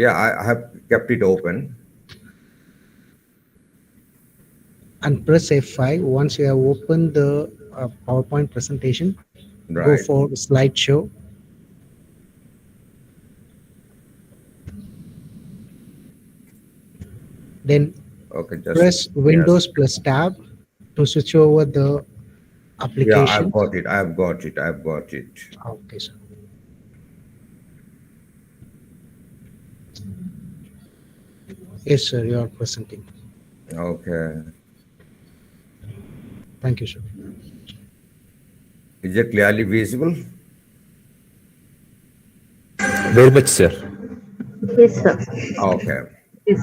S9: Yeah, I have kept it open.
S4: And press F5 once you have opened the PowerPoint presentation. Go
S9: Right.
S4: for slideshow. Then
S9: Okay, just
S4: press Windows plus Tab to switch over the application.
S9: Yeah, I've got it. I've got it. I've got it.
S4: Okay, sir. Yes, sir. You are presenting.
S9: Okay.
S4: Thank you, sir.
S9: Is it clearly visible?
S7: Very much, sir.
S11: Yes, sir.
S9: Okay.
S11: Yes.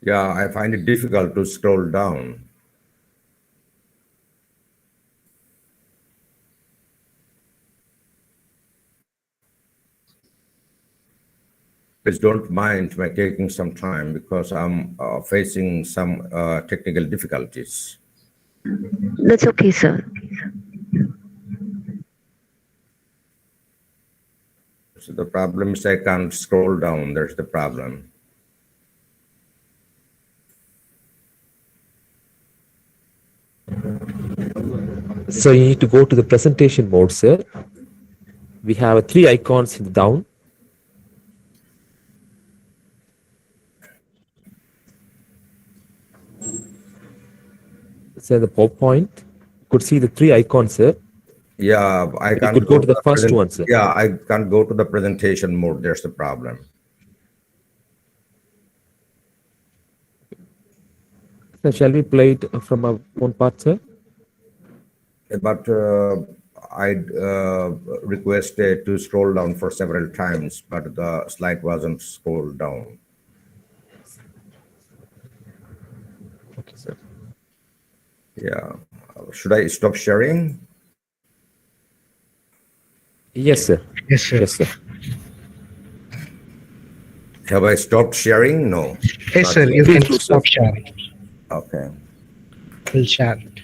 S9: Yeah, I find it difficult to scroll down. Please don't mind my taking some time because I'm facing some technical difficulties.
S11: That's okay, sir.
S9: So the problem is I can't scroll down. There's the problem.
S7: So you need to go to the presentation mode, sir. We have three icons in the down. So the PowerPoint, you could see the three icons, sir.
S9: Yeah, I
S7: You
S9: can't
S7: could go to the first one, sir.
S9: Yeah, I can't go to the presentation mode. There's the problem.
S7: So shall we play it from our own part, sir?
S9: But I requested to scroll down for several times, but the slide wasn't scrolled down.
S7: Okay, sir.
S9: Yeah. Should I stop sharing?
S7: Yes, sir.
S4: Yes, sir.
S7: Yes, sir.
S9: Have I stopped sharing? No.
S4: Yes,
S9: Not
S4: sir.
S9: yet.
S4: You can
S7: Please do, sir.
S4: stop sharing.
S9: Okay.
S4: We'll share it.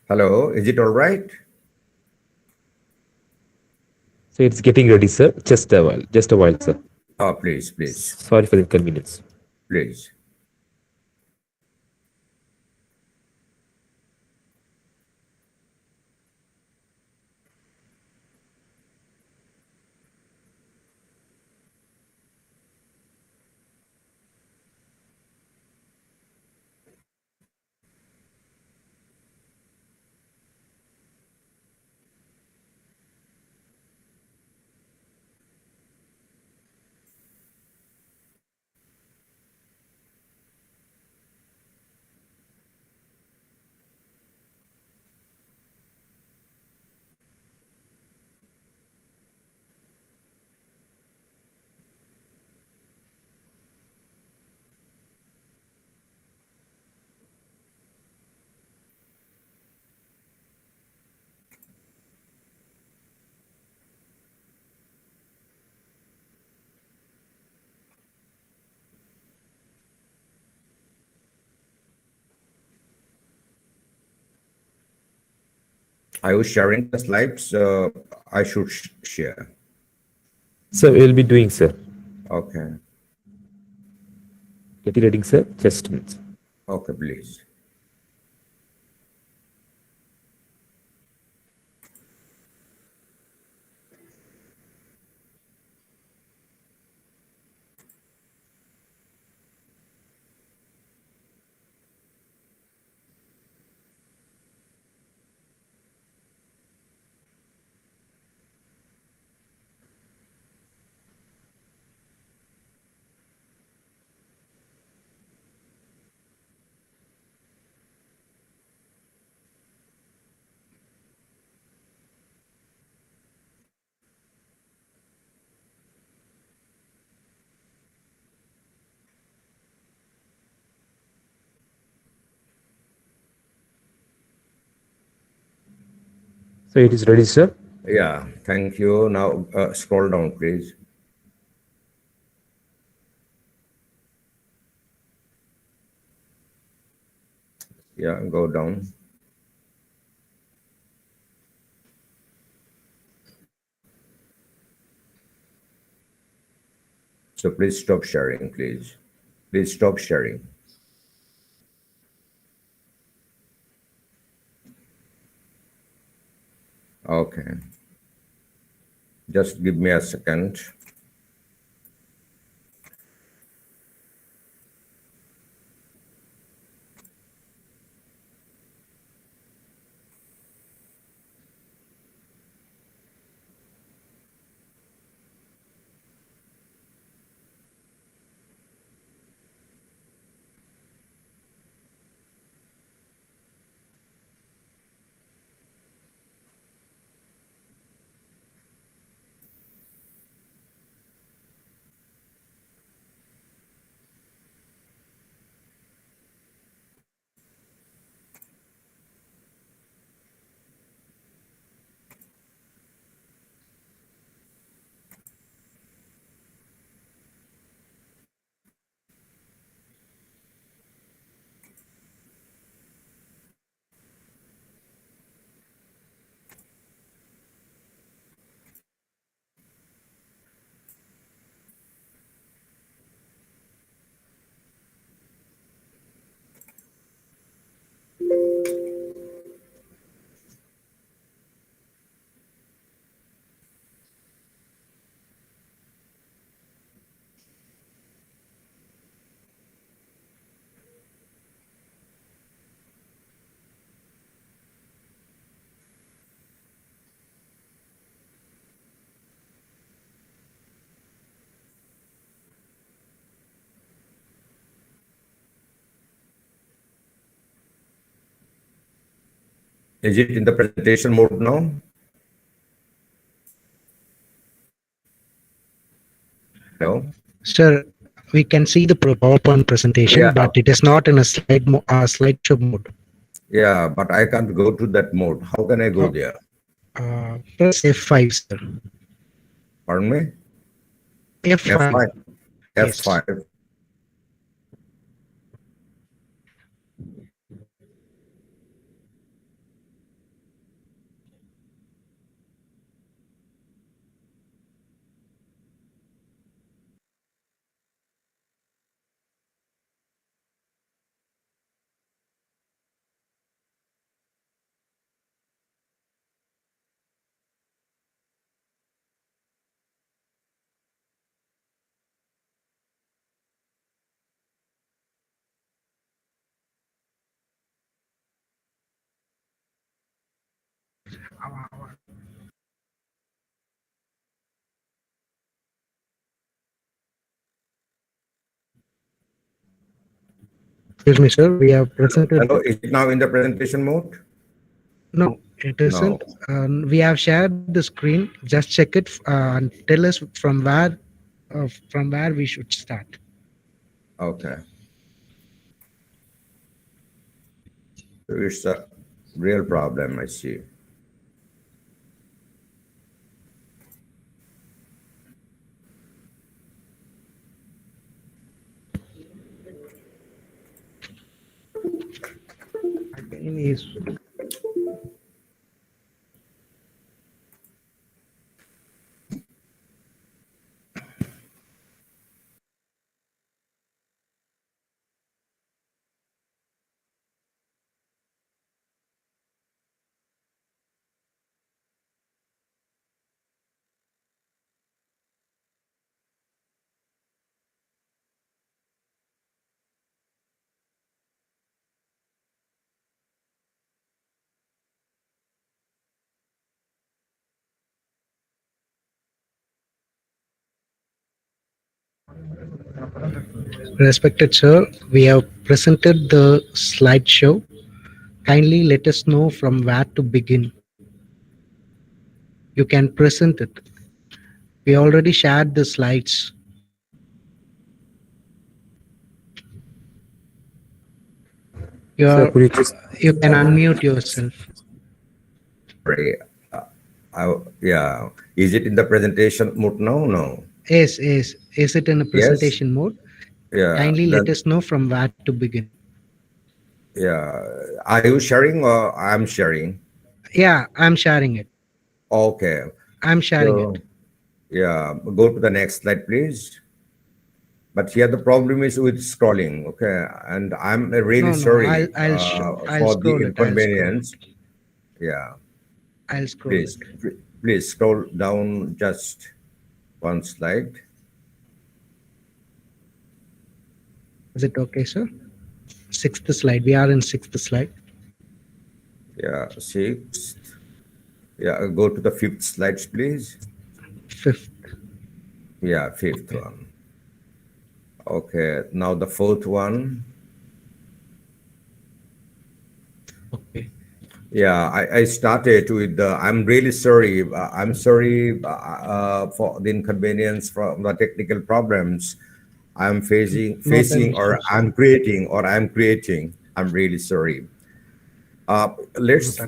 S9: Hello, is it all right?
S7: So it's getting ready, sir. Just a while. Just a while, sir.
S9: Oh, please, please,
S7: Sorry for the inconvenience.
S9: please. Are you sharing the slides? I should share.
S7: Sir, we'll be doing, sir.
S9: Okay.
S7: Get it ready, sir. Just a minute.
S9: Okay, please.
S7: So it is ready, sir.
S9: Yeah, thank you. Now scroll down, please. Yeah, go down. So please stop sharing, please. Please stop sharing. Okay. Just give me a second. Is it in the presentation mode now? No.
S4: Sir, we can see the PowerPoint presentation,
S9: Yeah.
S4: but it is not in a slideshow mode.
S9: Yeah, but I can't go to that mode. How can I go there?
S4: Press F5, sir.
S9: Pardon me?
S4: F5.
S9: F5.
S4: Yes.
S9: F5.
S4: Excuse me, sir. We have presented.
S9: Hello, is it now in the presentation mode?
S4: No, it isn't. We have shared the screen. Just check it and tell us from where we should start.
S9: Okay. So it's a real problem, I see.
S4: Again is Respected sir, we have presented the slideshow. Kindly let us know from where to begin. You can present it. We already shared the slides.
S7: Sir, could you just
S4: You can unmute yourself.
S9: Sorry. Yeah. Is it in the presentation mode now? No.
S4: Yes. Is it in a presentation mode?
S9: Yeah.
S4: Kindly let us know from where to begin.
S9: Yeah. Are you sharing or I'm sharing?
S4: Yeah, I'm sharing it.
S9: Okay.
S4: I'm sharing it.
S9: Yeah. Go to the next slide, please. But here the problem is with scrolling. Okay. And I'm really sorry
S4: I'll
S9: for
S4: scroll
S9: the
S4: it.
S9: inconvenience. Yeah.
S4: I'll scroll it.
S9: Please scroll down just one slide.
S4: Is it okay, sir? Sixth slide. We are in sixth slide.
S9: Yeah, sixth. Yeah, go to the fifth slide, please.
S4: Fifth.
S9: Yeah, fifth one. Okay, now the fourth one.
S4: Okay.
S9: Yeah, I started with the, I'm really sorry. I'm sorry for the inconvenience from the technical problems I'm facing or I'm creating. I'm really sorry. Let's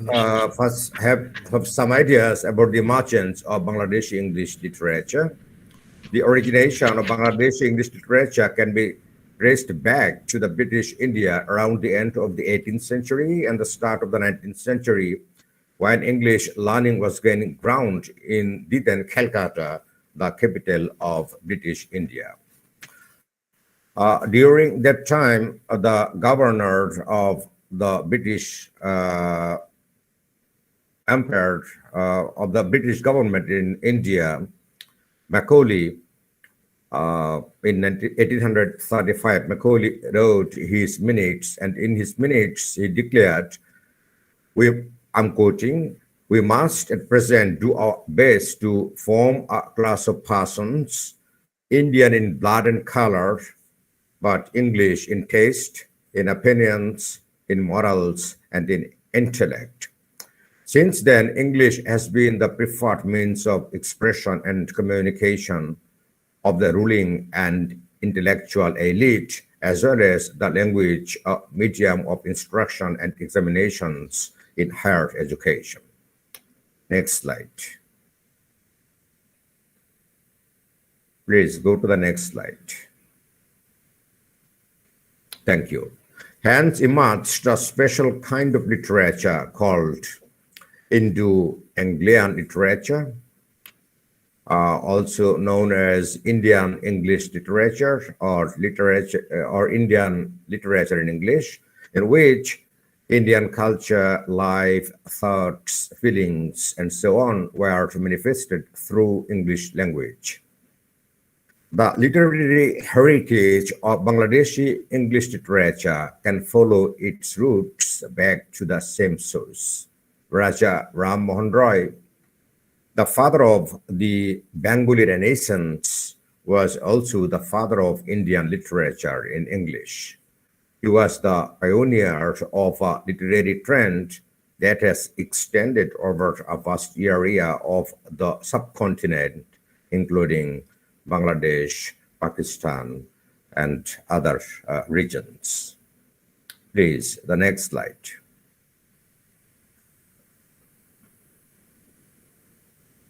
S9: first have some ideas about the emergence of Bangladeshi English literature. The origination of Bangladeshi English literature can be traced back to the British India around the end of the 18th century and the start of the 19th century, when English learning was gaining ground in the then Calcutta, the capital of British India. During that time, the governor of the British Empire, of the British government in India, Macaulay, in 1835, Macaulay wrote his minutes, and in his minutes he declared, I'm quoting, "We must at present do our best to form a class of persons, Indian in blood and color, but English in taste, in opinions, in morals, and in intellect." Since then, English has been the preferred means of expression and communication of the ruling and intellectual elite, as well as the language medium of instruction and examinations in higher education. Next slide. Please go to the next slide. Thank you. Hence emerged a special kind of literature called Indo-Anglian literature, also known as Indian English literature or Indian literature in English, in which Indian culture, life, thoughts, feelings, and so on were manifested through English language. The literary heritage of Bangladeshi English literature can follow its roots back to the same source. Raja Ram Mohan Roy, the father of the Bengali Renaissance, was also the father of Indian literature in English. He was the pioneer of a literary trend that has extended over a vast area of the subcontinent, including Bangladesh, Pakistan, and other regions. Please, the next slide.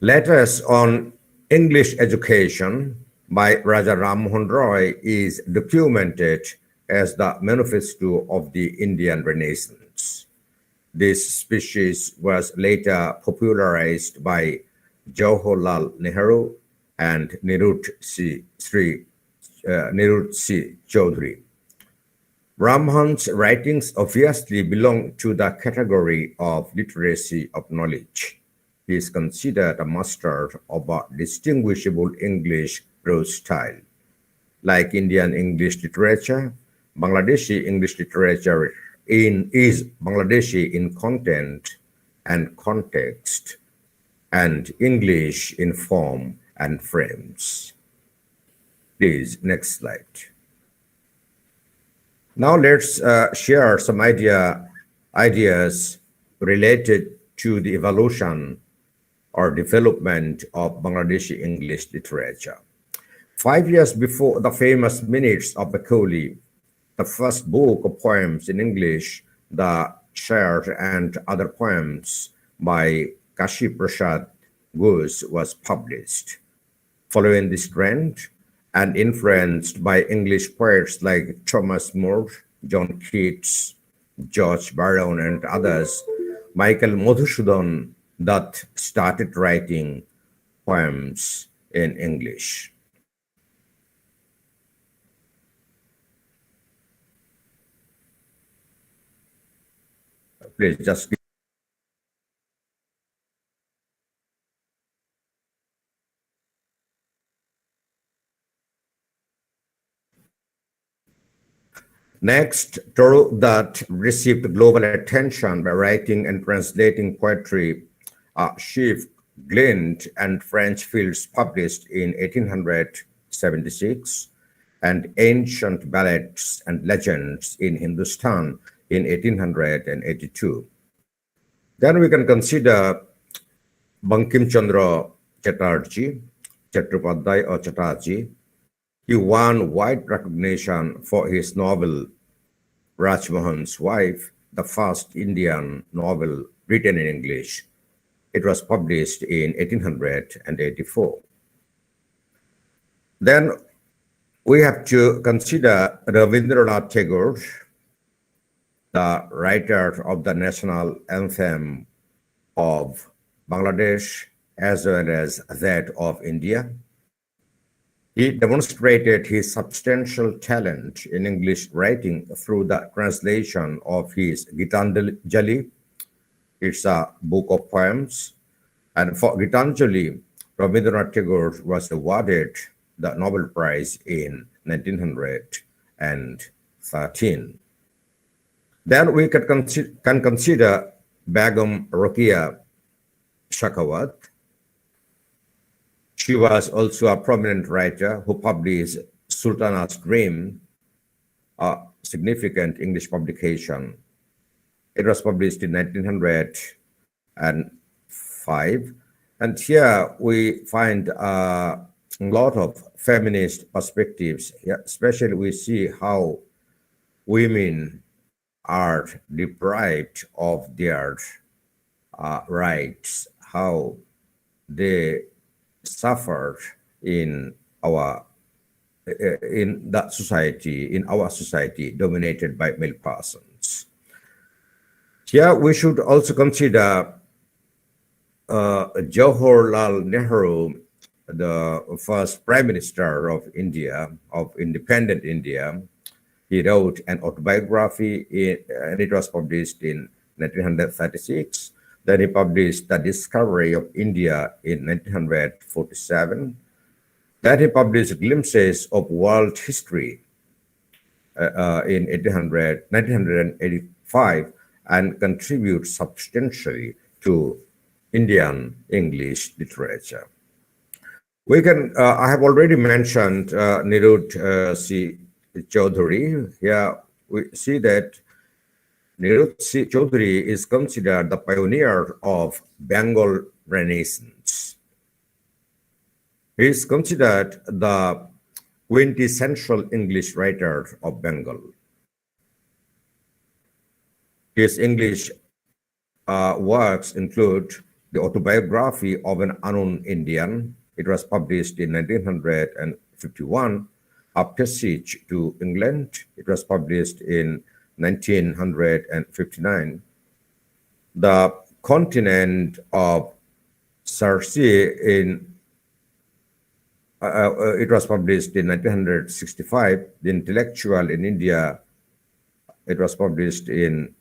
S9: Letters on English Education by Raja Ram Mohan Roy is documented as the manifesto of the Indian Renaissance. This species was later popularized by Jawaharlal Nehru and Nirut C. Chaudhary. Rammohan's writings obviously belong to the category of literacy of knowledge. He is considered a master of a distinguishable English prose style. Like Indian English literature, Bangladeshi English literature is Bangladeshi in content and context, and English in form and frames. Please, next slide. Now let's share some ideas related to the evolution or development of Bangladeshi English literature. 5 years before the famous Minutes of Macaulay, the first book of poems in English, the Shair and Other Poems by Kashi Prasad Ghose, was published. Following this trend and influenced by English poets like Thomas More, John Keats, George Byron, and others, Michael Madhusudan Dutt started writing poems in English. Please just Next, Thoreau Dutt received global attention by writing and translating poetry, Chief Glint and French Fields, published in 1876, and Ancient Ballads and Legends in Hindustan in 1882. Then we can consider Bankim Chandra Chatterjee, Chattopadhyay or Chatterjee. He won wide recognition for his novel Rajmohan's Wife, the first Indian novel written in English. It was published in 1884. Then we have to consider Rabindranath Tagore, the writer of the national anthem of Bangladesh as well as that of India. He demonstrated his substantial talent in English writing through the translation of his Gitanjali. It's a book of poems. And for Gitanjali, Rabindranath Tagore was awarded the Nobel Prize in 1913. Then we can consider Begum Rokeya Shekhawat. She was also a prominent writer who published Sultana's Dream, a significant English publication. It was published in 1905. And here we find a lot of feminist perspectives. Especially we see how women are deprived of their rights, how they suffer in our society dominated by male persons. Here we should also consider Jawaharlal Nehru, the first Prime Minister of India, of independent India. He wrote an autobiography and it was published in 1936. Then he published The Discovery of India in 1947. Then he published Glimpses of World History in 1985 and contributes substantially to Indian English literature. We can, I have already mentioned Nirud C. Chaudhuri. Here we see that Nirud C. Chaudhuri is considered the pioneer of Bengal Renaissance. He is considered the quintessential English writer of Bengal. His English works include the autobiography of an unknown Indian. It was published in 1951. A Passage to England. It was published in 1959. The Continent of Circe it was published in 1965. The Intellectual in India, it was published in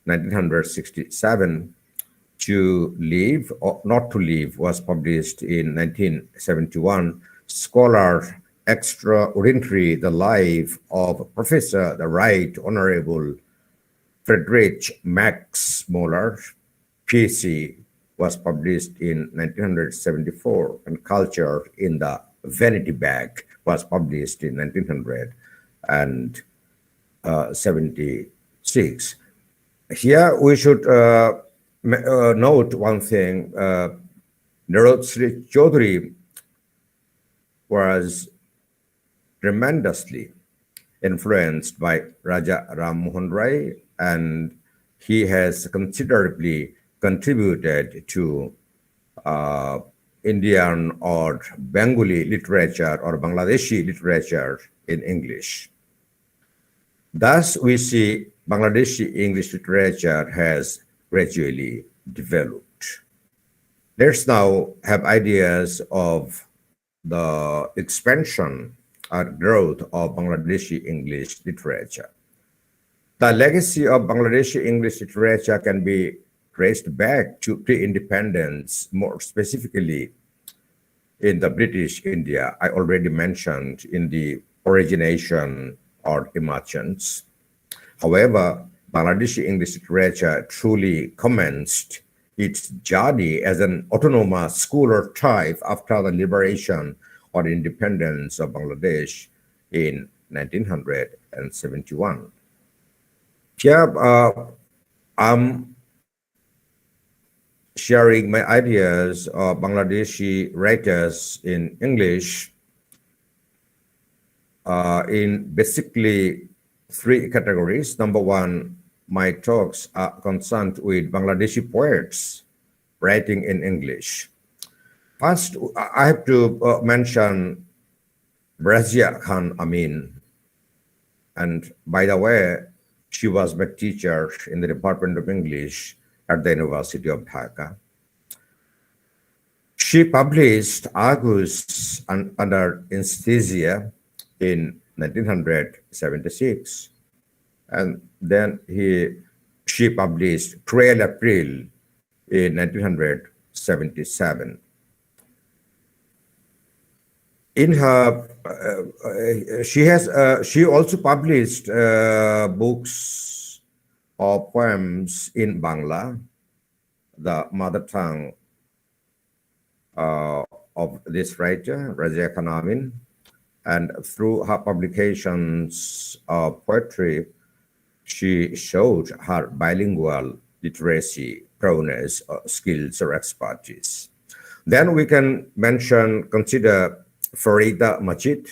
S9: 1967. To Live or Not to Live was published in 1971. Scholar Extraordinary, the Life of Professor the Right Honorable Friedrich Max Muller, PC, was published in 1974, and Culture in the Vanity Bag was was published in 1976. Here we should note one thing. Narod Sri Chaudhary was tremendously influenced by Raja Ram Mohan Rai, and he has considerably contributed to Indian or Bengali literature or Bangladeshi literature in English. Thus, we see Bangladeshi English literature has gradually developed. Let's now have ideas of the expansion or growth of Bangladeshi English literature. The legacy of Bangladeshi English literature can be traced back to pre-independence, more specifically in the British India. I already mentioned in the origination or emergence. However, Bangladeshi English literature truly commenced its journey as an autonomous school or type after the liberation or independence of Bangladesh in 1971. Here, I'm sharing my ideas of Bangladeshi writers in English in basically three categories. Number one, my talks are concerned with Bangladeshi poets writing in English. First, I have to mention Razia Khan Amin. And by the way, she was my teacher in the Department of English at the University of Dhaka. She published Argus under anesthesia in 1976. And then she published Cruel April in 1977. In her, she also published books or poems in Bangla, the mother tongue of this writer, Razia Khan Amin, and through her publications of poetry, she showed her bilingual literacy, prowess, skills, or expertise. Then we can consider Farida Majid.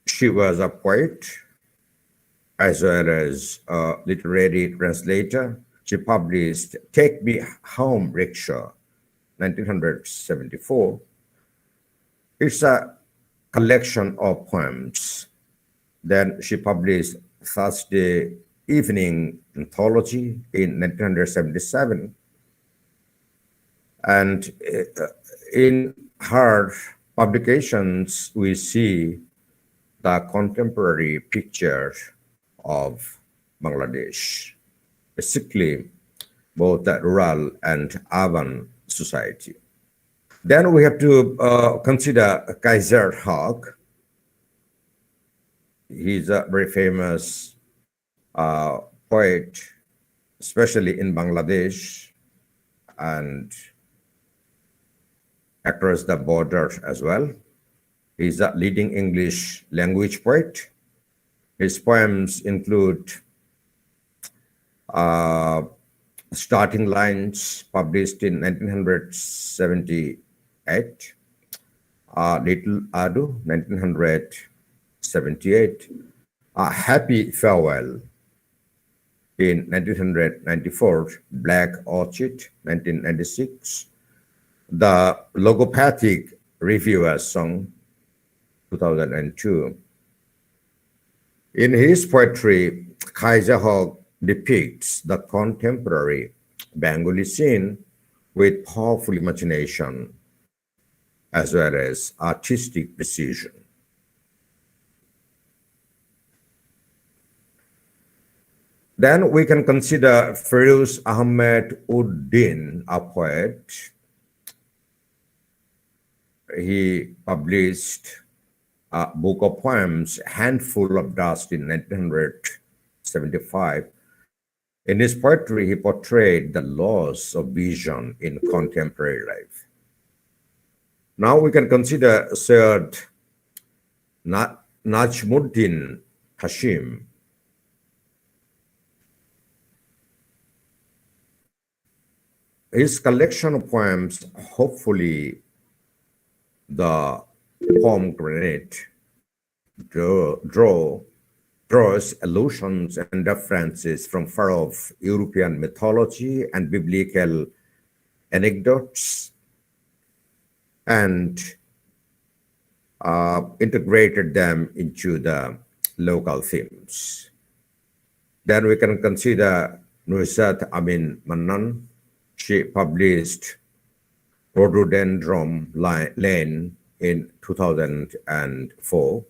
S9: She was a poet as well as a literary translator. She published Take Me Home Rickshaw, 1974. It's a collection of poems. Then she published Thursday Evening Anthology in 1977. And in her publications, we see the contemporary picture of Bangladesh, basically both the rural and urban society. Then we have to consider Kaiser Haq. He's a very famous poet, especially in Bangladesh and across the border as well. He's a leading English language poet. His poems include Starting Lines, published in 1978, Little Adu, 1978, Happy Farewell in 1994, Black Orchid, 1996, The Logopathic Reviewer's Song, 2002. In his poetry, Kaiser Haq depicts the contemporary Bengali scene with powerful imagination as well as artistic precision. Then we can consider Feroz Ahmed Uddin, a poet. He published a book of poems, Handful of Dust, in 1975. In his poetry, he portrayed the loss of vision in contemporary life. Now we can consider Syed Najmuddin Hashim. His collection of poems, hopefully the pomegranate, draws allusions and references from far-off European mythology and biblical anecdotes, and integrated them into the local themes. Then we can consider Nusrat Amin Mannan. She published Rhododendron Lane in 2004.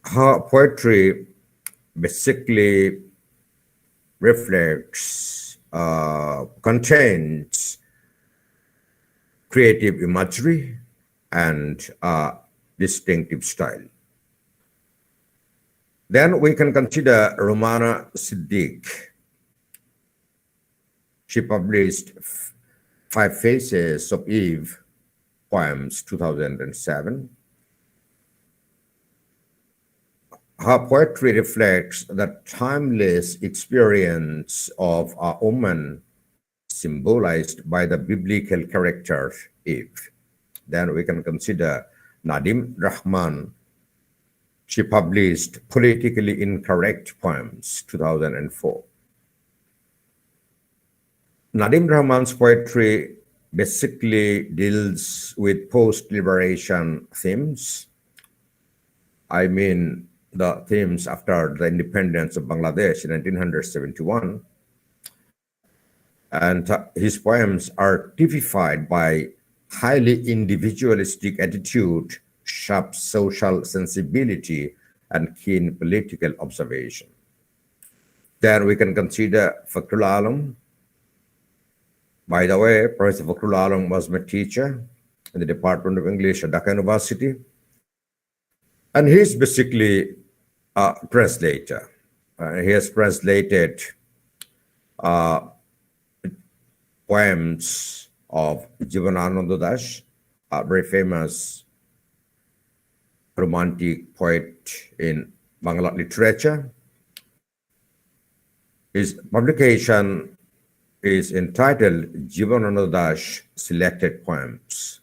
S9: Her poetry basically contains creative imagery and a distinctive style. Then we can consider Romana Siddiq. She published Five Faces of Eve poems, 2007. Her poetry reflects the timeless experience of a woman symbolized by the biblical character Eve. Then we can consider Nadim Rahman. She published Politically Incorrect Poems, 2004. Nadim Rahman's poetry basically deals with post-liberation themes. I mean, the themes after the independence of Bangladesh in 1971. And his poems are typified by highly individualistic attitude, sharp social sensibility, and keen political observation. Then we can consider Fakhrul Alam. By the way, Professor Fakhrul Alam was my teacher in the Department of English at Dhaka University. And he's basically a translator. He has translated poems of Jivanananda Das, a very famous romantic poet in Bangla literature. His publication is entitled Jivanananda Das Selected Poems.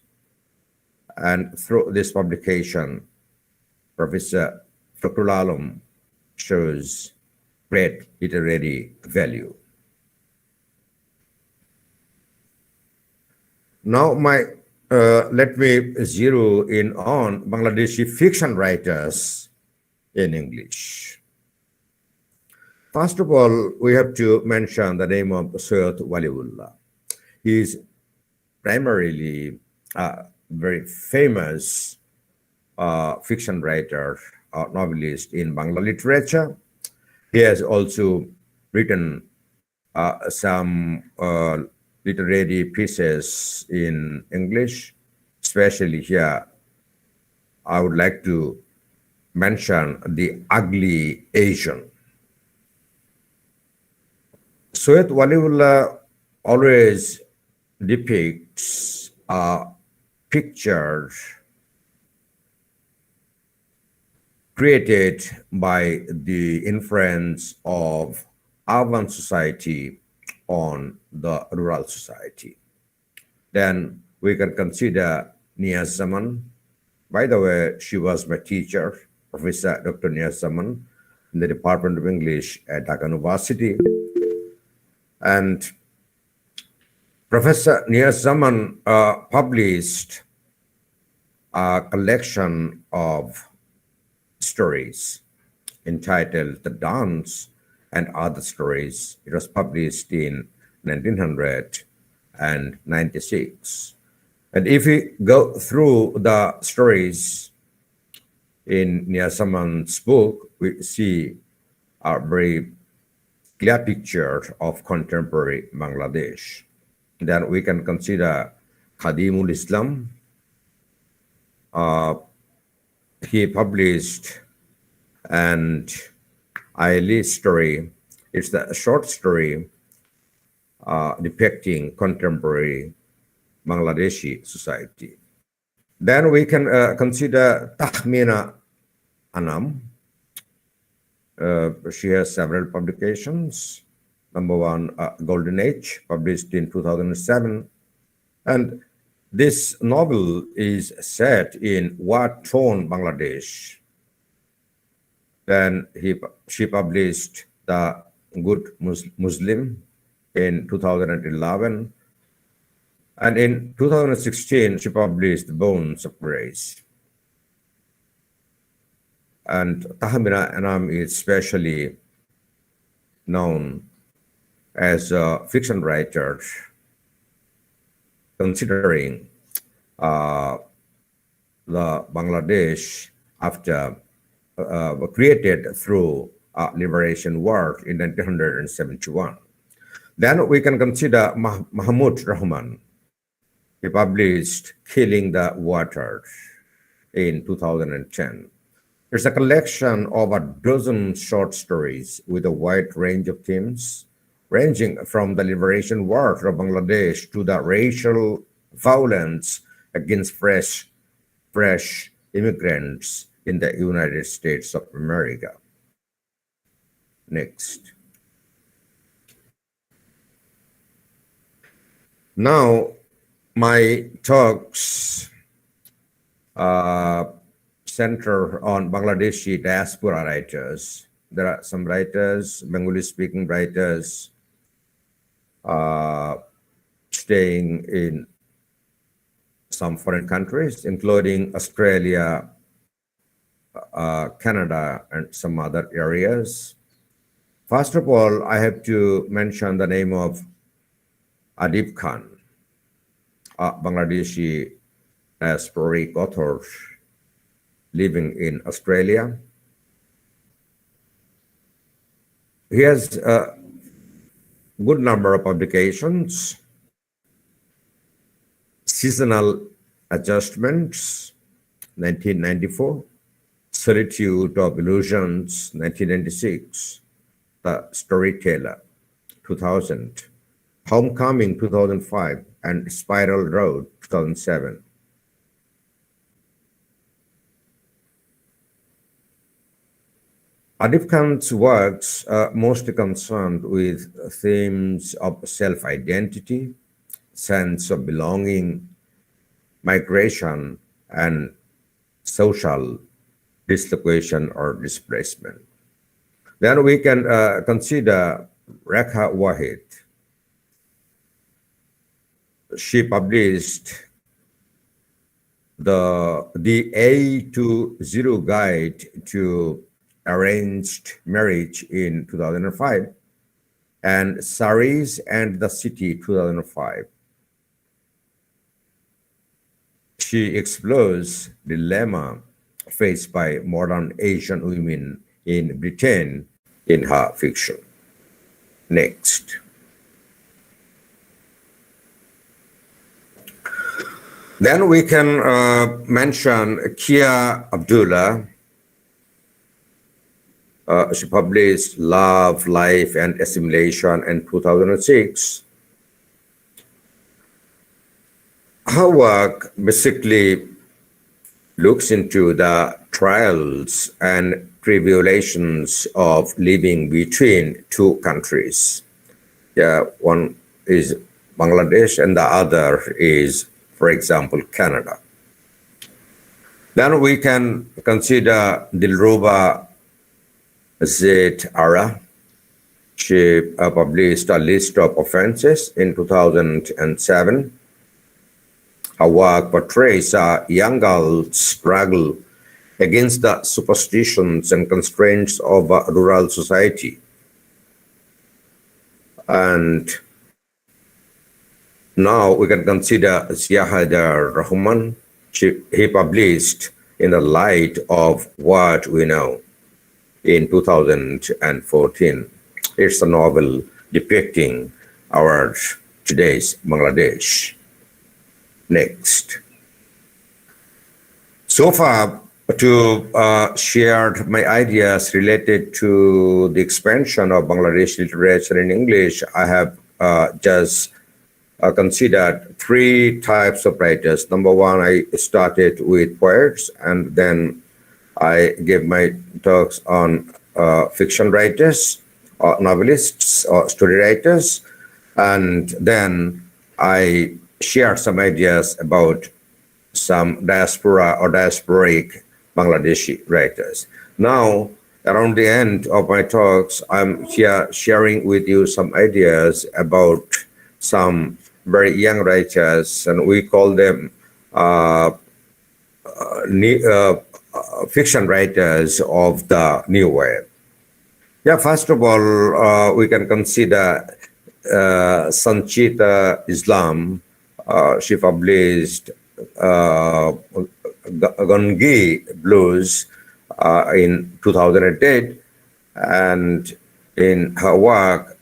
S9: And through this publication, Professor Fakhrul Alam shows great literary value. Now, let me zero in on Bangladeshi fiction writers in English. First of all, we have to mention the name of Syed Waliullah. He is primarily a very famous fiction writer, novelist in Bangla literature. He has also written some literary pieces in English, especially here. I would like to mention The Ugly Asian. Syed Waliullah always depicts a picture created by the influence of urban society on the rural society. Then we can consider Niyaz Zaman. By the way, she was my teacher, Professor Dr. Niyaz Zaman, in the Department of English at Dhaka University. And Professor Niyaz Zaman published a collection of stories entitled The Dance and Other Stories. It was published in 1996. And if we go through the stories in Niyaz Zaman's book, we see a very clear picture of contemporary Bangladesh. Then we can consider Khadimul Islam. He published an Aili story. It's a short story depicting contemporary Bangladeshi society. Then we can consider Tahmina Anam. She has several publications. Number one, Golden Age, published in 2007. And this novel is set in Wat Town, Bangladesh. Then she published The Good Muslim in 2011. And in 2016, she published Bones of Grace. And Tahmina Anam is especially known as a fiction writer, considering the Bangladesh after created through liberation war in 1971. Then we can consider Mahmud Rahman. He published Killing the Water in 2010. It's a collection of a dozen short stories with a wide range of themes, ranging from the liberation war of Bangladesh to the racial violence against fresh immigrants in the United States of America. Next. Now, my talks center on Bangladeshi diaspora writers. There are some writers, Bengali-speaking writers, staying in some foreign countries, including Australia, Canada, and some other areas. First of all, I have to mention the name of Adib Khan, a Bangladeshi diasporic author living in Australia. He has a good number of publications. Seasonal Adjustments, 1994. Solitude of Illusions, 1996. The Storyteller, 2000. Homecoming, 2005. And Spiral Road, 2007. Adib Khan's works are mostly concerned with themes of self-identity, sense of belonging, migration, and social dislocation or displacement. Then we can consider Rekha Wahid. She published the A to Zero Guide to Arranged Marriage in 2005 and Saris and the City, 2005. She explores the dilemma faced by modern Asian women in Britain in her fiction. Next. Then we can mention Kia Abdullah. She published Love, Life, and Assimilation in 2006. Her work basically looks into the trials and tribulations of living between two countries. Yeah, one is Bangladesh and the other is, for example, Canada. Then we can consider Dilruba Zaid Ara. She published a list of offenses in 2007. Her work portrays a young girl's struggle against the superstitions and constraints of a rural society. And now we can consider Ziya Rahman. He published In the Light of What We Know in 2014. It's a novel depicting our today's Bangladesh. Next. So far, to share my ideas related to the expansion of Bangladeshi literature in English, I have just considered three types of writers. Number one, I started with poets, and then I gave my talks on fiction writers, or novelists, or story writers, and then I shared some ideas about some diaspora or diasporic Bangladeshi writers. Now, around the end of my talks, I'm here sharing with you some ideas about some very young writers, and we call them fiction writers of the new wave. Yeah, first of all, we can consider Sanchita Islam. She published Gangi Blues in 2008, and in her work,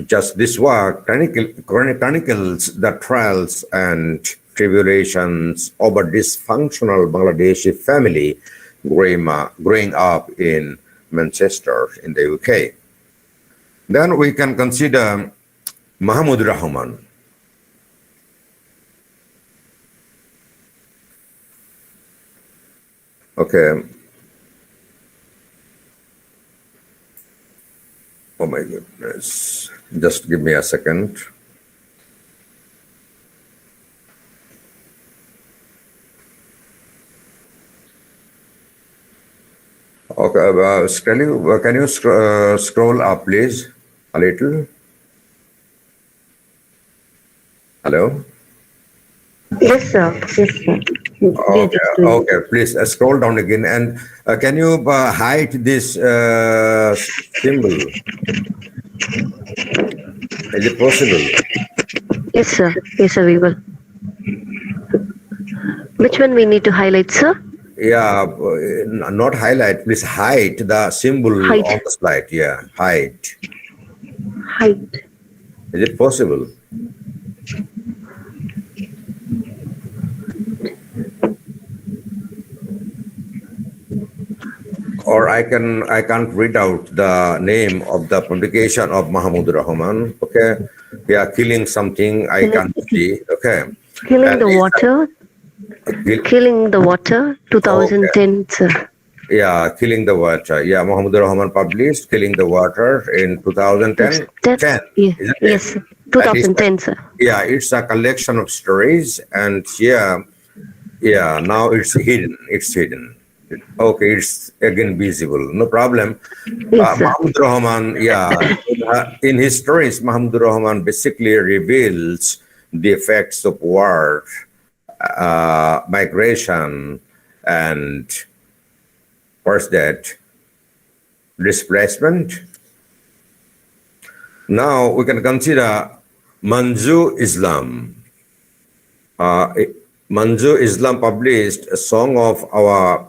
S9: just this work chronicles the trials and tribulations of a dysfunctional Bangladeshi family growing up in Manchester in the UK. Then we can consider Mahmoud Rahman. Okay. Oh my goodness. Just give me a second. Okay, can you scroll up, please, a little? Hello?
S11: Yes, sir. Yes, sir.
S9: Okay, please scroll down again. And can you hide this symbol? Is it possible?
S11: Yes, sir. Yes, sir, we will. Which one we need to highlight, sir?
S9: Yeah, not highlight, please hide the symbol on the slide. Yeah, hide.
S11: Hide.
S9: Is it possible? Or I can't read out the name of the publication of Mahmoud Rahman. Okay, yeah, killing something I can't see. Okay,
S11: Killing the Water. Killing the Water, 2010, sir.
S9: Yeah, Killing the Water. Yeah, Mahmoud Rahman published Killing the Water in 2010.
S11: Yes, 2010, sir.
S9: Yeah, it's a collection of stories, and yeah, now it's hidden. It's hidden. Okay, it's again visible. No problem. Mahmoud Rahman, in his stories, Mahmoud Rahman basically reveals the effects of war, migration, and what's that? Displacement. Now we can consider Manju Islam. Manju Islam published a song of our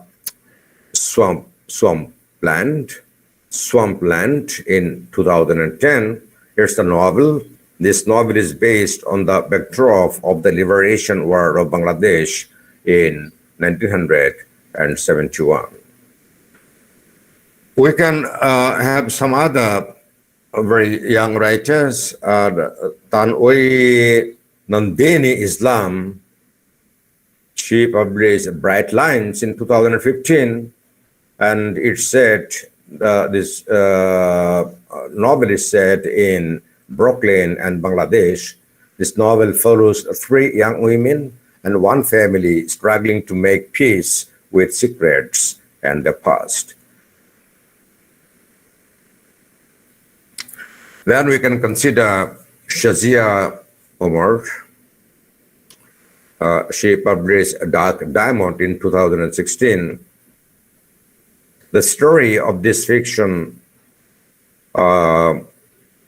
S9: swampland in 2010. It's a novel. This novel is based on the backdrop of the liberation war of Bangladesh in 1971. We can have some other very young writers. Tanwi Nandini Islam, she published Bright Lines in 2015, and it said this novel is set in Brooklyn and Bangladesh. This novel follows 3 young women and one family struggling to make peace with secrets and the past. Then we can consider Shazia Omar. She published Dark Diamond in 2016. The story of this fiction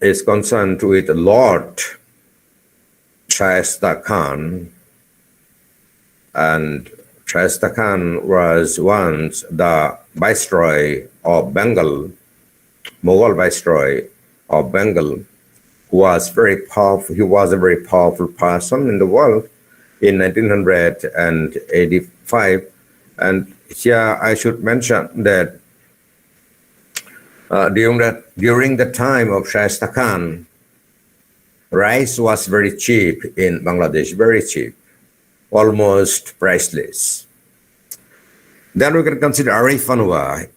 S9: is concerned with Lord Shasta Khan, and Shasta Khan was once the viceroy of Bengal, Mughal viceroy of Bengal, who was very powerful. He was a very powerful person in the world in 1985, and here I should mention that during the time of Shasta Khan, Rice was very cheap in Bangladesh, very cheap, almost priceless. Then we can consider Arif Anwar.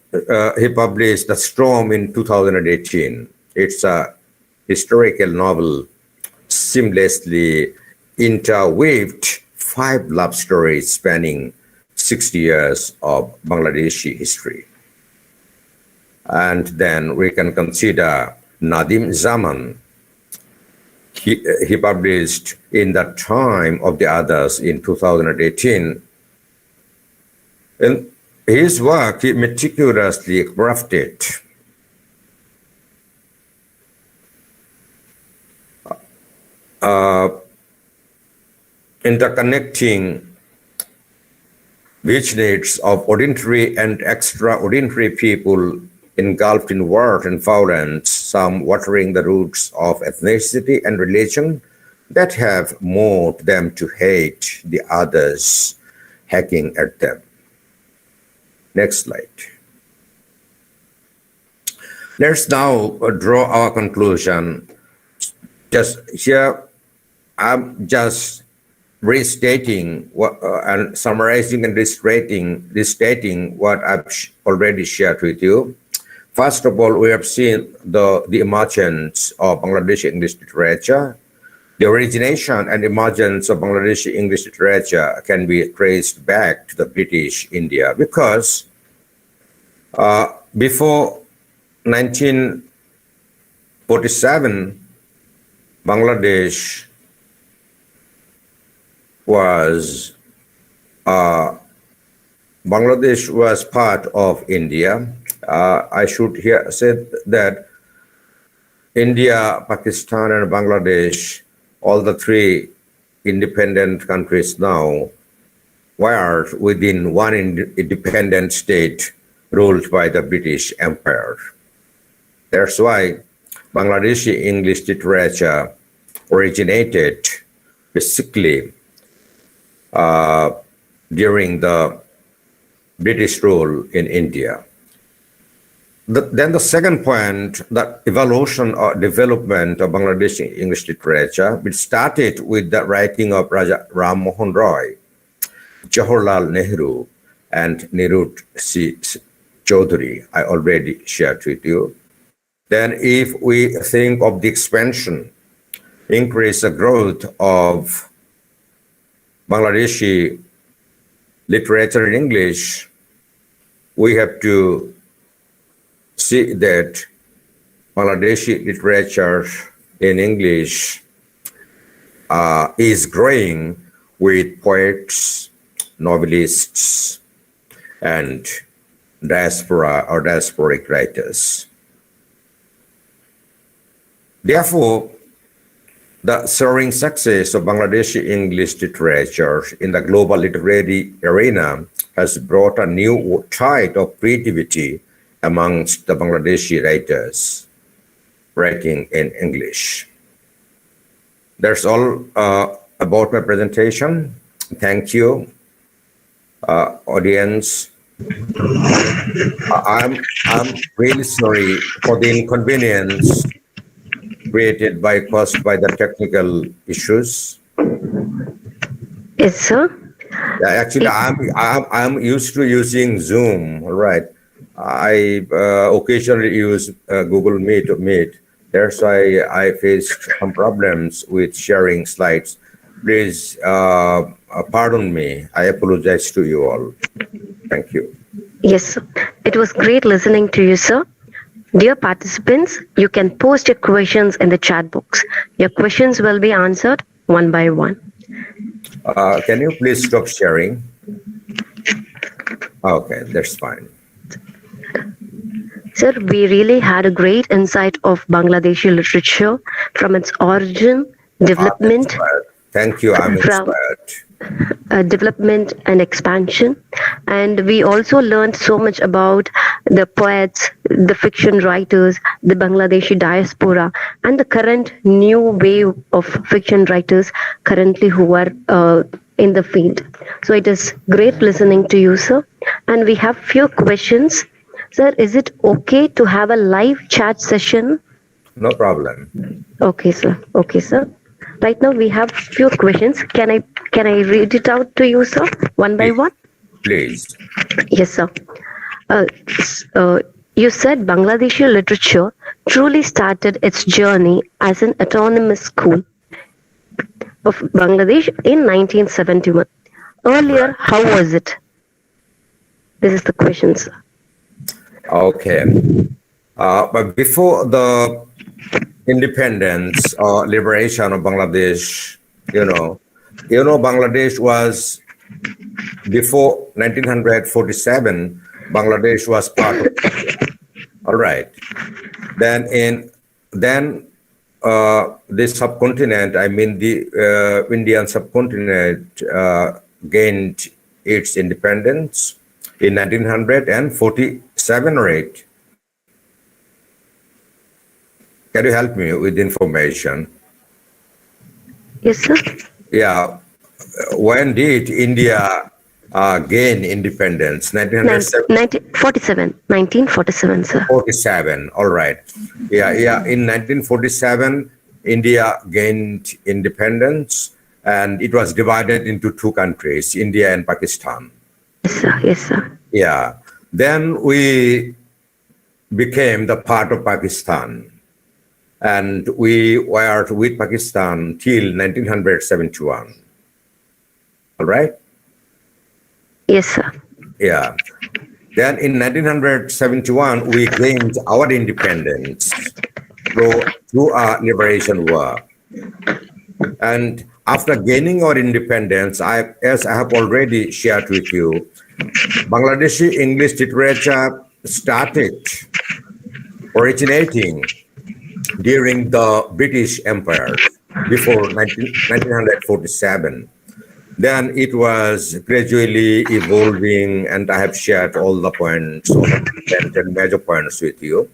S9: He published The Storm in 2018. It's a historical novel seamlessly interweaved 5 love stories spanning 60 years of Bangladeshi history. And then we can consider Nadim Zaman. He published In the Time of the Others in 2018. In his work, he meticulously crafted interconnecting vignettes of ordinary and extraordinary people engulfed in war and violence, some watering the roots of ethnicity and religion that have moved them to hate the others, hacking at them. Next slide. Let's now draw our conclusion. Just here, I'm just restating what, and summarizing and restating what I've already shared with you. First of all, we have seen the emergence of Bangladeshi English literature. The origination and emergence of Bangladeshi English literature can be traced back to the British India because before 1947, Bangladesh was part of India. I should here say that India, Pakistan, and Bangladesh, all the 3 independent countries now, were within one independent state ruled by the British Empire. That's why Bangladeshi English literature originated basically during the British rule in India. Then the second point, the evolution or development of Bangladeshi English literature, which started with the writing of Raja Ram Mohan Roy, Jawaharlal Nehru, and Nirud C. Chaudhary, I already shared with you. Then if we think of the expansion, increase the growth of Bangladeshi literature in English, we have to see that Bangladeshi literature in English is growing with poets, novelists, and diaspora or diasporic writers. Therefore, the soaring success of Bangladeshi English literature in the global literary arena has brought a new tide of creativity amongst the Bangladeshi writers writing in English. That's all about my presentation. Thank you, audience. I'm really sorry for the inconvenience caused by the technical issues.
S11: Yes, sir.
S9: Actually, I'm used to using Zoom. All right. I occasionally use Google Meet. That's why I faced some problems with sharing slides. Please pardon me. I apologize to you all. Thank you.
S11: Yes, sir. It was great listening to you, sir. Dear participants, you can post your questions in the chat box. Your questions will be answered one by one.
S9: Can you please stop sharing? Okay, that's fine.
S11: Sir, we really had a great insight of Bangladeshi literature from its origin, development.
S9: Thank you, I'm inspired.
S11: Development and expansion. And we also learned so much about the poets, the fiction writers, the Bangladeshi diaspora, and the current new wave of fiction writers currently who are in the field. So it is great listening to you, sir. And we have few questions. Sir, is it okay to have a live chat session?
S9: No problem.
S11: Okay, sir. Okay, sir. Right now we have few questions. Can I read it out to you, sir, one by one?
S9: Please.
S11: Yes, sir. You said Bangladeshi literature truly started its journey as an autonomous school of Bangladesh in 1971. Earlier, how was it? This is the question, sir.
S9: Okay. But before the independence or liberation of Bangladesh, Bangladesh was, before 1947, Bangladesh was part of India. All right. Then this subcontinent, I mean the Indian subcontinent, gained its independence in 1947 or 8. Can you help me with information?
S11: Yes, sir.
S9: Yeah. When did India gain independence?
S11: 1947. 1947, sir.
S9: 47. All right. Yeah. In 1947, India gained independence, and it was divided into two countries, India and Pakistan.
S11: Yes, sir. Yes, sir.
S9: Yeah. Then we became the part of Pakistan, and we were with Pakistan till 1971. All right?
S11: Yes, sir.
S9: Yeah. Then in 1971, we gained our independence through our liberation war. And after gaining our independence, as I have already shared with you, Bangladeshi English literature started originating during the British Empire before 1947. Then it was gradually evolving, and I have shared all the points, all the major points with you.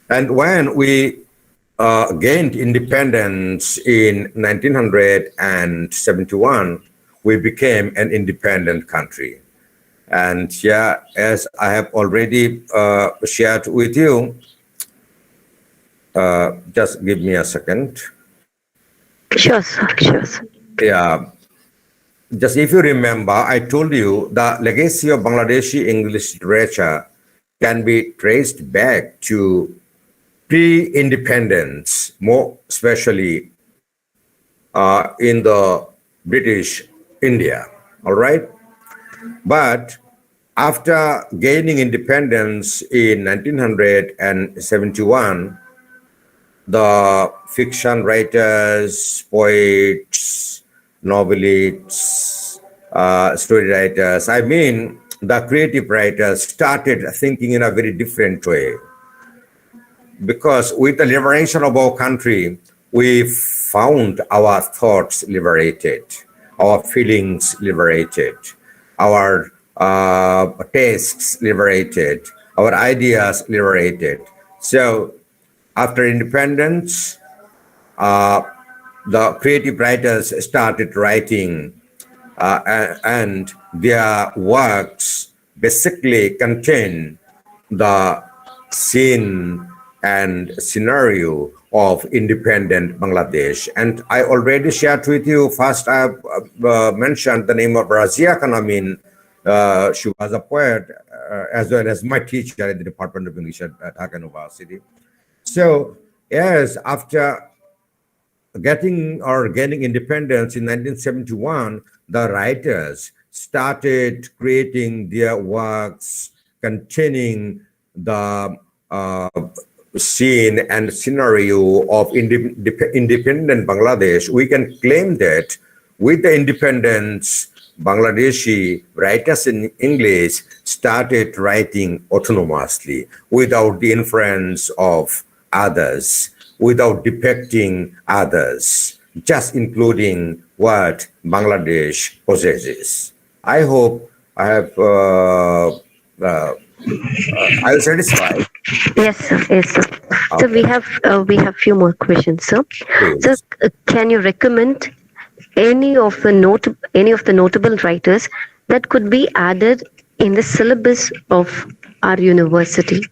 S9: And when we gained independence in 1971, we became an independent country. And yeah, as I have already shared with you, just give me a second.
S11: Sure, sir. Sure, sir.
S9: Yeah. Just if you remember, I told you the legacy of Bangladeshi English literature can be traced back to pre-independence, more especially in the British India, all right? But after gaining independence in 1971, the fiction writers, poets, novelists, story writers, I mean, the creative writers started thinking in a very different way. Because with the liberation of our country, we found our thoughts liberated, our feelings liberated, our tastes liberated, our ideas liberated. So after independence, the creative writers started writing, and their works basically contain the scene and scenario of independent Bangladesh. And I already shared with you, first I mentioned the name of Razia Khan Amin. She was a poet as well as my teacher at the Department of English at Dhaka University. So yes, after gaining independence in 1971, the writers started creating their works containing the scene and scenario of independent Bangladesh. We can claim that with the independence, Bangladeshi writers in English started writing autonomously without the influence of others, without depicting others, just including what Bangladesh possesses. I hope I have I'll satisfy.
S11: Yes, sir. Yes, sir.
S9: Okay.
S11: So we have few more questions, sir.
S9: Please.
S11: So can you recommend any of the notable writers that could be added in the syllabus of our university?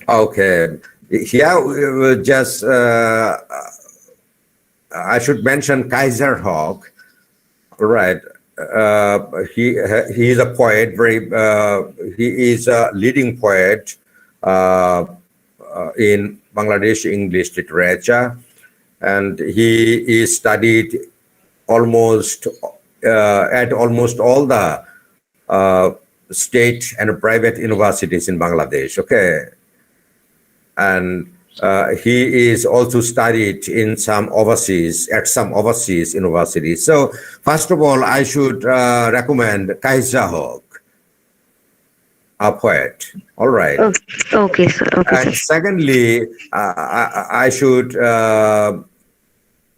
S9: Okay. here we will just I should mention Kaiser Hawk. Right. He is a poet. He is a leading poet in Bangladeshi English literature, and he is studied almost at almost all the state and private universities in Bangladesh. Okay, and he is also studied in some overseas universities. So first of all, I should recommend Kaiser Hawk, a poet. All right.
S11: Okay, sir. Okay,
S9: And
S11: sir.
S9: secondly, I should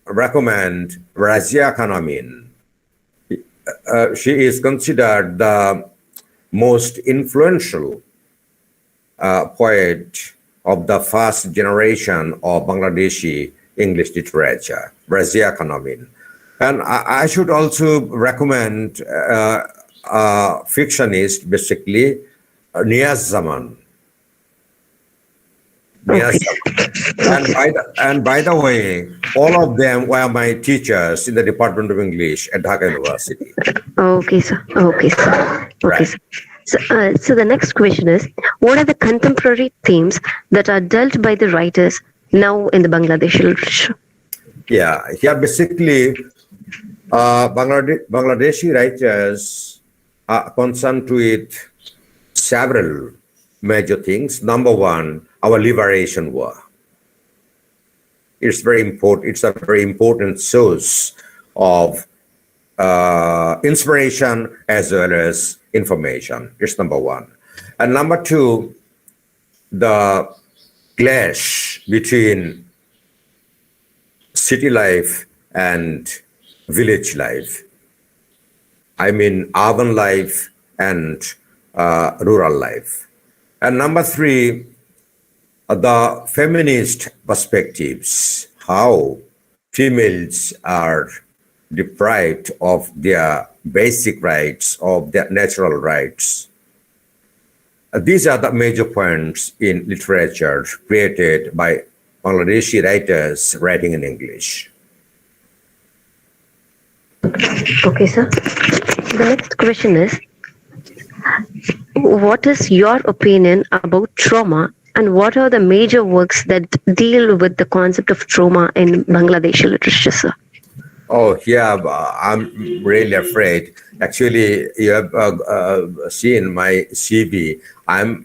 S9: recommend Razia Kanamin. She is considered the most influential poet of the first generation of Bangladeshi English literature, Razia Kanamin. And I should also recommend a fictionist, basically, Niyaz Zaman. And by the way, all of them were my teachers in the Department of English at Dhaka University.
S11: Okay, sir. Okay, sir. Okay,
S9: Right.
S11: sir. So the next question is, what are the contemporary themes that are dealt by the writers now in the Bangladeshi literature?
S9: Yeah, here basically, Bangladeshi writers are concerned with several major things. Number one, our liberation war. It's very important. It's a very important source of inspiration as well as information. It's number one. And number two, the clash between city life and village life. I mean, urban life and rural life. And number three, the feminist perspectives, how females are deprived of their basic rights, of their natural rights. These are the major points in literature created by Bangladeshi writers writing in English.
S11: Okay, sir. The next question is, what is your opinion about trauma, and what are the major works that deal with the concept of trauma in Bangladeshi literature, sir?
S9: Oh, yeah, I'm really afraid. Actually, you have seen my CV. I'm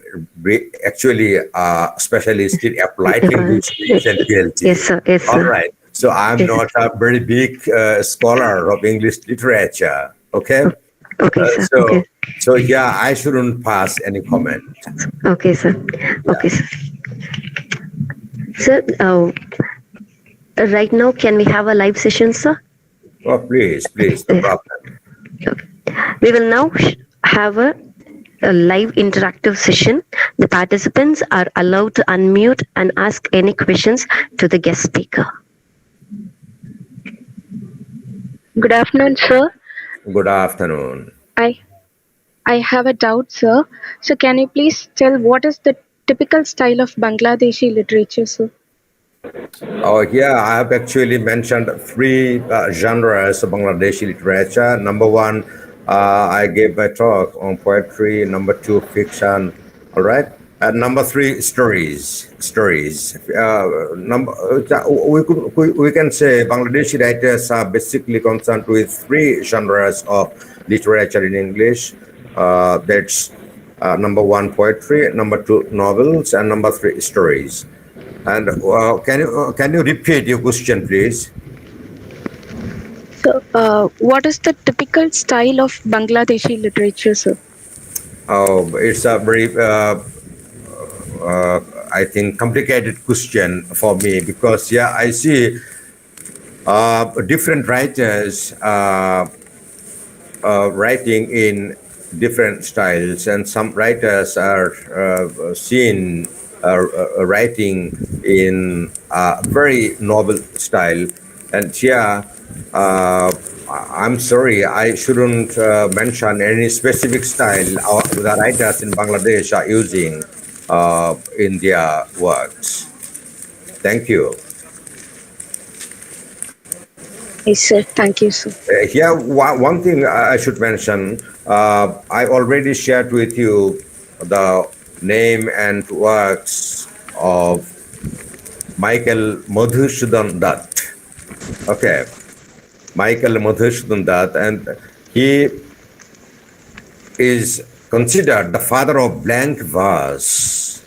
S9: actually a specialist in applied English and PhD.
S11: Yes, sir. Yes, sir.
S9: All right. So I'm
S11: Yes,
S9: not a very big scholar of English literature. Okay.
S11: Okay, sir.
S9: So,
S11: Okay.
S9: so yeah, I shouldn't pass any comment.
S11: Okay, sir. Okay, sir. Sir, right now, can we have a live session, sir?
S9: Oh, please, no problem.
S11: We will now have a live interactive session. The participants are allowed to unmute and ask any questions to the guest speaker.
S12: Good afternoon, sir.
S9: Good afternoon.
S12: I have a doubt, sir. So can you please tell what is the typical style of Bangladeshi literature, sir?
S9: Oh, yeah, I have actually mentioned three genres of Bangladeshi literature. Number one, I gave my talk on poetry. Number two, fiction. All right. And number three, stories. We can say Bangladeshi writers are basically concerned with three genres of literature in English. That's number one, poetry. Number two, novels, and number three, stories. And can you repeat your question, please?
S12: So, what is the typical style of Bangladeshi literature, sir?
S9: Oh, it's a very, I think, complicated question for me because, yeah, I see different writers writing in different styles, and some writers are seen writing in a very novel style. And yeah, I'm sorry, I shouldn't mention any specific style the writers in Bangladesh are using in their works. Thank you.
S12: Yes, sir. Thank you, sir.
S9: Here, one thing I should mention, I already shared with you the name and works of Michael Madhusudan Dutt. Okay, Michael Madhusudan Dutt, and he is considered the father of blank verse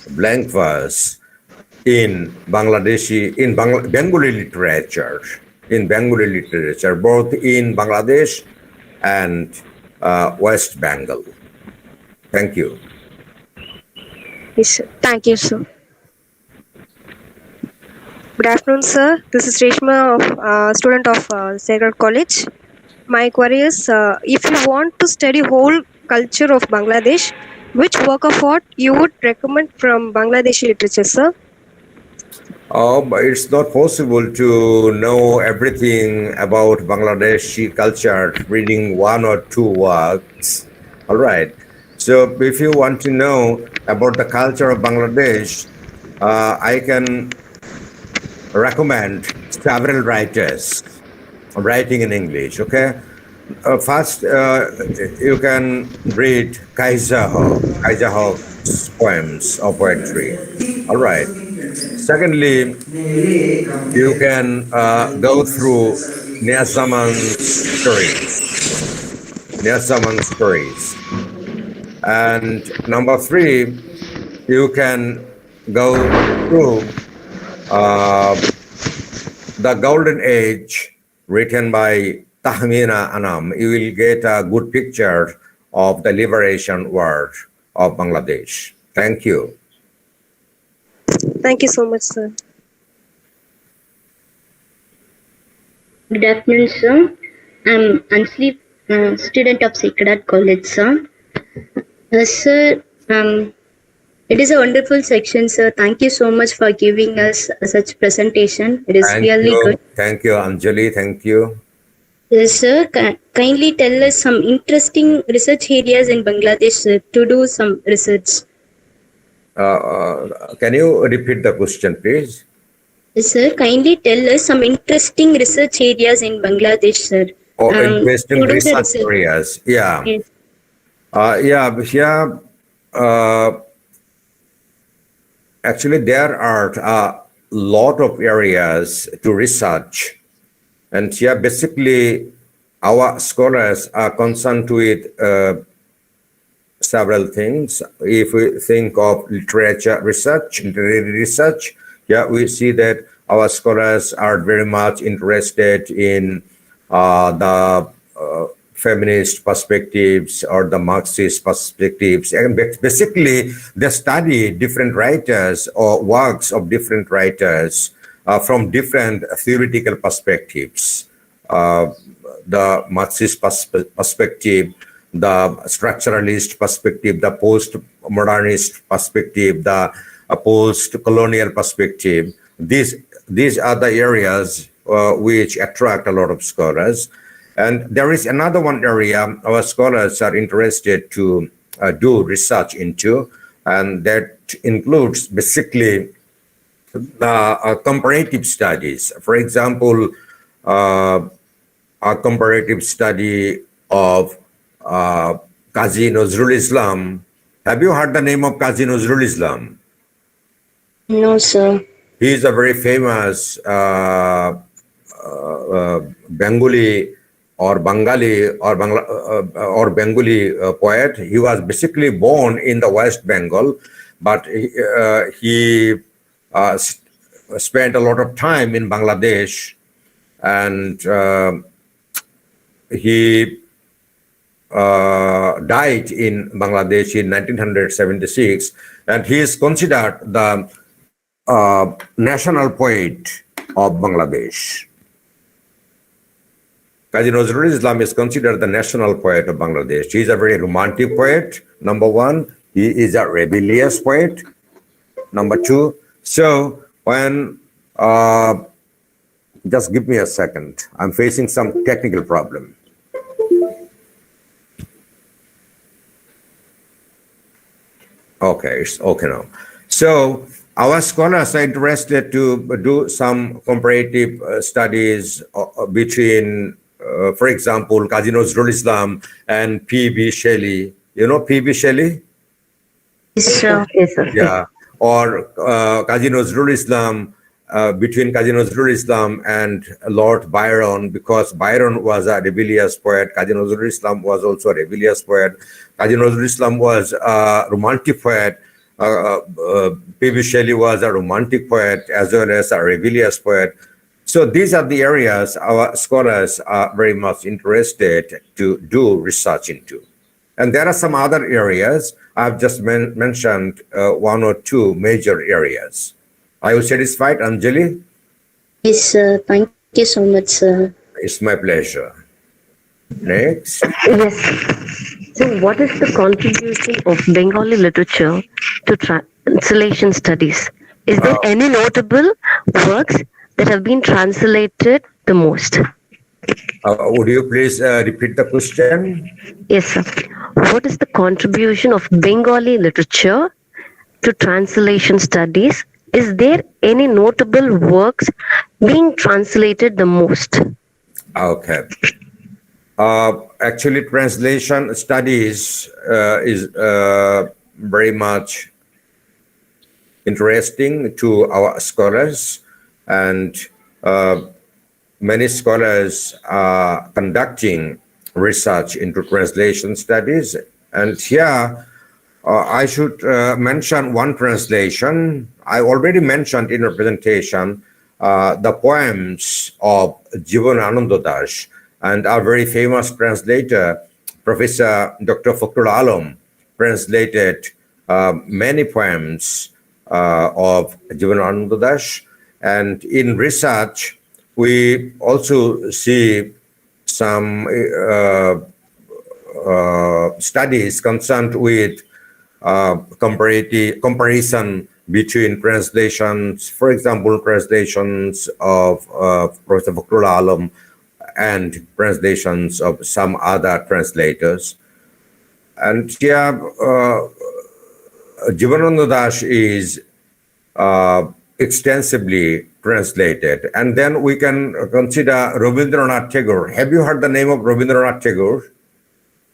S9: in Bangladeshi, in Bengali literature, both in Bangladesh and West Bengal. Thank you.
S12: Yes, sir. Thank you, sir. Good afternoon, sir. This is Reshma, student of Sacred College. My query is, if you want to study whole culture of Bangladesh, which work of art you would recommend from Bangladeshi literature, sir?
S9: But it's not possible to know everything about Bangladeshi culture reading one or two works. All right. So if you want to know about the culture of Bangladesh, I can recommend several writers writing in English. Okay. First, you can read Kaiser Hoff's poems or poetry. All right. Secondly, you can go through Nia Saman's stories. And number three, you can go through The Golden Age, written by Tahmina Anam. You will get a good picture of the liberation war of Bangladesh. Thank you.
S12: Thank you so much, sir.
S13: Good afternoon, sir. I'm Ansli, student of Sacred Heart College, sir. Sir, it is a wonderful section, sir. Thank you so much for giving us such presentation. It is really good.
S9: Thank you, Anjali. Thank you.
S13: Yes, sir. Kindly tell us some interesting research areas in Bangladesh, sir, to do some research.
S9: Can you repeat the question, please?
S13: Yes, sir. Kindly tell us some interesting research areas in Bangladesh, sir.
S9: Oh, interesting
S13: to do the
S9: research areas. Yeah.
S13: Yes.
S9: Actually, there are a lot of areas to research. And here, basically, our scholars are concerned with several things. If we think of literature research, literary research, yeah, we see that our scholars are very much interested in the feminist perspectives or the Marxist perspectives. And basically, they study different writers or works of different writers from different theoretical perspectives. The Marxist perspective, the structuralist perspective, the post-modernist perspective, the post-colonial perspective. These are the areas which attract a lot of scholars. And there is another one area our scholars are interested to do research into, and that includes basically the comparative studies. For example, a comparative study of Qazi Nazrul Islam. Have you heard the name of Qazi Nazrul Islam?
S13: No, sir.
S9: He is a very famous Bengali or Bengali or Bengali poet. He was basically born in the West Bengal, but he spent a lot of time in Bangladesh, and he died in Bangladesh in 1976, and he is considered the national poet of Bangladesh. Qazi Nazrul Islam is considered the national poet of Bangladesh. He is a very romantic poet, number one. He is a rebellious poet, number two. So when, just give me a second. I'm facing some technical problem. Okay, it's okay now. So our scholars are interested to do some comparative studies between, for example, Qazi Nazrul Islam and P.B. Shelley. You know P.B. Shelley?
S13: Yes, sir.
S11: Yes, sir.
S9: Yeah. Or Qazi Nazrul Islam, between Qazi Nazrul Islam and Lord Byron, because Byron was a rebellious poet. Qazi Nazrul Islam was also a rebellious poet. Qazi Nazrul Islam was a romantic poet. P.B. Shelley was a romantic poet as well as a rebellious poet. So these are the areas our scholars are very much interested to do research into. And there are some other areas. I've just mentioned one or two major areas. Are you satisfied, Anjali?
S13: Yes, sir. Thank you so much, sir.
S9: It's my pleasure. Next.
S11: Yes. So, what is the contribution of Bengali literature to translation studies? Is there any notable works that have been translated the most?
S9: Would you please repeat the question?
S11: Yes, sir. What is the contribution of Bengali literature to translation studies? Is there any notable works being translated the most?
S9: Okay. Actually, translation studies is very much interesting to our scholars, and many scholars are conducting research into translation studies. And here, I should mention one translation. I already mentioned in a presentation the poems of Jivanananda Das, and our very famous translator, Professor Dr. Fakhrul Alam, translated many poems of Jivanananda Das. And in research, we also see some studies concerned with comparison between translations, for example, translations of Professor Fakhrul Alam and translations of some other translators. And here, Jivanananda Das is extensively translated. And then we can consider Rabindranath Tagore. Have you heard the name of Rabindranath Tagore?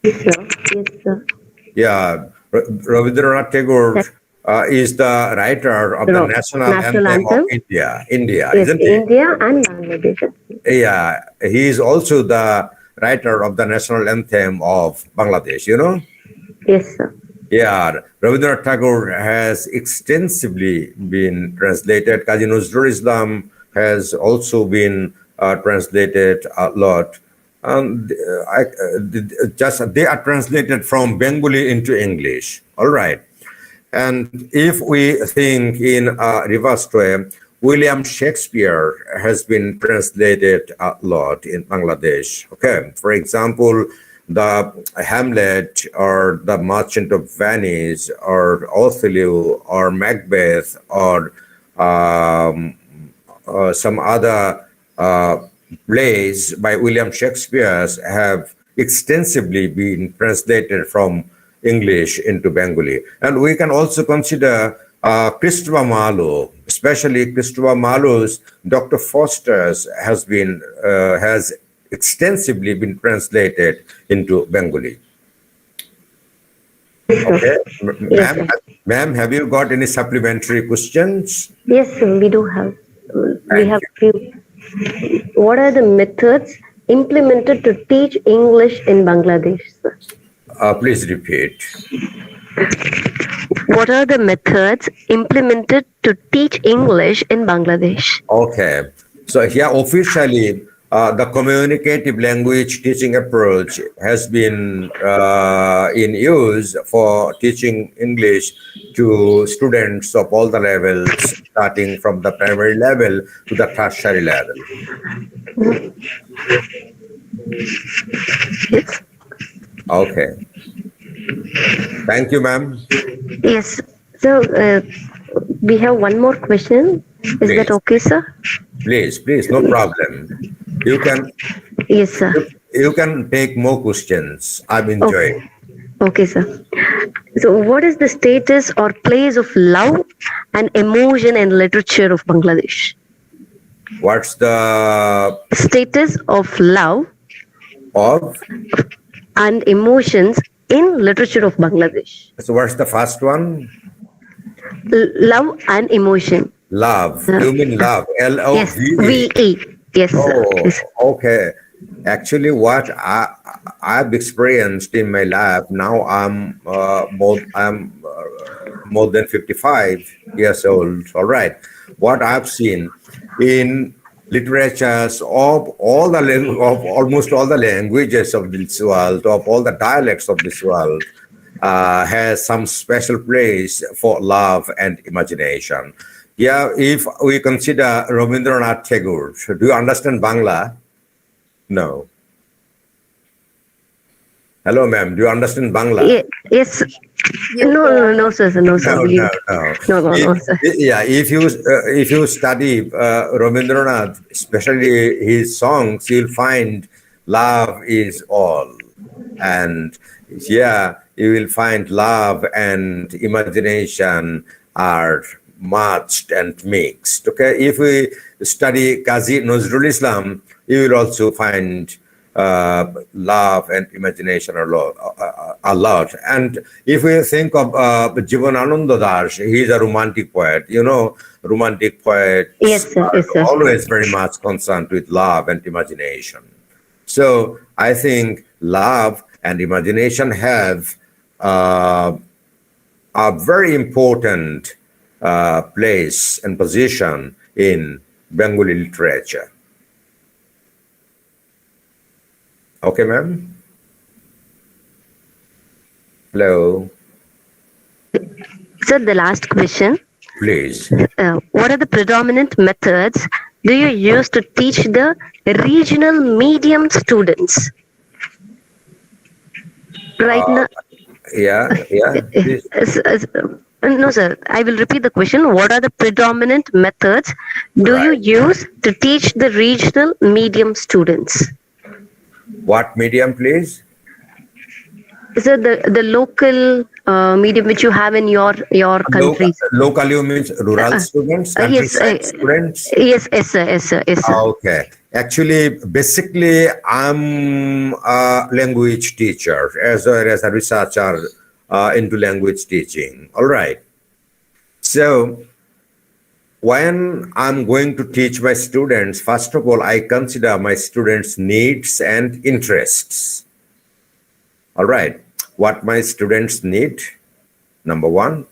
S11: Yes, sir. Yes, sir.
S9: Yeah, Rabindranath Tagore is the writer of the national anthem of India,
S11: Yes,
S9: isn't he?
S11: India and Bangladesh.
S9: Yeah, he is also the writer of the national anthem of Bangladesh, you know?
S11: Yes, sir.
S9: Yeah, Rabindranath Tagore has extensively been translated. Qazi Nazrul Islam has also been translated a lot. They are translated from Bengali into English. All right. And if we think in a reverse way, William Shakespeare has been translated a lot in Bangladesh. Okay. For example, the Hamlet or the Merchant of Venice or Othello or Macbeth or some other plays by William Shakespeare have extensively been translated from English into Bengali. And we can also consider Christopher Marlowe, especially Christopher Marlowe's Dr. Foster's has extensively been translated into Bengali. Okay. Ma'am, have you got any supplementary questions?
S11: Yes, sir, we do have. We have few. What are the methods implemented to teach English in Bangladesh, sir?
S9: Please repeat.
S11: What are the methods implemented to teach English in Bangladesh?
S9: Okay. So here officially, the communicative language teaching approach has been in use for teaching English to students of all the levels, starting from the primary level to the tertiary level.
S11: Yes.
S9: Okay. Thank you, ma'am.
S11: Yes. So we have one more question. Is that okay, sir?
S9: Please, no problem. You can.
S11: Yes, sir.
S9: You can take more questions. I'm enjoying.
S11: Okay, sir. So what is the status or place of love and emotion in literature of Bangladesh?
S9: What's the
S11: Status of love
S9: of?
S11: and emotions in literature of Bangladesh.
S9: So what's the first one?
S11: Love and emotion.
S9: Love. You mean love?
S11: Yes,
S9: L-O-V-E.
S11: V-E. Yes, sir.
S9: Oh,
S11: Yes.
S9: okay. Actually, what I've experienced in my life now, I'm more than 55 years old. All right. What I've seen in literatures of almost all the languages of this world, of all the dialects of this world, has some special place for love and imagination. Yeah, if we consider Rabindranath Tagore, do you understand Bangla? No. Hello, ma'am. Do you understand Bangla?
S11: Yes. No, sir. No, sir. No, sir.
S9: If you study Rabindranath, especially his songs, you'll find love is all, and yeah, you will find love and imagination are matched and mixed. Okay, if we study Qazi Nazrul Islam, you will also find love and imagination a lot. And if we think of Jivanananda Das, he's a romantic poet. You know, romantic poets are always very much concerned with love and imagination. So I think love and imagination have a very important place and position in Bengali literature. Okay, ma'am? Hello?
S11: Sir, the last question.
S9: Please.
S11: What are the predominant methods do you use to teach the regional medium students? Right now.
S9: Yeah.
S11: No, sir. I will repeat the question. What are the predominant methods do you use to teach the regional medium students?
S9: What medium, please?
S11: Sir, the local medium which you have in your country.
S9: Local, you means rural students, countryside students?
S11: Yes, sir.
S9: Okay. Actually, basically, I'm a language teacher as well as a researcher into language teaching. All right. So, when I'm going to teach my students, first of all, I consider my students' needs and interests. All right. What my students need, number one,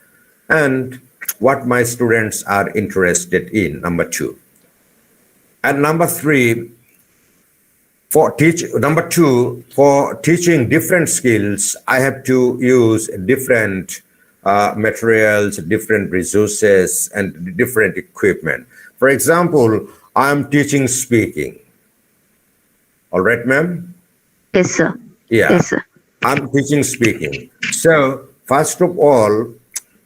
S9: and what my students are interested in, number two. And number three, for teaching different skills, I have to use different materials, different resources, and different equipment. For example, I'm teaching speaking. All right, ma'am?
S11: Yes, sir.
S9: Yeah.
S11: Yes, sir.
S9: I'm teaching speaking. So, first of all,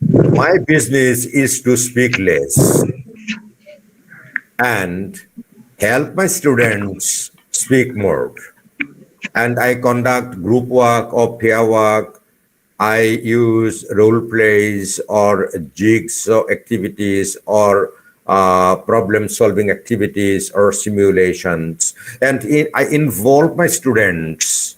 S9: my business is to speak less and help my students speak more. And I conduct group work or pair work. I use role plays or jigsaw activities or problem-solving activities or simulations. And I involve my students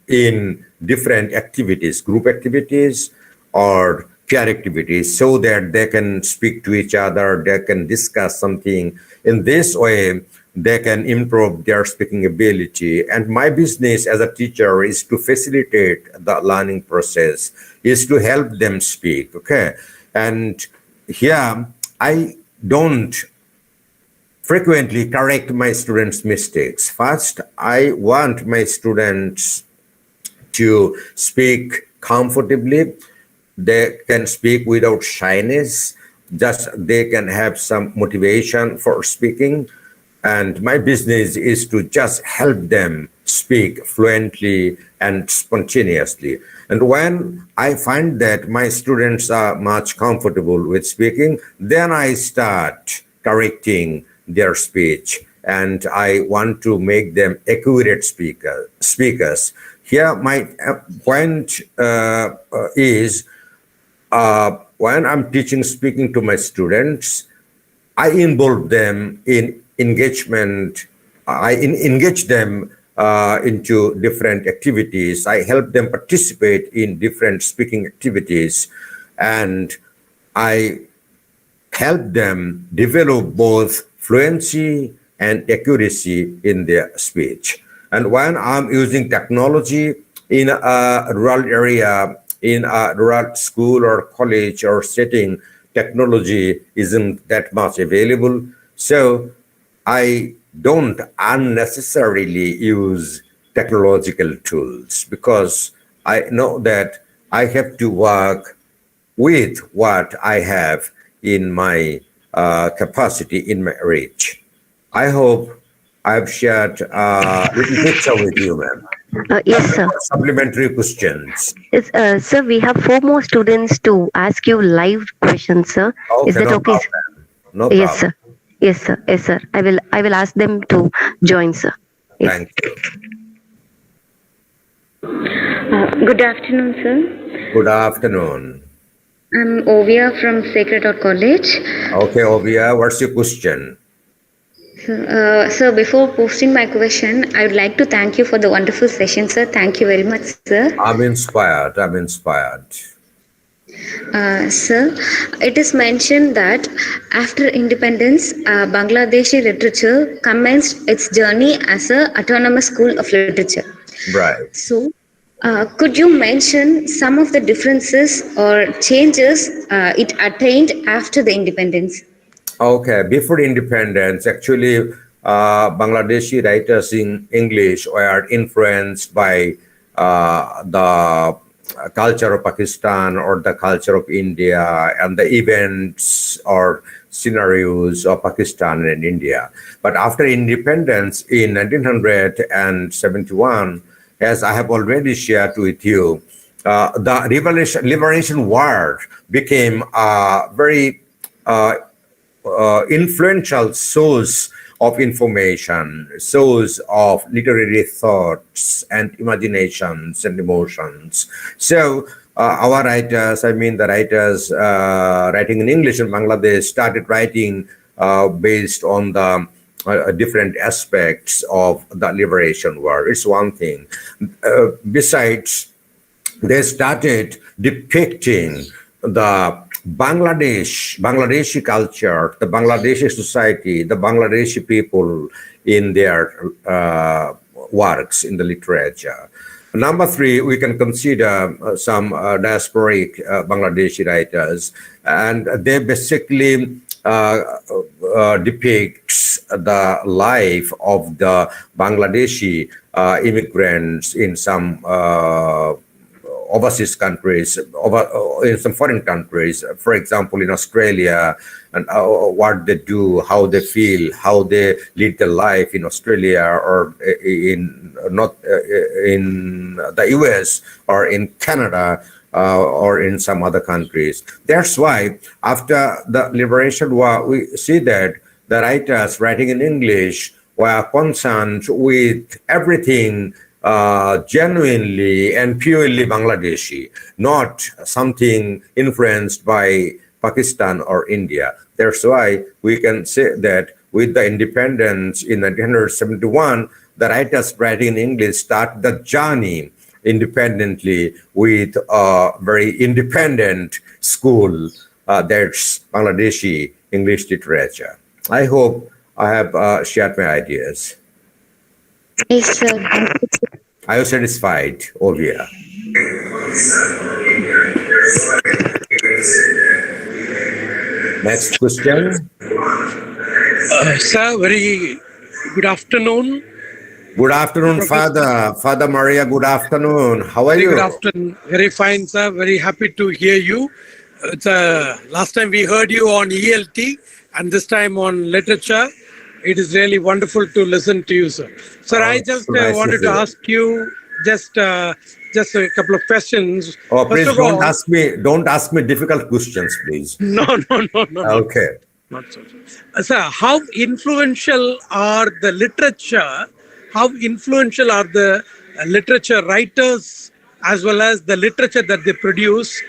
S9: in different activities, group activities or peer activities, so that they can speak to each other, they can discuss something. In this way, they can improve their speaking ability. And my business as a teacher is to facilitate the learning process, is to help them speak, okay? And here, I don't frequently correct my students' mistakes. First, I want my students to speak comfortably. They can speak without shyness. Just they can have some motivation for speaking. And my business is to just help them speak fluently and spontaneously. And when I find that my students are much comfortable with speaking, then I start correcting their speech. And I want to make them accurate speakers. Here, my point is when I'm teaching, speaking to my students, I involve them in engagement. I engage them into different activities. I help them participate in different speaking activities, and I help them develop both fluency and accuracy in their speech. And when I'm using technology in a rural area, in a rural school or college or setting, technology isn't that much available. So I don't unnecessarily use technological tools because I know that I have to work with what I have in my capacity, in my reach. I hope I've shared a little picture with you, ma'am.
S11: Yes, sir.
S9: Supplementary questions.
S11: Yes, sir, we have 4 more students to ask you live questions, sir.
S9: Okay,
S11: Is that
S9: no
S11: okay?
S9: problem. No
S11: Yes,
S9: problem.
S11: sir. Yes, sir. Yes, sir. I will ask them to join, sir. Yes.
S9: Thank you.
S13: Good afternoon, sir.
S9: Good afternoon.
S13: I'm Ovia from Sacred Heart College.
S9: Okay, Ovia, what's your question?
S13: Sir, before posting my question, I would like to thank you for the wonderful session, sir. Thank you very much, sir.
S9: I'm inspired. I'm inspired.
S13: Sir, it is mentioned that after independence, Bangladeshi literature commenced its journey as an autonomous school of literature.
S9: Right.
S13: So, could you mention some of the differences or changes it attained after the independence?
S9: Okay, before independence, actually, Bangladeshi writers in English were influenced by the culture of Pakistan or the culture of India and the events or scenarios of Pakistan and India. But after independence in 1971, as I have already shared with you, the liberation war became a very influential source of information, source of literary thoughts and imaginations and emotions. So our writers, I mean the writers writing in English in Bangladesh, started writing based on the different aspects of the liberation war. It's one thing. Besides, they started depicting the Bangladeshi culture, the Bangladeshi society, the Bangladeshi people in their works, in the literature. Number 3, we can consider some diasporic Bangladeshi writers, and they basically depicts the life of the Bangladeshi immigrants in some overseas countries, in some foreign countries, for example, in Australia, and what they do, how they feel, how they lead their life in Australia or in the US or in Canada or in some other countries. That's why after the liberation war, we see that the writers writing in English were concerned with everything genuinely and purely Bangladeshi, not something influenced by Pakistan or India. That's why we can say that with the independence in 1971, the writers writing in English start the journey independently with a very independent school, that's Bangladeshi English literature. I hope I have shared my ideas.
S13: Yes, sir.
S9: Are you satisfied, Ovia? Next question.
S14: Sir, very good afternoon.
S9: Good afternoon, Father. Father Maria, good afternoon. How are you?
S14: Good afternoon. Very fine, sir. Very happy to hear you. Last time we heard you on ELT and this time on literature. It is really wonderful to listen to you, sir. Sir, I just wanted to ask you just a couple of questions.
S9: Oh, please don't ask me difficult questions, please.
S14: No.
S9: Okay.
S14: Not so. Sir, how influential are the literature? How influential are the literature writers as well as the literature that they produce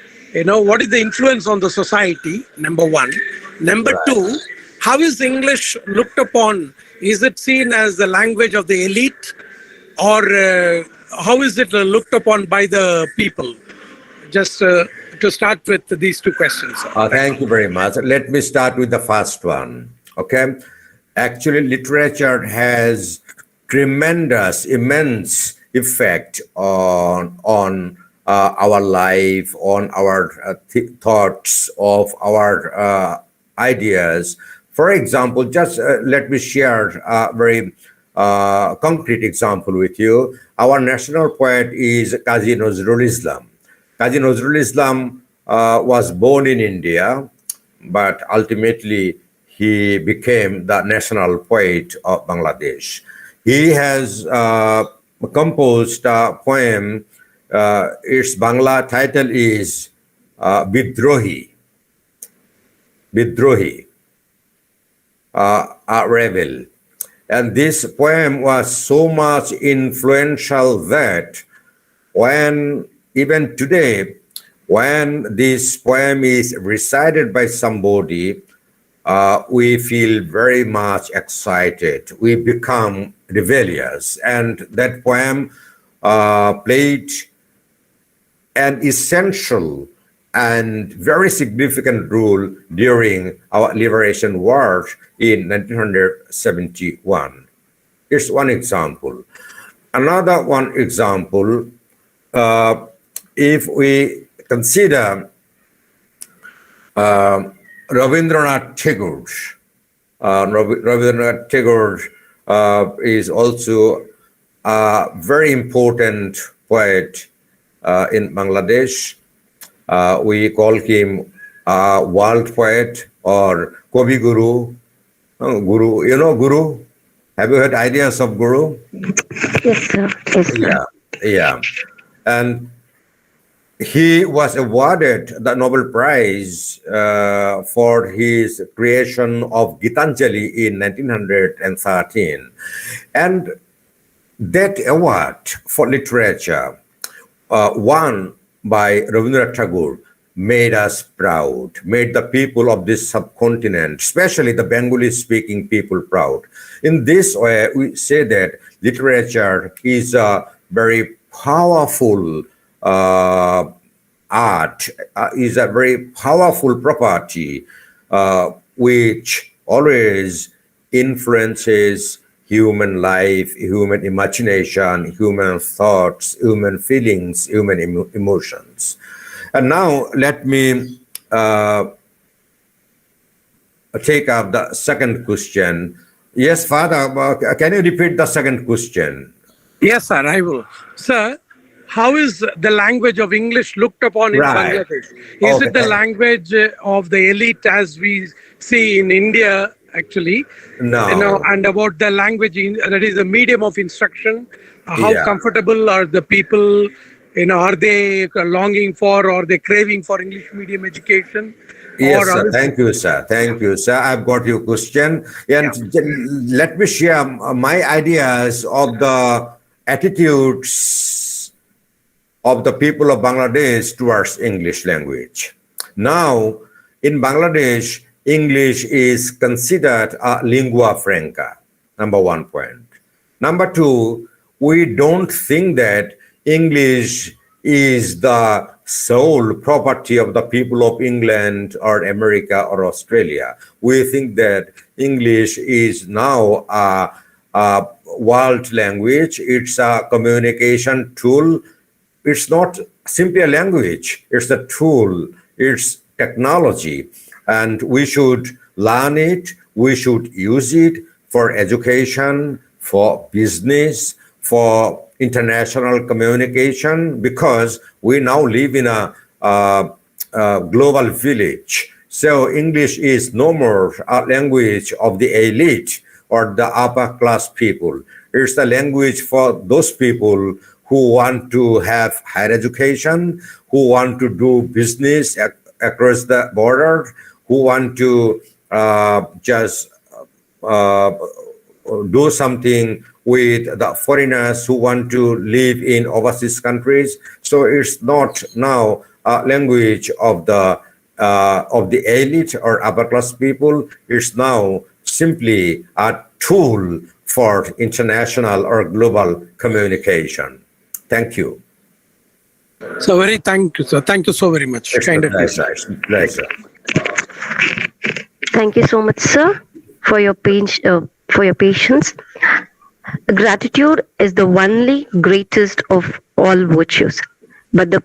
S14: what is the influence on the society, number one. Number two, how is English looked upon? Is it seen as the language of the elite, or how is it looked upon by the people? Just to start with these two questions.
S9: Thank you very much. Let me start with the first one. Okay. Actually, literature has tremendous, immense effect on our life, on our thoughts, of our ideas. For example, just let me share a very concrete example with you. Our national poet is Kazi Nazrul Islam. Kazi Nazrul Islam was born in India, but ultimately he became the national poet of Bangladesh. He has composed a poem. Its Bangla title is Bidrohi. Bidrohi, a rebel. And this poem was so much influential that even today, when this poem is recited by somebody, we feel very much excited. We become rebellious. And that poem played an essential and very significant role during our liberation war in 1971. It's one example. Another one example, if we consider Rabindranath Tagore. Rabindranath Tagore is also a very important poet in Bangladesh. We call him a world poet or Kavi Guru. Guru, you know Guru? Have you heard ideas of Guru?
S11: Yes, sir. Yes, sir.
S9: Yeah. And he was awarded the Nobel Prize for his creation of Gitanjali in 1913. And that award for literature, won by Rabindranath Tagore, made us proud, made the people of this subcontinent, especially the Bengali-speaking people, proud. In this way, we say that literature is a very powerful art, is a very powerful property which always influences human life, human imagination, human thoughts, human feelings, human emotions. And now let me take up the second question. Yes, Father, can you repeat the second question?
S14: Yes, sir, I will. Sir, how is the language of English looked upon in Bangladesh? Is it the language of the elite as we see in India, actually?
S9: No.
S14: And about the language, that is the medium of instruction, how comfortable are the people, are they longing for, or they craving for English medium education?
S9: Yes, sir. Thank you, sir. Thank you, sir. I've got your question. And let me share my ideas of the attitudes of the people of Bangladesh towards English language. Now, in Bangladesh, English is considered a lingua franca, number one point. Number two, we don't think that English is the sole property of the people of England or America or Australia. We think that English is now a world language. It's a communication tool. It's not simply a language. It's a tool. It's technology. And we should learn it. We should use it for education, for business, for international communication, because we now live in a global village. So English is no more a language of the elite or the upper class people. It's the language for those people who want to have higher education, who want to do business across the border, who want to just do something with the foreigners who want to live in overseas countries. So it's not now language of the elite or upper class people. It's now simply a tool for international or global communication. Thank you.
S14: So very thank you, sir. Thank you so very much. Kind of you, sir.
S9: Pleasure.
S15: Thank you so much, sir, for your patience. Gratitude is the only greatest of all virtues, but the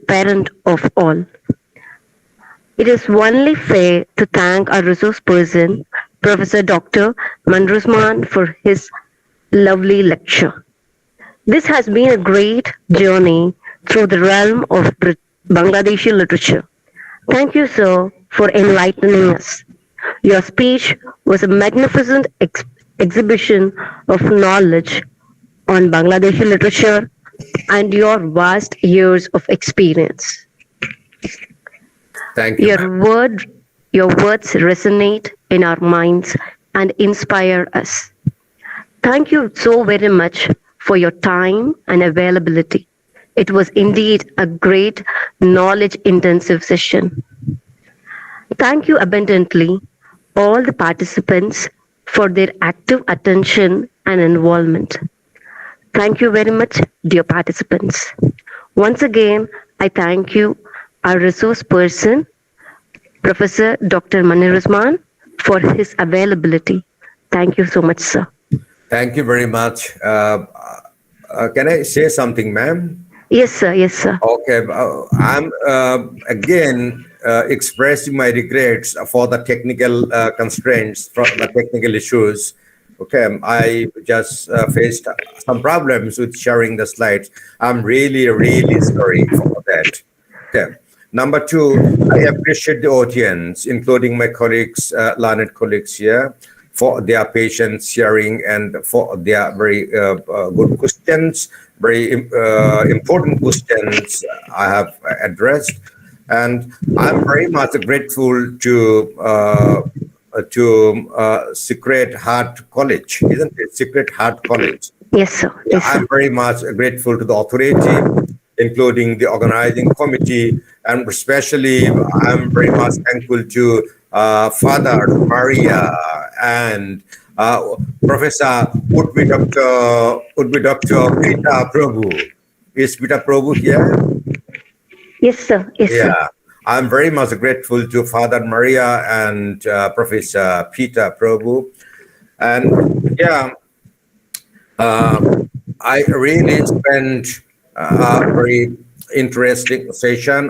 S15: parent of all. It is only fair to thank our resource person, Professor Dr. Manrusman, for his lovely lecture. This has been a great journey through the realm of Bangladeshi literature. Thank you, sir, for enlightening us. Your speech was a magnificent exhibition of knowledge on Bangladeshi literature and your vast years of experience.
S9: Thank you.
S15: Your words resonate in our minds and inspire us. Thank you so very much for your time and availability. It was indeed a great knowledge-intensive session. Thank you abundantly, all the participants, for their active attention and involvement. Thank you very much, dear participants. Once again, I thank you, our resource person, Professor Dr. Manrusman, for his availability. Thank you so much, sir.
S9: Thank you very much. Can I say something, ma'am?
S15: Yes, sir. Yes, sir.
S9: Okay. I'm again expressing my regrets for the technical constraints, from the technical issues. Okay, I just faced some problems with sharing the slides. I'm really, really sorry for that. Okay. Number two, I appreciate the audience, including my colleagues, learned colleagues here, for their patience sharing and for their very good questions, very important questions I have addressed. And I'm very much grateful to Sacred Heart College, isn't it? Sacred Heart College.
S15: Yes, sir. Yes, sir.
S9: I'm very much grateful to the authority, including the organizing committee, and especially I'm very much thankful to Father Maria and Professor would be Dr. Peter Prabhu. Is Peter Prabhu here?
S15: Yes, sir. Yes,
S9: Yeah.
S15: sir.
S9: I'm very much grateful to Father Maria and Professor Peter Prabhu. And yeah, I really spent a very interesting session.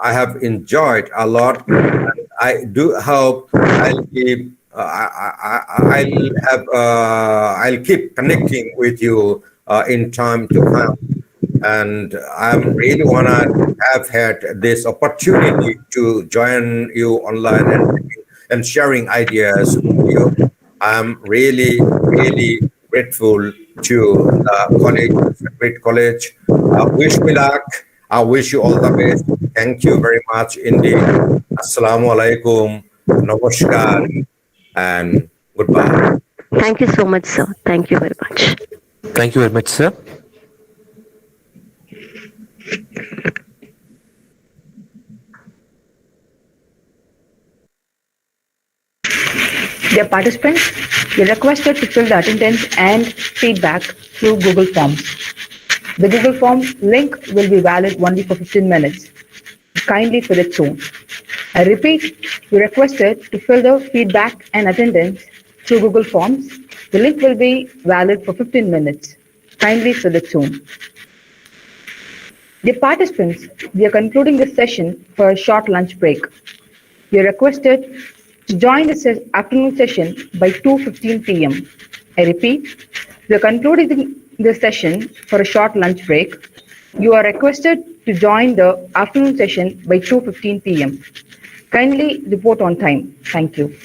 S9: I have enjoyed a lot. I do hope I'll keep connecting with you in time to come. And I'm really wanna have had this opportunity to join you online and sharing ideas with you. I'm really, really grateful to the college, great college. Wish me luck. I wish you all the best. Thank you very much indeed. Assalamu alaikum, namaskar, and goodbye.
S15: Thank you so much, sir. Thank you very much.
S7: Thank you very much, sir.
S10: Dear participants, you're requested to fill the attendance and feedback through Google Forms. The Google Form link will be valid only for 15 minutes. Kindly fill it soon. I repeat, you're requested to fill the feedback and attendance through Google Forms. The link will be valid for 15 minutes. Kindly fill it soon. Dear participants, we are concluding this session for a short lunch break. You're requested to join the afternoon session by 2:15 p.m. I repeat, we are concluding the session for a short lunch break. You are requested to join the afternoon session by 2:15 p.m. Kindly report on time. Thank you.